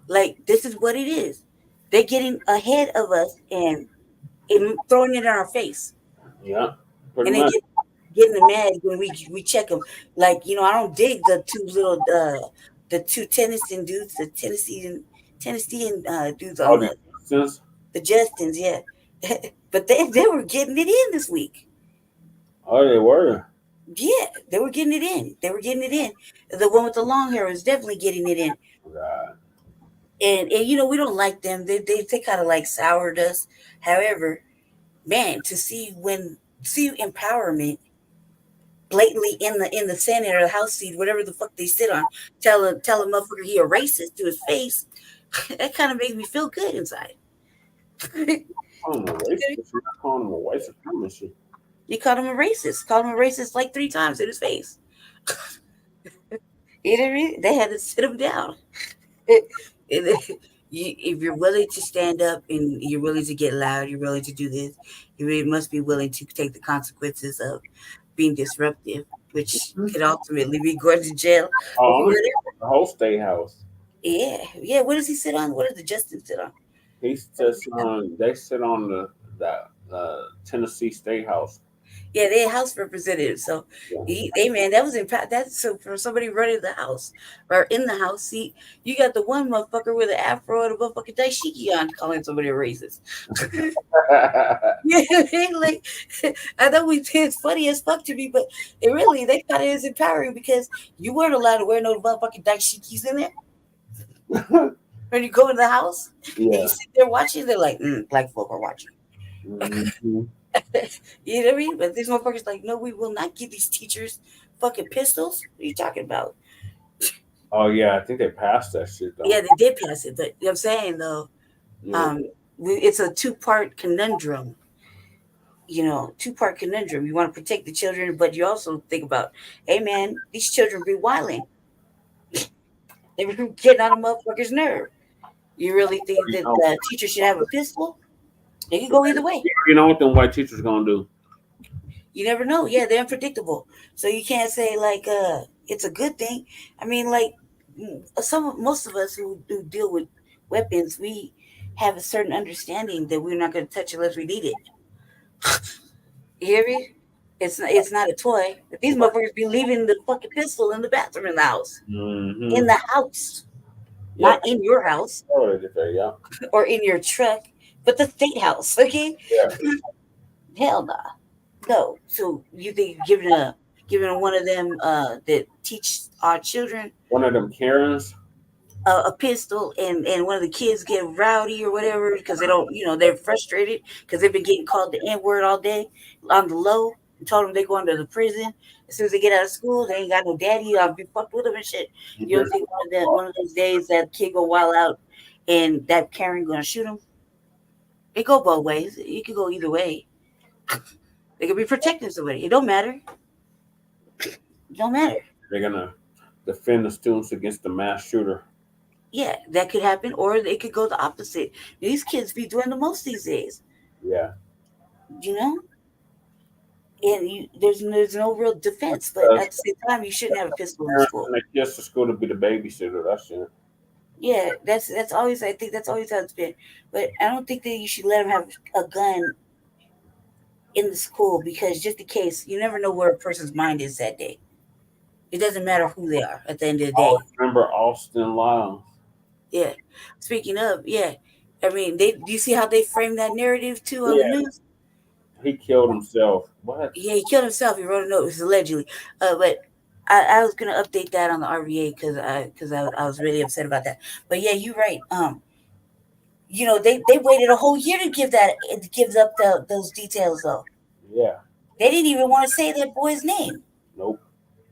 Like, this is what it is. They're getting ahead of us and throwing it in our face. Yeah. And then getting mad when we check them. Like, I don't dig the two little the two Tennessee dudes, the Tennessean dudes on the Justins, yeah. But they were getting it in this week. Oh, they were. Yeah, they were getting it in. The one with the long hair was definitely getting it in. God. And we don't like them. They kind of like soured us. However, man, to see empowerment blatantly in the Senate or the House seat, whatever the fuck they sit on, tell a motherfucker he a racist to his face, that kind of makes me feel good inside. Calling him a racist. You're not calling him a white supremacist. You called him a racist. Called him a racist like 3 times in his face. You know what I mean? They had to sit him down. If you're willing to stand up and you're willing to get loud, you're willing to do this, you really must be willing to take the consequences of being disruptive, which could ultimately be going to jail. The whole state house. Yeah. What does he sit on? What does the Justin sit on? He sits on. They sit on the Tennessee State House. Yeah, they're House representatives. So, man, that was that's so for somebody running the House or in the House seat. You got the one motherfucker with an afro and a motherfucking dashiki on calling somebody a racist. Yeah, like, I know it's funny as fuck to me, but they thought it was empowering because you weren't allowed to wear no motherfucking dashikis in there. When you go in the house and you sit there watching, they're like, black folk are watching. Mm-hmm. You know what I mean? But these motherfuckers like, no, we will not give these teachers fucking pistols. What are you talking about? Oh yeah, I think they passed that shit though. Yeah, they did pass it, but you know what I'm saying though, it's a 2-part conundrum. 2-part conundrum. You want to protect the children, but you also think about, hey man, these children be wilding. They be getting on a motherfucker's nerve. You really think that the teacher should have a pistol? They can go either way. You know what them white teachers gonna do? You never know. Yeah, they're unpredictable. So you can't say like it's a good thing. I mean, like most of us who deal with weapons, we have a certain understanding that we're not going to touch unless we need it. You hear me? It's not a toy. These motherfuckers be leaving the fucking pistol in the bathroom in the house. Mm-hmm. In the house. Not in your house. Or in your truck. But the state house, okay? Yeah. Hell nah. No. So you think giving one of them that teach our children One of them Karens. a pistol and one of the kids get rowdy or whatever because they don't, they're frustrated because they've been getting called the N-word all day on the low and told them they're going to the prison. As soon as they get out of school, they ain't got no daddy. I'll be fucked with them and shit. You don't think one of those days that kid go wild out and that Karen gonna shoot him? It go both ways. It could go either way. They could be protecting somebody. It don't matter. It don't matter. They're gonna defend the students against the mass shooter. Yeah, that could happen, or it could go the opposite. These kids be doing the most these days. Yeah. And there's no real defense, but at the same time, you shouldn't have a pistol in school. And they just to school to be the babysitter. That's it. Yeah, that's always. I think that's always how it's been. But I don't think that you should let them have a gun in the school because just in case, you never know where a person's mind is that day. It doesn't matter who they are at the end of the day. Remember Austin Lyons? Yeah. Speaking of, yeah. I mean, do you see how they frame that narrative too on the news? He killed himself. What? Yeah, he killed himself. He wrote a note. It was allegedly. But I was gonna update that on the RVA because I was really upset about that. But yeah, you're right. They waited a whole year to give up those details though. Yeah. They didn't even want to say that boy's name. Nope.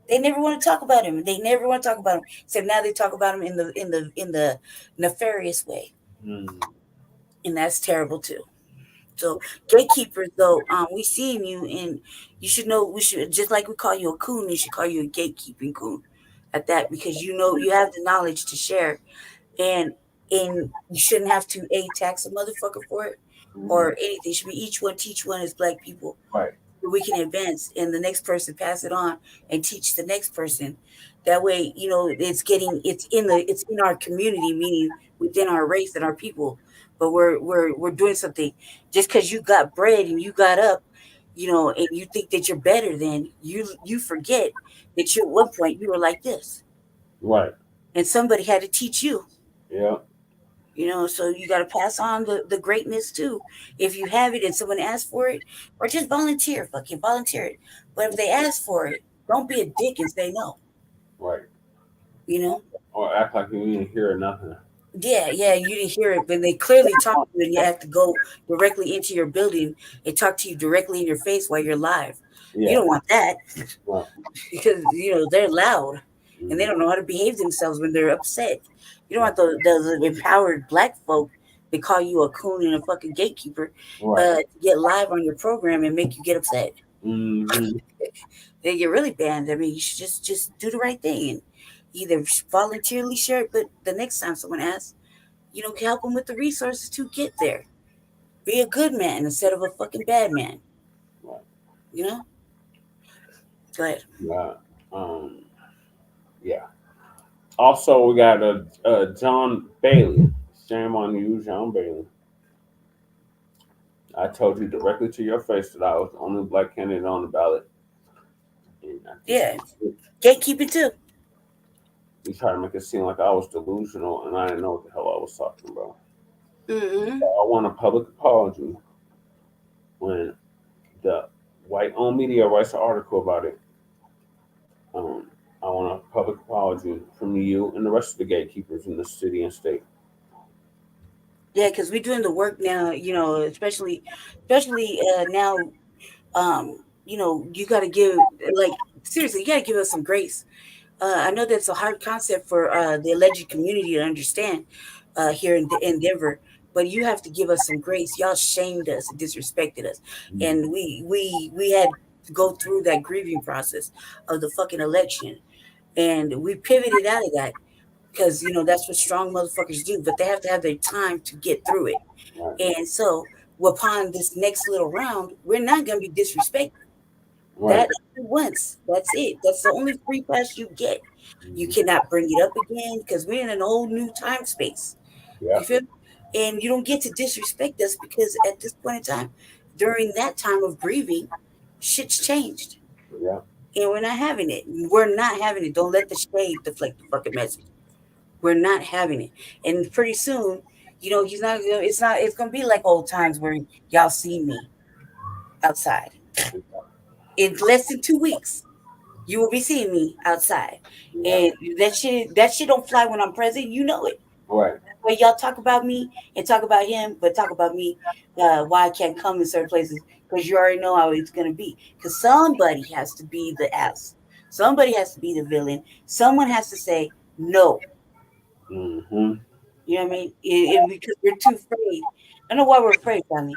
They never want to talk about him. They never want to talk about him. So now they talk about him in the nefarious way. Mm. And that's terrible too. So gatekeepers, though, we seeing you, and you should know. We should, just like we call you a coon, we should call you a gatekeeping coon at that, because you have the knowledge to share, and you shouldn't have to tax a motherfucker for it or anything. It should be each one teach one as Black people. Right. We can advance, and the next person pass it on and teach the next person. That way, it's in our community, meaning within our race and our people. But we're doing something just because you got bread and you got up, and you think that you're better than you forget that at one point you were like this, right? And somebody had to teach you. Yeah. So you got to pass on the greatness too. If you have it and someone asks for it, or just volunteer, fucking volunteer it. But if they ask for it, don't be a dick and say no. Right. Or act like you didn't hear nothing. Yeah, you didn't hear it, but they clearly talk to you, and you have to go directly into your building and talk to you directly in your face while you're live. Yeah. You don't want that, because they're loud and they don't know how to behave themselves when they're upset. You don't want those empowered Black folk that call you a coon and a fucking gatekeeper to get live on your program and make you get upset. Mm-hmm. They get really banned. I mean, you should just do the right thing and either voluntarily share it, but the next time someone asks, help them with the resources to get there. Be a good man instead of a fucking bad man. Right. Go ahead. Yeah. Yeah. Also, we got John Bailey. Shame on you, John Bailey. I told you directly to your face that I was the only Black candidate on the ballot. Yeah. Gatekeeping too. You try to make it seem like I was delusional and I didn't know what the hell I was talking about. Mm-hmm. So I want a public apology when the white-owned media writes an article about it. I want a public apology from you and the rest of the gatekeepers in the city and state. Yeah, because we're doing the work now, especially now, you got to give, seriously, you got to give us some grace. I know that's a hard concept for the alleged community to understand here in Denver, but you have to give us some grace. Y'all shamed us and disrespected us, and we had to go through that grieving process of the fucking election, and we pivoted out of that because that's what strong motherfuckers do. But they have to have their time to get through it, and so upon this next little round, we're not going to be disrespected. Right. That once. That's it. That's the only free pass you get. You cannot bring it up again because we're in an whole new time space. Yeah. You feel me? And you don't get to disrespect us because at this point in time, during that time of grieving, shit's changed. Yeah. And we're not having it. We're not having it. Don't let the shade deflect the fucking message. We're not having it. And pretty soon, it's going to be like old times where y'all see me. outside. In less than 2 weeks, you will be seeing me outside. And that shit don't fly when I'm present. You know it. Right. But y'all talk about me and talk about him, but talk about me why I can't come in certain places, because you already know how it's going to be. Because somebody has to be the ass. Somebody has to be the villain. Someone has to say no. Mm-hmm. You know what I mean? Because we're too afraid. I don't know why we're afraid, family.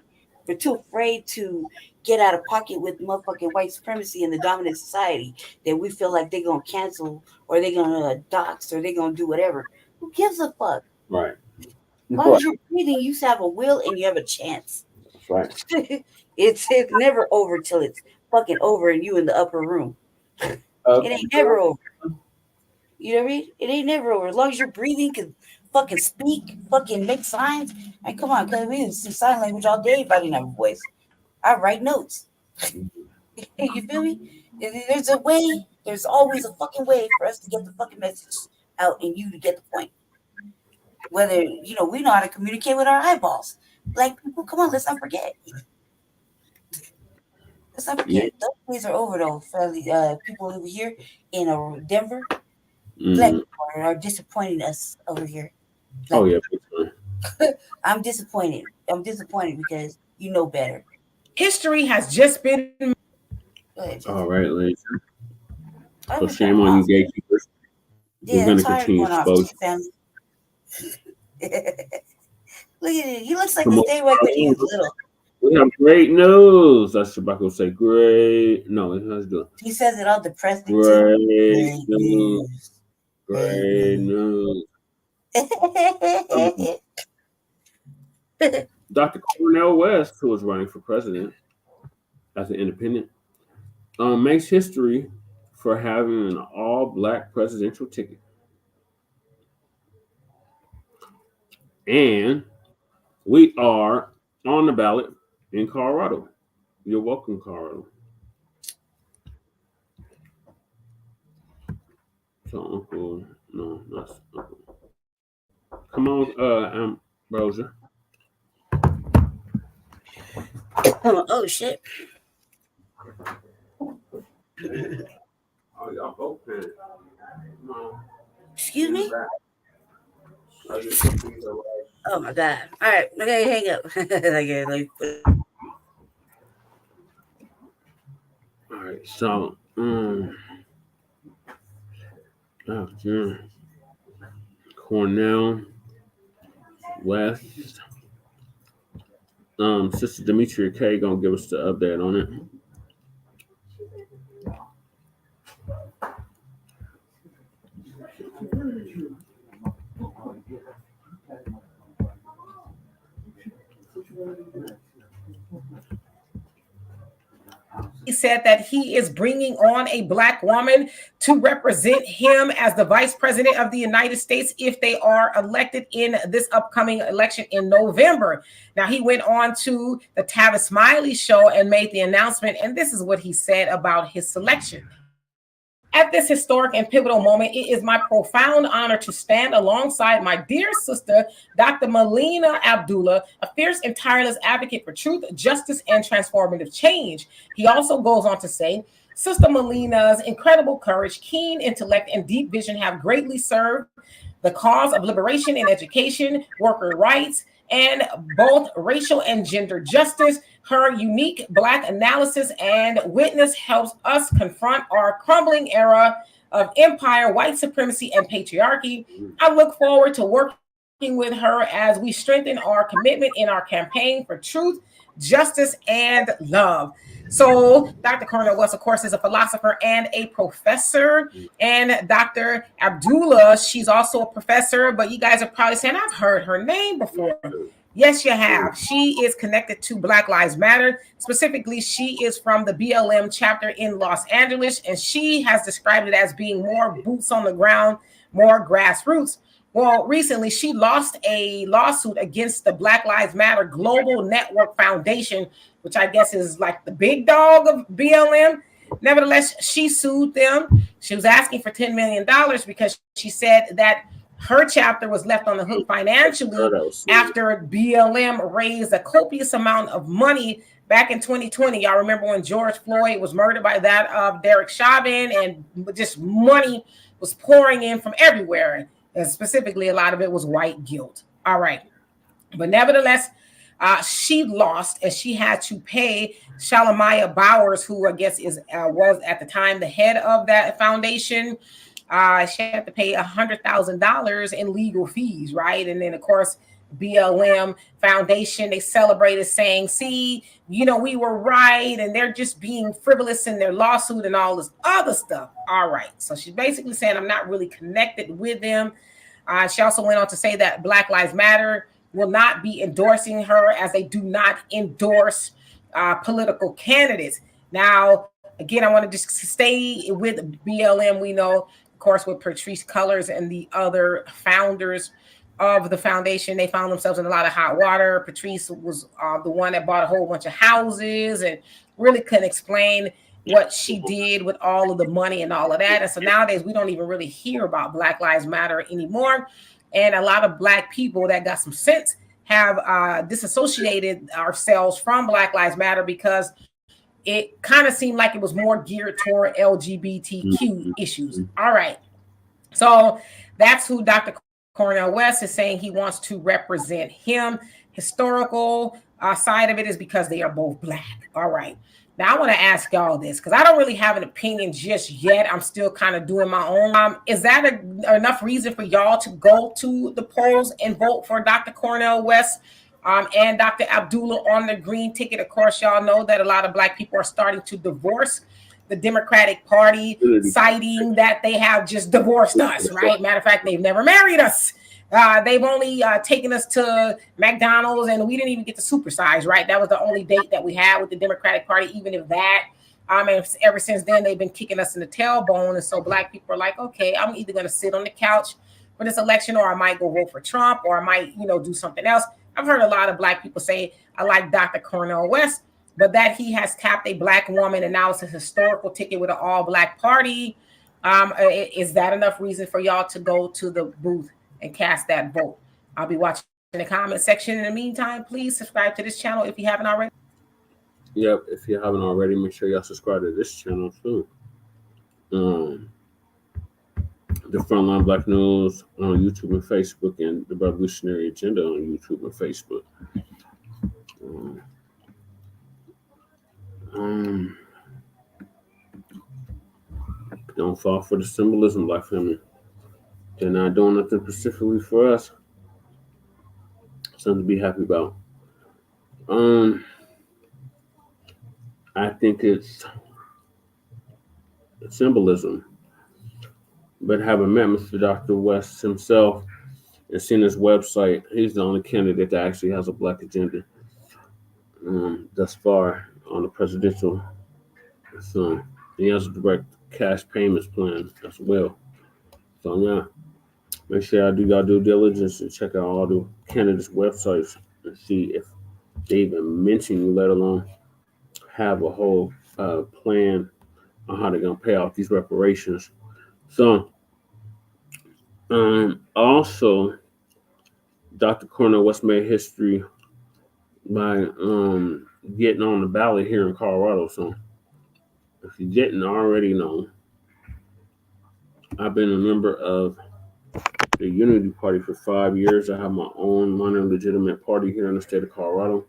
We're too afraid to get out of pocket with motherfucking white supremacy in the dominant society that we feel like they're going to cancel or they're going to dox or they're going to do whatever. Who gives a fuck? Right. As long as you're breathing, you have a will and you have a chance. That's right. It's never over till it's fucking over and you in the upper room. It ain't never over. You know what I mean? It ain't never over. As long as you're breathing, can fucking speak, fucking make signs. Like, come on, cause we use sign language all day if I didn't have a voice. I write notes. You feel me? There's a way. There's always a fucking way for us to get the fucking message out and you to get the point. Whether, you know, we know how to communicate with our eyeballs. Black people, come on, let's not forget. Let's not forget. Yeah. Those days are over, though, for people over here in Denver. Black people are disappointing us over here. Oh, yeah. I'm disappointed. I'm disappointed because you know better. History has just been... All right, ladies. So shame on you, gatekeepers. Yeah, we're going to continue exposure. Look at it. He looks like the day right when he was little. We have great news. That's Shabako say great. No, it's good. He says it all depressed. Great news. Great news. Dr. Cornel West, who is running for president as an independent, makes history for having an all-black presidential ticket. And we are on the ballot in Colorado. You're welcome, Colorado. So, Uncle, no, that's Uncle. Come on, Ambrosia. Oh, shit. Oh, y'all both panicked. Excuse me? Oh, my God. All right. Okay, hang up. All right, so, Cornel West. Sister Demetria K gonna give us the update on it. He said that he is bringing on a black woman to represent him as the vice president of the United States if they are elected in this upcoming election in November. Now, he went on to the Tavis Smiley show and made the announcement, and this is what he said about his selection. At this historic and pivotal moment, it is my profound honor to stand alongside my dear sister, Dr. Melina Abdullah, a fierce and tireless advocate for truth, justice, and transformative change. He also goes on to say, Sister Melina's incredible courage, keen intellect, and deep vision have greatly served the cause of liberation and education, worker rights, and both racial and gender justice. Her unique Black analysis and witness helps us confront our crumbling era of empire, white supremacy, and patriarchy. I look forward to working with her as we strengthen our commitment in our campaign for truth, justice, and love. So Dr. Cornel West, of course, is a philosopher and a professor. And Dr. Abdullah, she's also a professor, but you guys are probably saying, I've heard her name before. Yes, you have. She is connected to Black Lives Matter. Specifically, she is from the BLM chapter in Los Angeles, and she has described it as being more boots on the ground, more grassroots. Well, recently, she lost a lawsuit against the Black Lives Matter Global Network Foundation, which I guess is like the big dog of BLM. Nevertheless, she sued them. She was asking for $10 million because she said that her chapter was left on the hook financially after BLM raised a copious amount of money back in 2020. Y'all remember when George Floyd was murdered by that of Derek Chauvin, and just money was pouring in from everywhere. And specifically, a lot of it was white guilt. All right. But nevertheless, she lost, and she had to pay Shalamaya Bowers, who I guess was at the time the head of that foundation. She had to pay $100,000 in legal fees, right? And then, of course, BLM Foundation, they celebrated saying, see, you know, we were right, and they're just being frivolous in their lawsuit and all this other stuff. All right. So she's basically saying, I'm not really connected with them. She also went on to say that Black Lives Matter will not be endorsing her, as they do not endorse political candidates. Now, again, I want to just stay with BLM. We know, of course, with Patrice Cullors and the other founders of the foundation, they found themselves in a lot of hot water. Patrice was the one that bought a whole bunch of houses and really couldn't explain what she did with all of the money and all of that. And so nowadays, we don't even really hear about Black Lives Matter anymore. And a lot of Black people that got some sense have disassociated ourselves from Black Lives Matter, because it kind of seemed like it was more geared toward LGBTQ issues. All right. So that's who Dr. Cornel West is saying he wants to represent him. Historical side of it is because they are both Black. All right. Now, I want to ask y'all this, because I don't really have an opinion just yet. I'm still kind of doing my own. Is that enough reason for y'all to go to the polls and vote for Dr. Cornel West and Dr. Abdullah on the green ticket? Of course, y'all know that a lot of Black people are starting to divorce the Democratic Party, citing that they have just divorced us, right? Matter of fact, they've never married us. They've only taken us to McDonald's, and we didn't even get to supersize, right? That was the only date that we had with the Democratic Party, even if that. And ever since then, they've been kicking us in the tailbone. And so Black people are like, okay, I'm either going to sit on the couch for this election, or I might go vote for Trump, or I might, do something else. I've heard a lot of Black people say, I like Dr. Cornel West, but that he has tapped a Black woman, and now it's a historical ticket with an all-Black party. Is that enough reason for y'all to go to the booth and cast that vote? I'll be watching in the comment section. In the meantime, please subscribe to this channel if you haven't already. Yep, if you haven't already, make sure y'all subscribe to this channel too. The Front Line Blacc News on YouTube and Facebook, and the Revolutionary Agenda on YouTube and Facebook. Don't fall for the symbolism, Black family. They're not doing nothing specifically for us. Something to be happy about. I think it's symbolism. But having met Mr. Dr. West himself and seen his website, he's the only candidate that actually has a Black agenda thus far on the presidential. So he has a direct cash payments plan as well. So yeah, make sure y'all do y'all due diligence and check out all the candidates' websites and see if they even mention you, let alone have a whole plan on how they're gonna pay off these reparations. So also, Dr. Cornel West made history by getting on the ballot here in Colorado. So if you didn't already know, I've been a member of the Unity Party for 5 years. I have my own minor legitimate party here in the state of Colorado.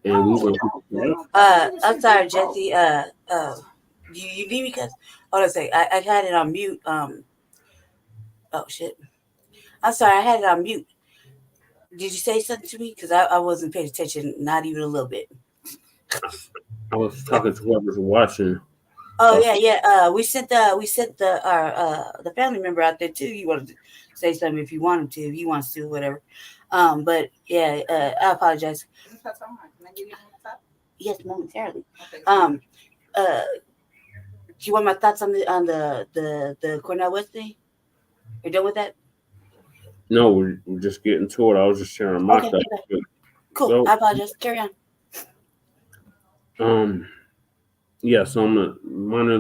And we went. I'm sorry, Jesse. You need me because hold on a second. I had it on mute. Oh shit. I'm sorry, I had it on mute. Did you say something to me? Because I wasn't paying attention, not even a little bit. I was talking to whoever's watching. Oh yeah. We sent the family member out there too. You wanted to say something if you wanted to, if he wants to, whatever. But yeah, I apologize. Can I give you a thought? Yes, momentarily. Okay. Do you want my thoughts on the Cornel West thing? You're done with that? No, we're just getting to it. I was just sharing my thoughts. Cool. So, I apologize. Carry on. Yeah, so I'm a minor.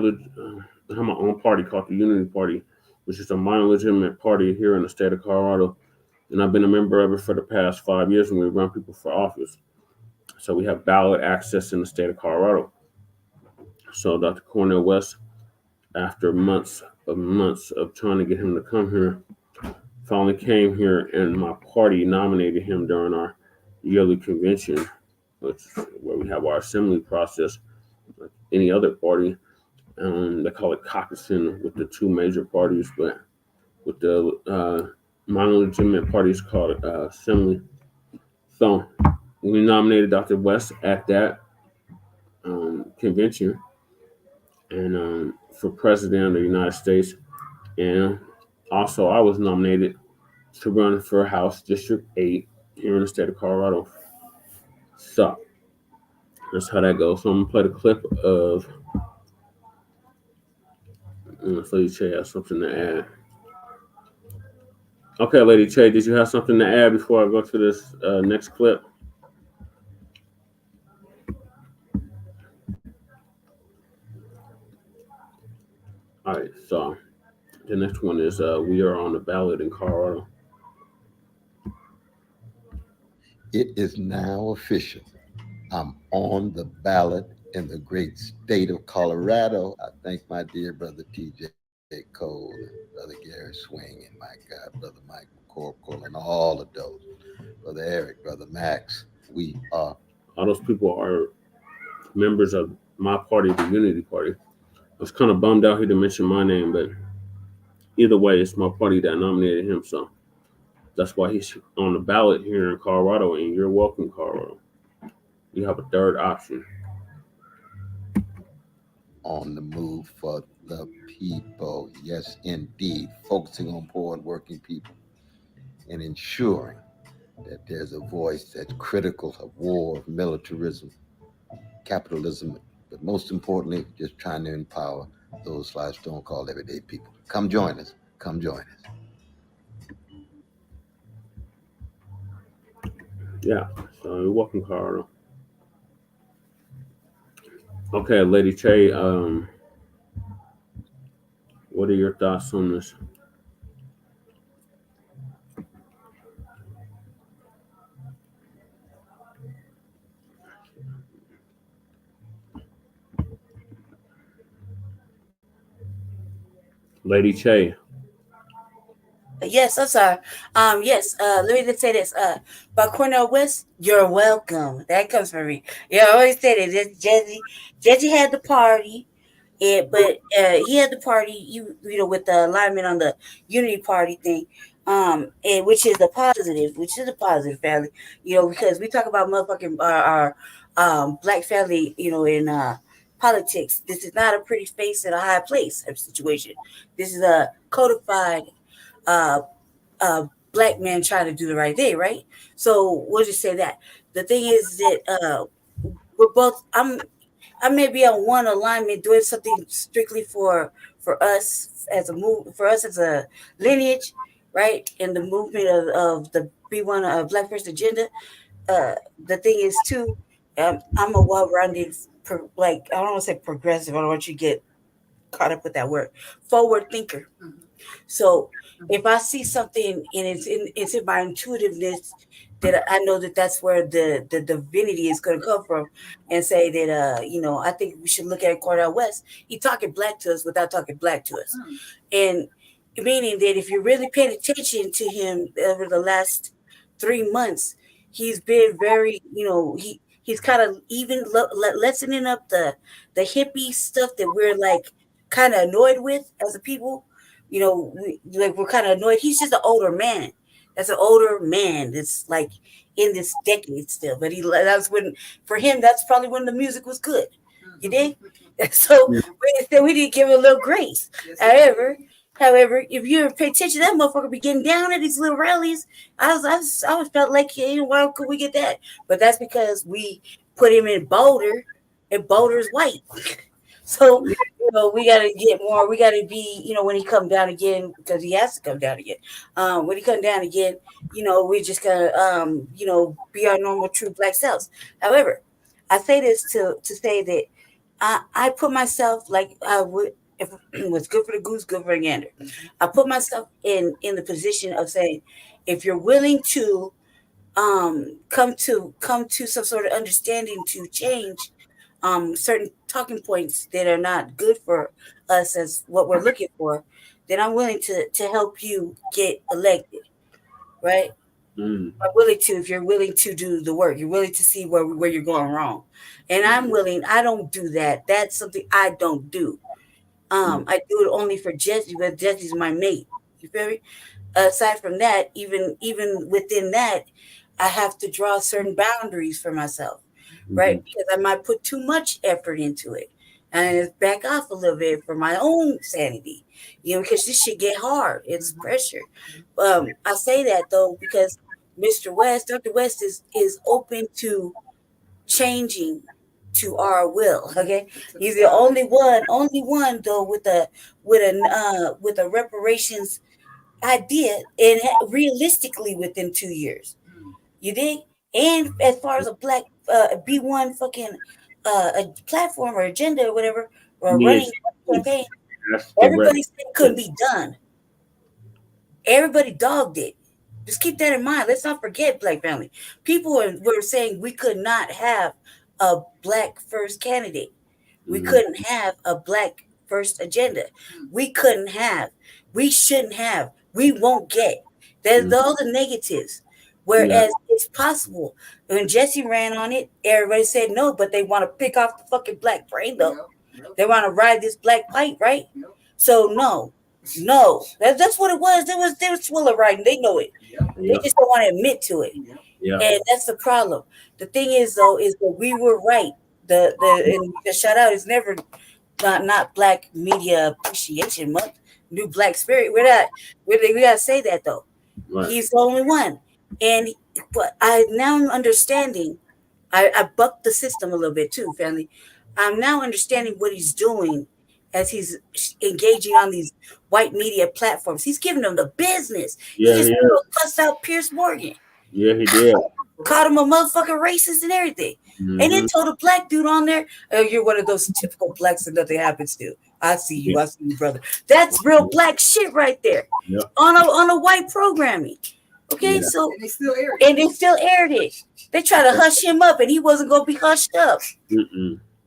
I have my own party called the Unity Party, which is a minor legitimate party here in the state of Colorado, and I've been a member of it for the past 5 years, and we run people for office. So we have ballot access in the state of Colorado. So Dr. Cornel West, after months of trying to get him to come here, finally came here, and my party nominated him during our yearly convention, which is where we have our assembly process, like any other party. They call it caucusing with the two major parties, but with the non-legitimate parties called it assembly. So we nominated Dr. West at that convention, and for president of the United States, and also I was nominated to run for House District 8 here in the state of Colorado. So that's how that goes. So I'm gonna play the clip of Lady Che has something to add. Okay, Lady Che, did you have something to add before I go to this next clip? All right, so the next one is we are on the ballot in Colorado. It is now official. I'm on the ballot in the great state of Colorado. I thank my dear brother T.J. Cole, and brother Gary Swing, and my God, brother Mike McCorkle, and all of those, brother Eric, brother Max. We are. All those people are members of my party, the Unity Party. I was kind of bummed out he didn't mention my name, but either way, it's my party that nominated him, so that's why he's on the ballot here in Colorado, and you're welcome, Colorado. You have a third option. On the move for the people. Yes, indeed. Focusing on poor and working people and ensuring that there's a voice that's critical of war, militarism, capitalism, but most importantly, just trying to empower those lives don't call everyday people. Come join us. Come join us. Yeah, so you're welcome, Colorado. Okay, Lady Che, what are your thoughts on this? Lady Che. Yes, I'm sorry. Yes, let me just say this. By Cornel West, you're welcome. That comes from me. Yeah, I always say that. Jesse had the party, but he had the party, you know, with the alignment on the Unity Party thing, and which is a positive family, you know, because we talk about motherfucking our black family, you know, in politics. This is not a pretty face in a high place type situation. This is a codified black man trying to do the right thing, right? So we'll just say that. The thing is that we're both. I may be on one alignment doing something strictly for us as a move, for us as a lineage, right? And the movement of the B1 Black First agenda. The thing is too, I'm a well-rounded, like I don't want to say progressive. I don't want you to get caught up with that word. Forward thinker. Mm-hmm. So if I see something and it's in my intuitiveness, that I know that that's where the divinity is going to come from, and say that you know, I think we should look at Cornel West. He talking black to us without talking black to us, and meaning that if you're really paying attention to him over the last 3 months, he's been very, you know, he's kind of even lessening up the hippie stuff that we're like kind of annoyed with as a people. You know, we're kind of annoyed. He's just an older man. That's an older man that's like in this decade still. But that's when, for him, that's probably when the music was good. You dig? So we did give him a little grace. However, if you ever pay attention, that motherfucker be getting down at these little rallies. I always felt like, hey, why could we get that? But that's because we put him in Boulder, and Boulder's white. So, you know, we got to get more. We got to be, you know, when he come down again, because he has to come down again. When he come down again, you know, we just got to, you know, be our normal, true black selves. However, I say this to say that I put myself, like I would, if it was good for the goose, good for the gander. I put myself in the position of saying, if you're willing to come to some sort of understanding to change certain talking points that are not good for us as what we're looking for, then I'm willing to help you get elected, right? I'm willing to, if you're willing to do the work, you're willing to see where you're going wrong. And I'm willing, I don't do that. That's something I don't do. I do it only for Jesse, because Jesse's my mate. You feel me? Aside from that, even within that, I have to draw certain boundaries for myself, right? Because I might put too much effort into it, and back off a little bit for my own sanity, because this shit get hard. It's pressure. I say that though because Dr. West is open to changing to our will. Okay, he's the only one though with a reparations idea, and realistically within 2 years. You dig? And as far as a black B1 fucking a platform or agenda or whatever, or running a campaign, everybody said it couldn't be done. Everybody dogged it. Just keep that in mind. Let's not forget, Black family. People were saying we could not have a black first candidate. We couldn't have a black first agenda. We couldn't have. We shouldn't have. We won't get. There's all the negatives. Whereas it's possible. When Jesse ran on it, everybody said no, but they want to pick off the fucking black brain though. They want to ride this black pipe, right? So no. That's what it was. They were swiller riding. They know it. They just don't want to admit to it. And that's the problem. The thing is though, is that we were right. The shout out is never not Black Media Appreciation Month, New Black Spirit. We gotta say that though. Right. He's the only one. But I now am understanding. I bucked the system a little bit too, family. I'm now understanding what he's doing as he's engaging on these white media platforms. He's giving them the business. He just cussed out Pierce Morgan. Yeah, he did. Called him a motherfucking racist and everything. And then told a black dude on there, oh, you're one of those typical blacks that nothing happens to. I see you, brother. That's real black shit right there. On a white programming. Okay, so and they still aired it. They try to hush him up, and he wasn't gonna be hushed up.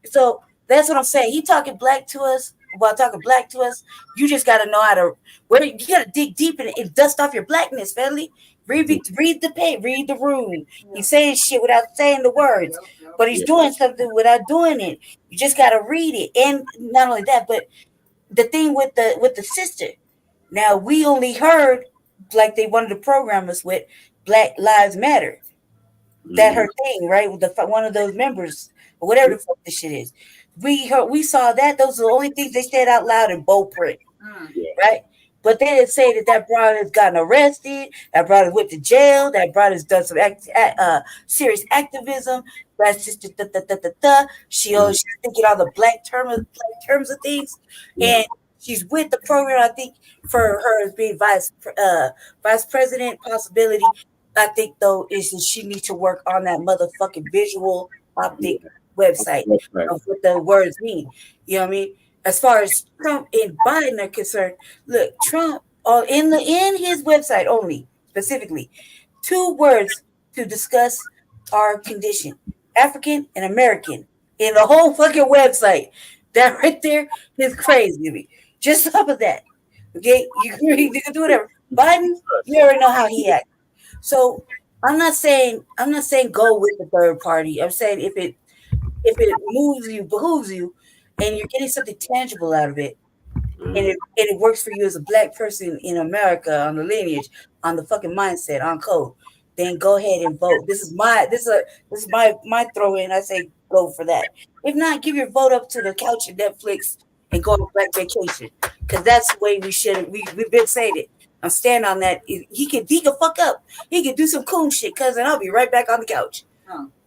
So that's what I'm saying. He talking black to us. While talking black to us, you just gotta know how to. You gotta dig deep in it and dust off your blackness, family. Read the page, read the room. He's saying shit without saying the words, but he's doing something without doing it. You just gotta read it, and not only that, but the thing with the sister. Now we only heard like they wanted to program us with Black Lives Matter. That her thing, right? With one of those members or whatever the fuck this shit is. We saw that. Those are the only things they said out loud in bold print, right? But they didn't say that brother has gotten arrested, that brother went to jail, that brother's done some serious activism. That's just she's thinking all the black terms of things, and she's with the program. I think for her as being vice president possibility. I think though is that she needs to work on that motherfucking visual optic website of what the words mean. You know what I mean? As far as Trump and Biden are concerned, look, Trump in his website only specifically 2 words to discuss our condition: African and American. In the whole fucking website, that right there is crazy to me. Just some of that, okay? You can do whatever. Biden, you already know how he acts. So I'm not saying go with the third party. I'm saying if it moves you, behooves you, and you're getting something tangible out of it, and it works for you as a black person in America, on the lineage, on the fucking mindset, on code, then go ahead and vote. This is my throw in. I say go for that. If not, give your vote up to the couch and Netflix and go on black vacation, because that's the way we should. We've been saying it. I'm standing on that. He can fuck up. He can do some cool shit, cuz, and I'll be right back on the couch.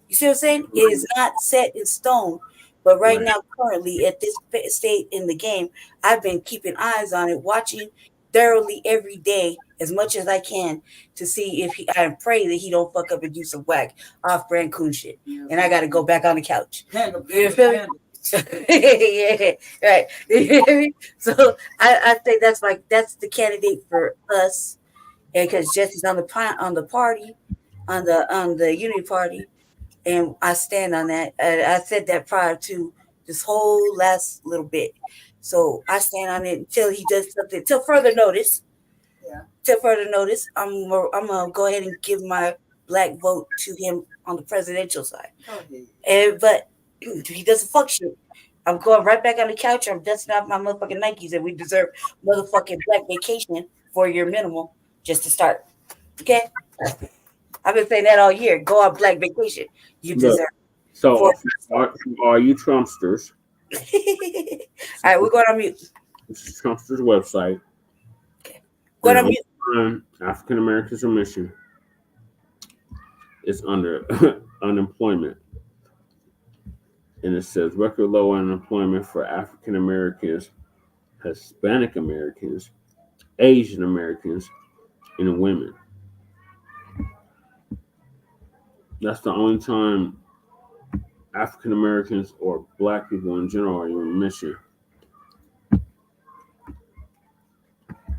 You see what I'm saying? It is not set in stone. But right now, currently, at this state in the game, I've been keeping eyes on it, watching thoroughly every day as much as I can to see if I pray that he don't fuck up and do some whack off-brand coon shit. And I got to go back on the couch. You feel me? Yeah, right. So I think that's the candidate for us, and because Jesse's on the party, on the Unity Party, and I stand on that. I said that prior to this whole last little bit, so I stand on it until he does something. Till further notice. Yeah. Till further notice, I'm gonna go ahead and give my black vote to him on the presidential side. But if he doesn't fuck shit, I'm going right back on the couch. I'm dusting off my motherfucking Nikes, and we deserve motherfucking black vacation for your minimal just to start. Okay? I've been saying that all year. Go on black vacation. You deserve. So, are you Trumpsters? All right, we're going on mute. This is Trumpsters' website. Okay. Going on mute. African Americans are missing. It's under unemployment. And it says record low unemployment for African Americans, Hispanic Americans, Asian Americans, and women. That's the only time African Americans or black people in general are even missing.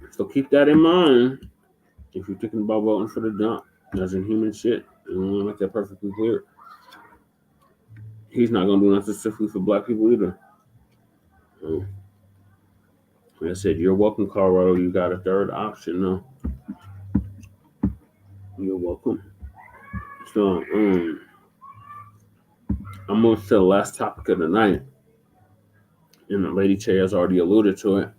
So keep that in mind if you're thinking about voting for the dump. That's inhuman shit. I want to make that perfectly clear. He's not going to do nothing specifically for black people either. Like I said, you're welcome, Colorado. You got a third option now. You're welcome. So, I'm moving to the last topic of the night. And Lady Che has already alluded to it.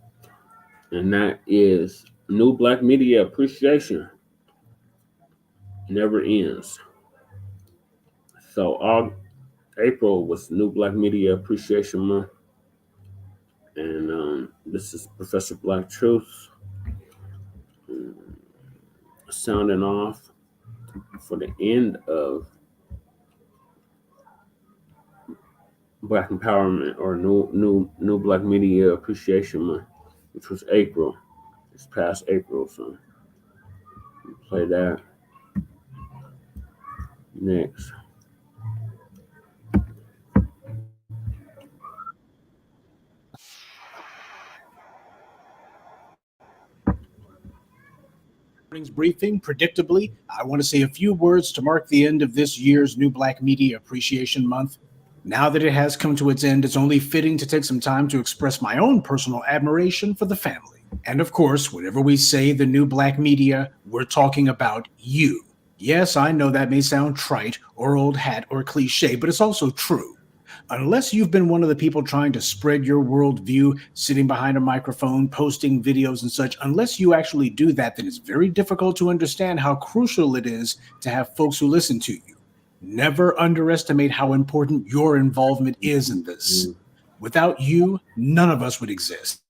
And that is new black media appreciation never ends. So April was New Black Media Appreciation Month. And this is Professor Black Truth sounding off for the end of Black Empowerment or New Black Media Appreciation Month, which was April. It's past April, so we'll play that next. Briefing. Predictably, I want to say a few words to mark the end of this year's New Black Media Appreciation Month. Now that it has come to its end, it's only fitting to take some time to express my own personal admiration for the family. And of course, whenever we say the new black media, we're talking about you. Yes, I know that may sound trite or old hat or cliche, but it's also true. Unless you've been one of the people trying to spread your worldview, sitting behind a microphone, posting videos and such, unless you actually do that, then it's very difficult to understand how crucial it is to have folks who listen to you. Never underestimate how important your involvement is in this. Without you, none of us would exist.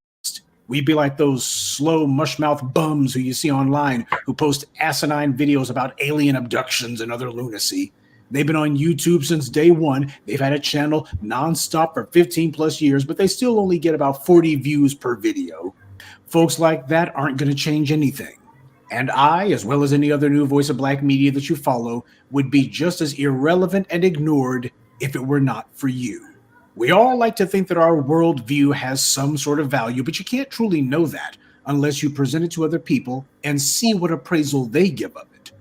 We'd be like those slow mushmouth bums who you see online who post asinine videos about alien abductions and other lunacy. They've been on YouTube since day one. They've had a channel nonstop for 15 plus years, but they still only get about 40 views per video. Folks like that aren't going to change anything. And I, as well as any other new voice of black media that you follow, would be just as irrelevant and ignored if it were not for you. We all like to think that our worldview has some sort of value, but you can't truly know that unless you present it to other people and see what appraisal they give of it.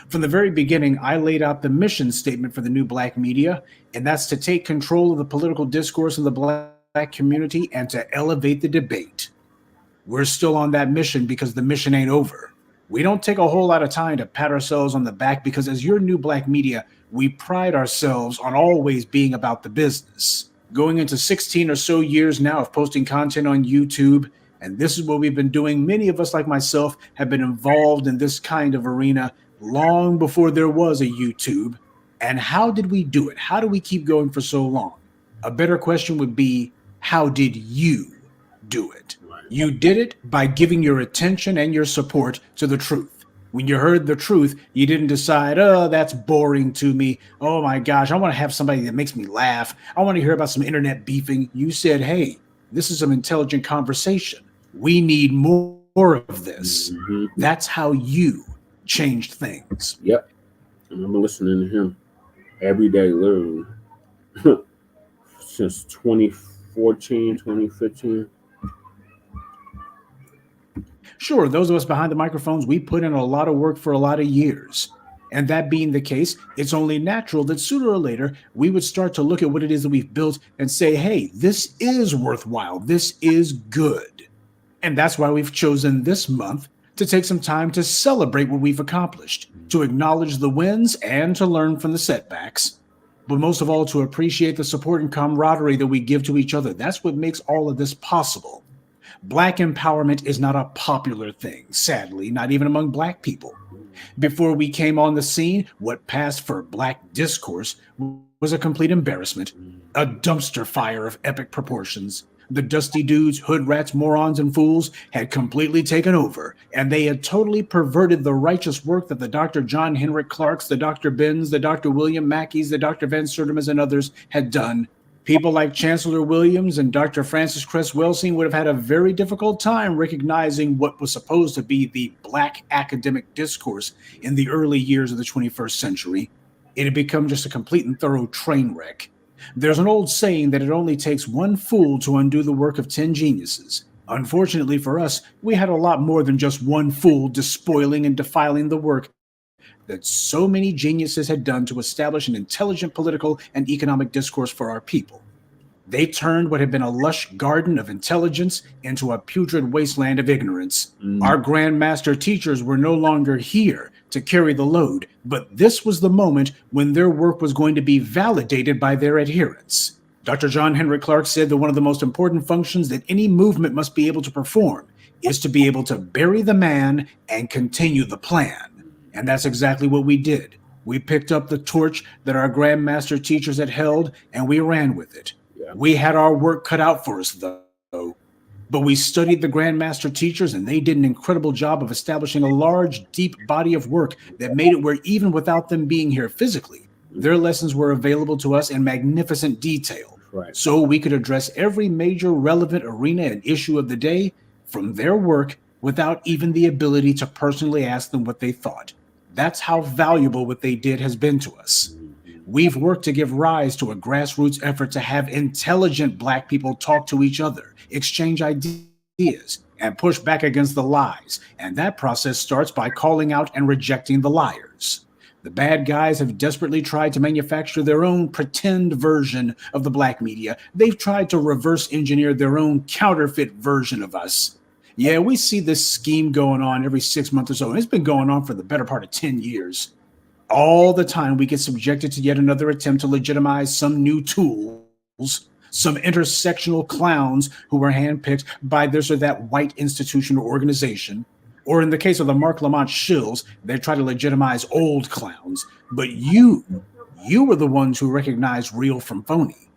From the very beginning, I laid out the mission statement for the new black media, and that's to take control of the political discourse in the black community and to elevate the debate. We're still on that mission because the mission ain't over. We don't take a whole lot of time to pat ourselves on the back because as your new black media, we pride ourselves on always being about the business. Going into 16 or so years now of posting content on YouTube, and this is what we've been doing. Many of us, like myself, have been involved in this kind of arena long before there was a YouTube. And how did we do it? How do we keep going for so long? A better question would be, how did you do it? You did it by giving your attention and your support to the truth. When you heard the truth, you didn't decide, oh, that's boring to me. Oh my gosh, I want to have somebody that makes me laugh. I want to hear about some internet beefing. You said, hey, this is some intelligent conversation. We need more of this. Mm-hmm. That's how you changed things. Yep. I remember listening to him every day, literally, since 2014, 2015. Sure, those of us behind the microphones, we put in a lot of work for a lot of years. And that being the case, it's only natural that sooner or later we would start to look at what it is that we've built and say, hey, this is worthwhile. This is good. And that's why we've chosen this month to take some time to celebrate what we've accomplished, to acknowledge the wins and to learn from the setbacks. But most of all, to appreciate the support and camaraderie that we give to each other. That's what makes all of this possible. Black empowerment is not a popular thing, sadly, not even among Black people. Before we came on the scene, what passed for Black discourse was a complete embarrassment, a dumpster fire of epic proportions. The dusty dudes, hood rats, morons, and fools had completely taken over, and they had totally perverted the righteous work that the Dr. John Henrik Clarks, the Dr. Benz, the Dr. William Mackeys, the Dr. Van Sertimas, and others had done. People like Chancellor Williams and Dr. Francis Cress Welsing would have had a very difficult time recognizing what was supposed to be the Black academic discourse in the early years of the 21st century. It had become just a complete and thorough train wreck. There's an old saying that it only takes one fool to undo the work of 10 geniuses. Unfortunately for us, we had a lot more than just one fool despoiling and defiling the work that so many geniuses had done to establish an intelligent political and economic discourse for our people. They turned what had been a lush garden of intelligence into a putrid wasteland of ignorance. Our grandmaster teachers were no longer here to carry the load, but this was the moment when their work was going to be validated by their adherents. Dr. John Henrik Clarke said that one of the most important functions that any movement must be able to perform is to be able to bury the man and continue the plan. And that's exactly what we did. We picked up the torch that our grandmaster teachers had held, and we ran with it. We had our work cut out for us, though. But we studied the grandmaster teachers, and they did an incredible job of establishing a large, deep body of work that made it where even without them being here physically, their lessons were available to us in magnificent detail. Right. So we could address every major relevant arena and issue of the day from their work without even the ability to personally ask them what they thought. That's how valuable what they did has been to us. We've worked to give rise to a grassroots effort to have intelligent Black people talk to each other, exchange ideas, and push back against the lies. And that process starts by calling out and rejecting the liars. The bad guys have desperately tried to manufacture their own pretend version of the Black media. They've tried to reverse engineer their own counterfeit version of us. Yeah, we see this scheme going on every 6 months or so, and it's been going on for the better part of 10 years. All the time we get subjected to yet another attempt to legitimize some new tools, some intersectional clowns who are handpicked by this or that white institution or organization. Or in the case of the Mark Lamont shills, they try to legitimize old clowns. But you were the ones who recognized real from phony.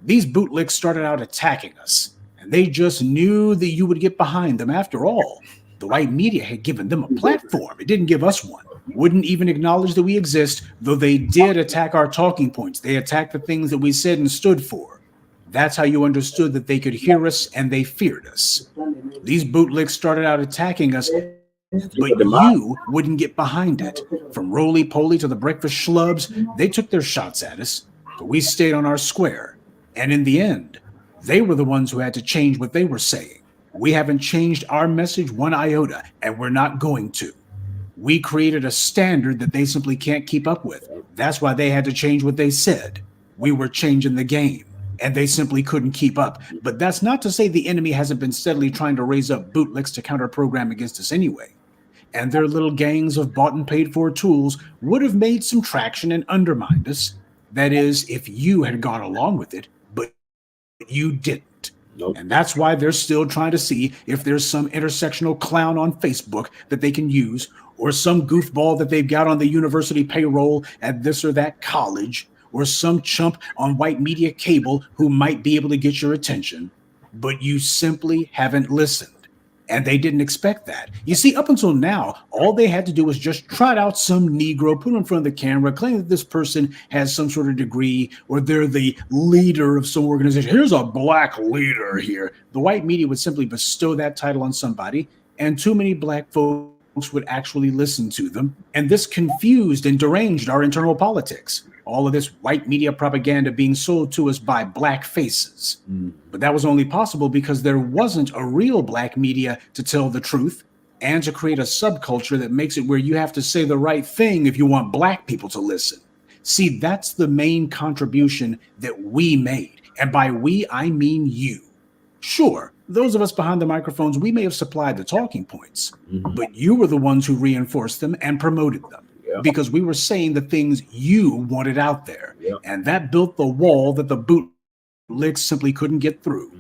These bootlicks started out attacking us. They just knew that you would get behind them. After all, the white media had given them a platform. It didn't give us one. Wouldn't even acknowledge that we exist, though they did attack our talking points. They attacked the things that we said and stood for. That's how you understood that they could hear us and they feared us. These bootlicks started out attacking us, but you wouldn't get behind it. From roly-poly to the breakfast schlubs, they took their shots at us, but we stayed on our square. And in the end, they were the ones who had to change what they were saying. We haven't changed our message one iota, and we're not going to. We created a standard that they simply can't keep up with. That's why they had to change what they said. We were changing the game, and they simply couldn't keep up. But that's not to say the enemy hasn't been steadily trying to raise up bootlicks to counter-program against us anyway. And their little gangs of bought and paid for tools would have made some traction and undermined us. That is, if you had gone along with it, but you didn't. Nope. And that's why they're still trying to see if there's some intersectional clown on Facebook that they can use, or some goofball that they've got on the university payroll at this or that college, or some chump on white media cable who might be able to get your attention. But you simply haven't listened. And they didn't expect that. You see, up until now, all they had to do was just trot out some Negro, put him in front of the camera, claim that this person has some sort of degree, or they're the leader of some organization. Here's a Black leader here. The white media would simply bestow that title on somebody, and too many Black folks would actually listen to them. And this confused and deranged our internal politics. All of this white media propaganda being sold to us by Black faces. But that was only possible because there wasn't a real Black media to tell the truth. and to create a subculture that makes it where you have to say the right thing if you want Black people to listen. See, that's the main contribution that we made. And by we, I mean you. Sure, those of us behind the microphones, we may have supplied the talking points, but you were the ones who reinforced them and promoted them because we were saying the things you wanted out there. And that built the wall that the bootlegs simply couldn't get through.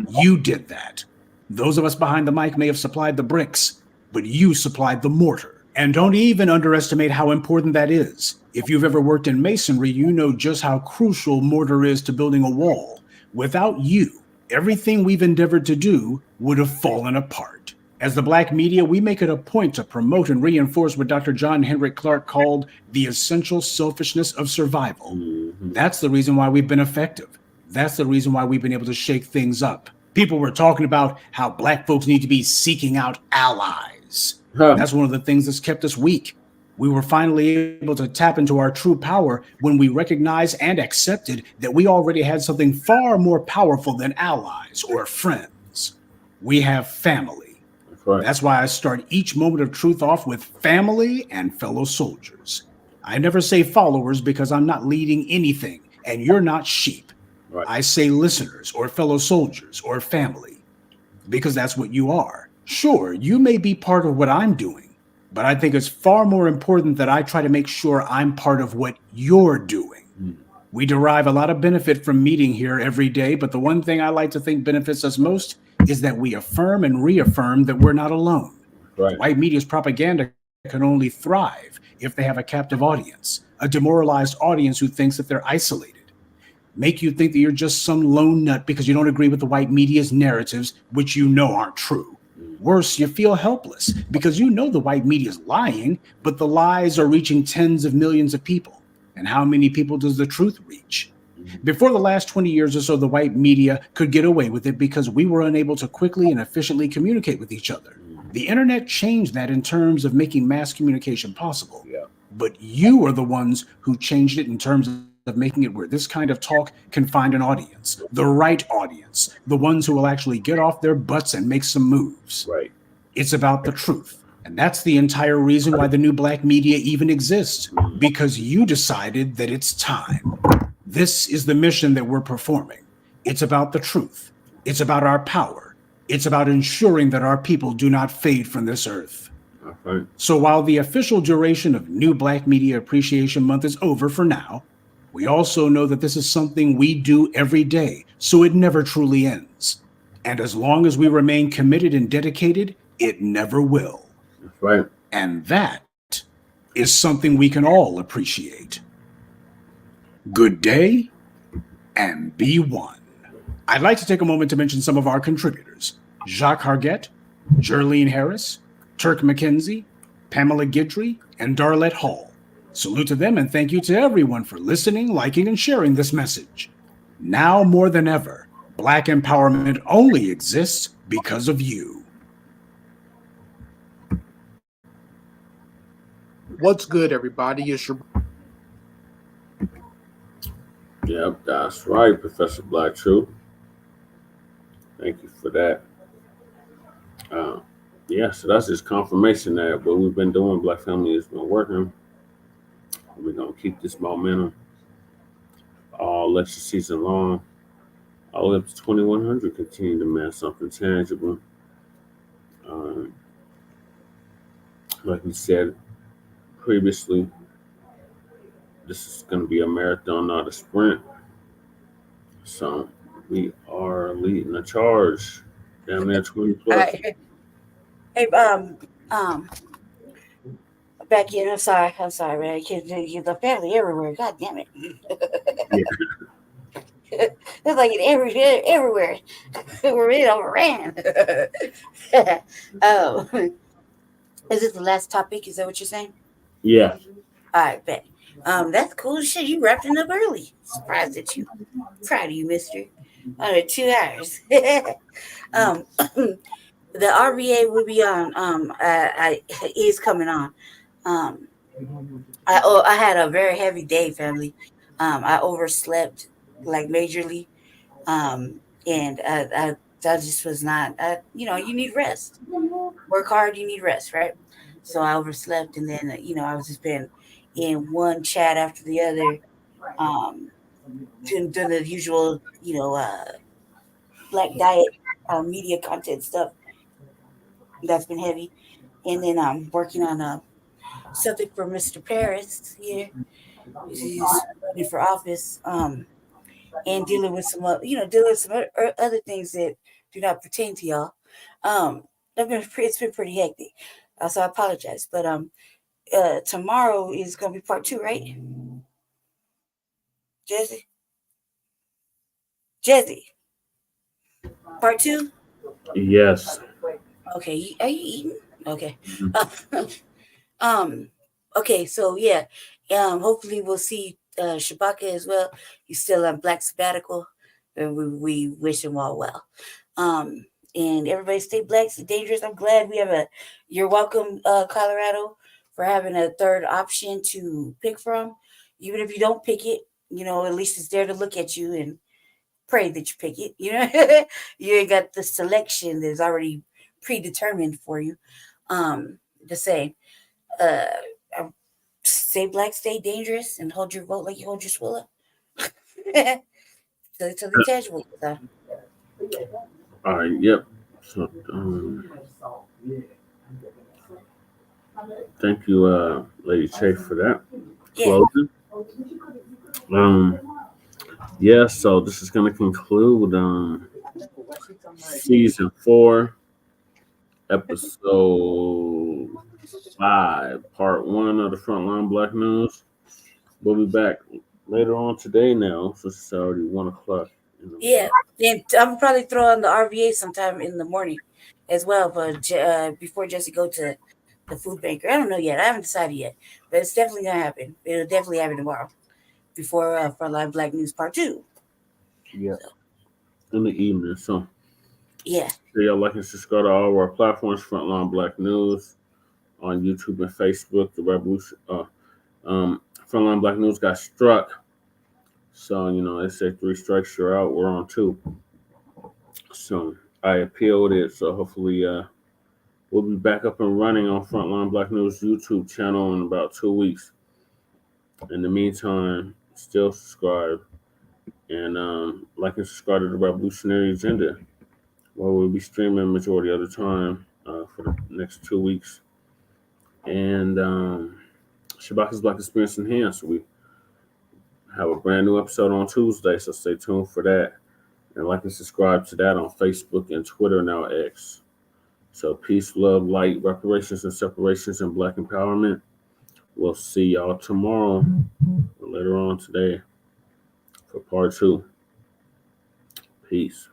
You did that. Those of us behind the mic may have supplied the bricks, but you supplied the mortar. And don't even underestimate how important that is. If you've ever worked in masonry, you know just how crucial mortar is to building a wall. Without you, everything we've endeavored to do would have fallen apart. As the Black media, we make it a point to promote and reinforce what Dr. John Henrik Clarke called the essential selfishness of survival. That's the reason why we've been effective. That's the reason why we've been able to shake things up. People were talking about how Black folks need to be seeking out allies. That's one of the things that's kept us weak. We were finally able to tap into our true power when we recognized and accepted that we already had something far more powerful than allies or friends. We have family. That's why I start each moment of truth off with family and fellow soldiers. I never say followers because I'm not leading anything, and you're not sheep. I say listeners or fellow soldiers or family because that's what you are. Sure, you may be part of what I'm doing, but I think it's far more important that I try to make sure I'm part of what you're doing. We derive a lot of benefit from meeting here every day, but the one thing I like to think benefits us most is that we affirm and reaffirm that we're not alone. White media's propaganda can only thrive if they have a captive audience, a demoralized audience who thinks that they're isolated. Make you think that you're just some lone nut because you don't agree with the white media's narratives, which you know aren't true. Worse, you feel helpless because you know the white media's lying, but the lies are reaching tens of millions of people. And how many people does the truth reach? Before the last 20 years or so, the white media could get away with it because we were unable to quickly and efficiently communicate with each other. The internet changed that in terms of making mass communication possible. But you are the ones who changed it in terms of making it where this kind of talk can find an audience, the right audience, the ones who will actually get off their butts and make some moves. It's about the truth. And that's the entire reason why the new Black media even exists, because you decided that it's time. This is the mission that we're performing. It's about the truth. It's about our power. It's about ensuring that our people do not fade from this earth. So while the official duration of New Black Media Appreciation Month is over for now, we also know that this is something we do every day, so it never truly ends. And as long as we remain committed and dedicated, it never will. And that is something we can all appreciate. Good day, and be one. I'd like to take a moment to mention some of our contributors: Jacques Hargett, Jerlene Harris, Turk McKenzie, Pamela Guidry, and Darlette Hall. Salute to them and thank you to everyone for listening, liking, and sharing this message. Now more than ever, Black empowerment only exists because of you. What's good, everybody? It's your Yep, that's right, Professor Black True. Thank you for that. So that's just confirmation that what we've been doing, Black Family, has been working. We're going to keep this momentum all lecture season long. All up to 2100 continue to mass something tangible. Like we said previously, this is going to be a marathon, not a sprint. So we are leading the charge. Damn near 20 plus. Hey, back in. I'm sorry, man. The family everywhere. God damn it. It's like everywhere. We're really overran. Oh, is this the last topic? Is that what you're saying? Yeah. All right, bet. That's cool shit. You wrapped it up early. Surprised at you. Proud of you, mister. 2 hours. The RVA will be on. Is coming on. I had a very heavy day, family. I overslept like majorly, and I just was not. You need rest. Work hard, you need rest, right? So I overslept, and then I was just been in one chat after the other, doing the usual, Black diet, media content stuff. That's been heavy, and then I'm working on something for Mr. Paris here. He's running for office, and dealing with some, other things that do not pertain to y'all. It's been pretty hectic, so I apologize. But tomorrow is gonna be part 2, right? Jesse, part 2. Yes. Okay, are you eating? Okay. Okay, so yeah. Hopefully we'll see Shabaka as well. He's still on Black sabbatical, and we wish him all well. And everybody stay black, stay dangerous. I'm glad we have you're welcome, Colorado, for having a third option to pick from. Even if you don't pick it, at least it's there to look at you and pray that you pick it. You ain't got the selection that's already predetermined for you. Just saying, stay black, stay dangerous, and hold your vote like you hold your swilla. So the casual. All right. Yep. So, thank you, Lady Che, for that closing. Yeah. So this is going to conclude season 4, episode 5, part 1 of the Front Line Blacc News. We'll be back later on today now, since it's already 1 o'clock. Yeah, and I'm probably throw on the RVA sometime in the morning as well, but before Jesse go to the food banker. I don't know yet. I haven't decided yet, but it's definitely gonna happen. It'll definitely happen tomorrow before Frontline Blacc News Part 2. Yeah, in the evening. So yeah, y'all like and subscribe to all of our platforms. Frontline Blacc News on YouTube and Facebook. The revolution. Frontline Blacc News got struck. So, they say 3 strikes, you're out. We're on 2. So I appealed it. So hopefully we'll be back up and running on Frontline Blacc News YouTube channel in about 2 weeks. In the meantime, still subscribe and like and subscribe to the Revolutionary Agenda, where we'll be streaming majority of the time for the next 2 weeks. And Shabaka's Black Experience Enhanced. We have a brand new episode on Tuesday, so stay tuned for that. And like and subscribe to that on Facebook and Twitter, now X. So peace, love, light, reparations and separations, and Black empowerment. We'll see y'all tomorrow or later on today for part 2. Peace.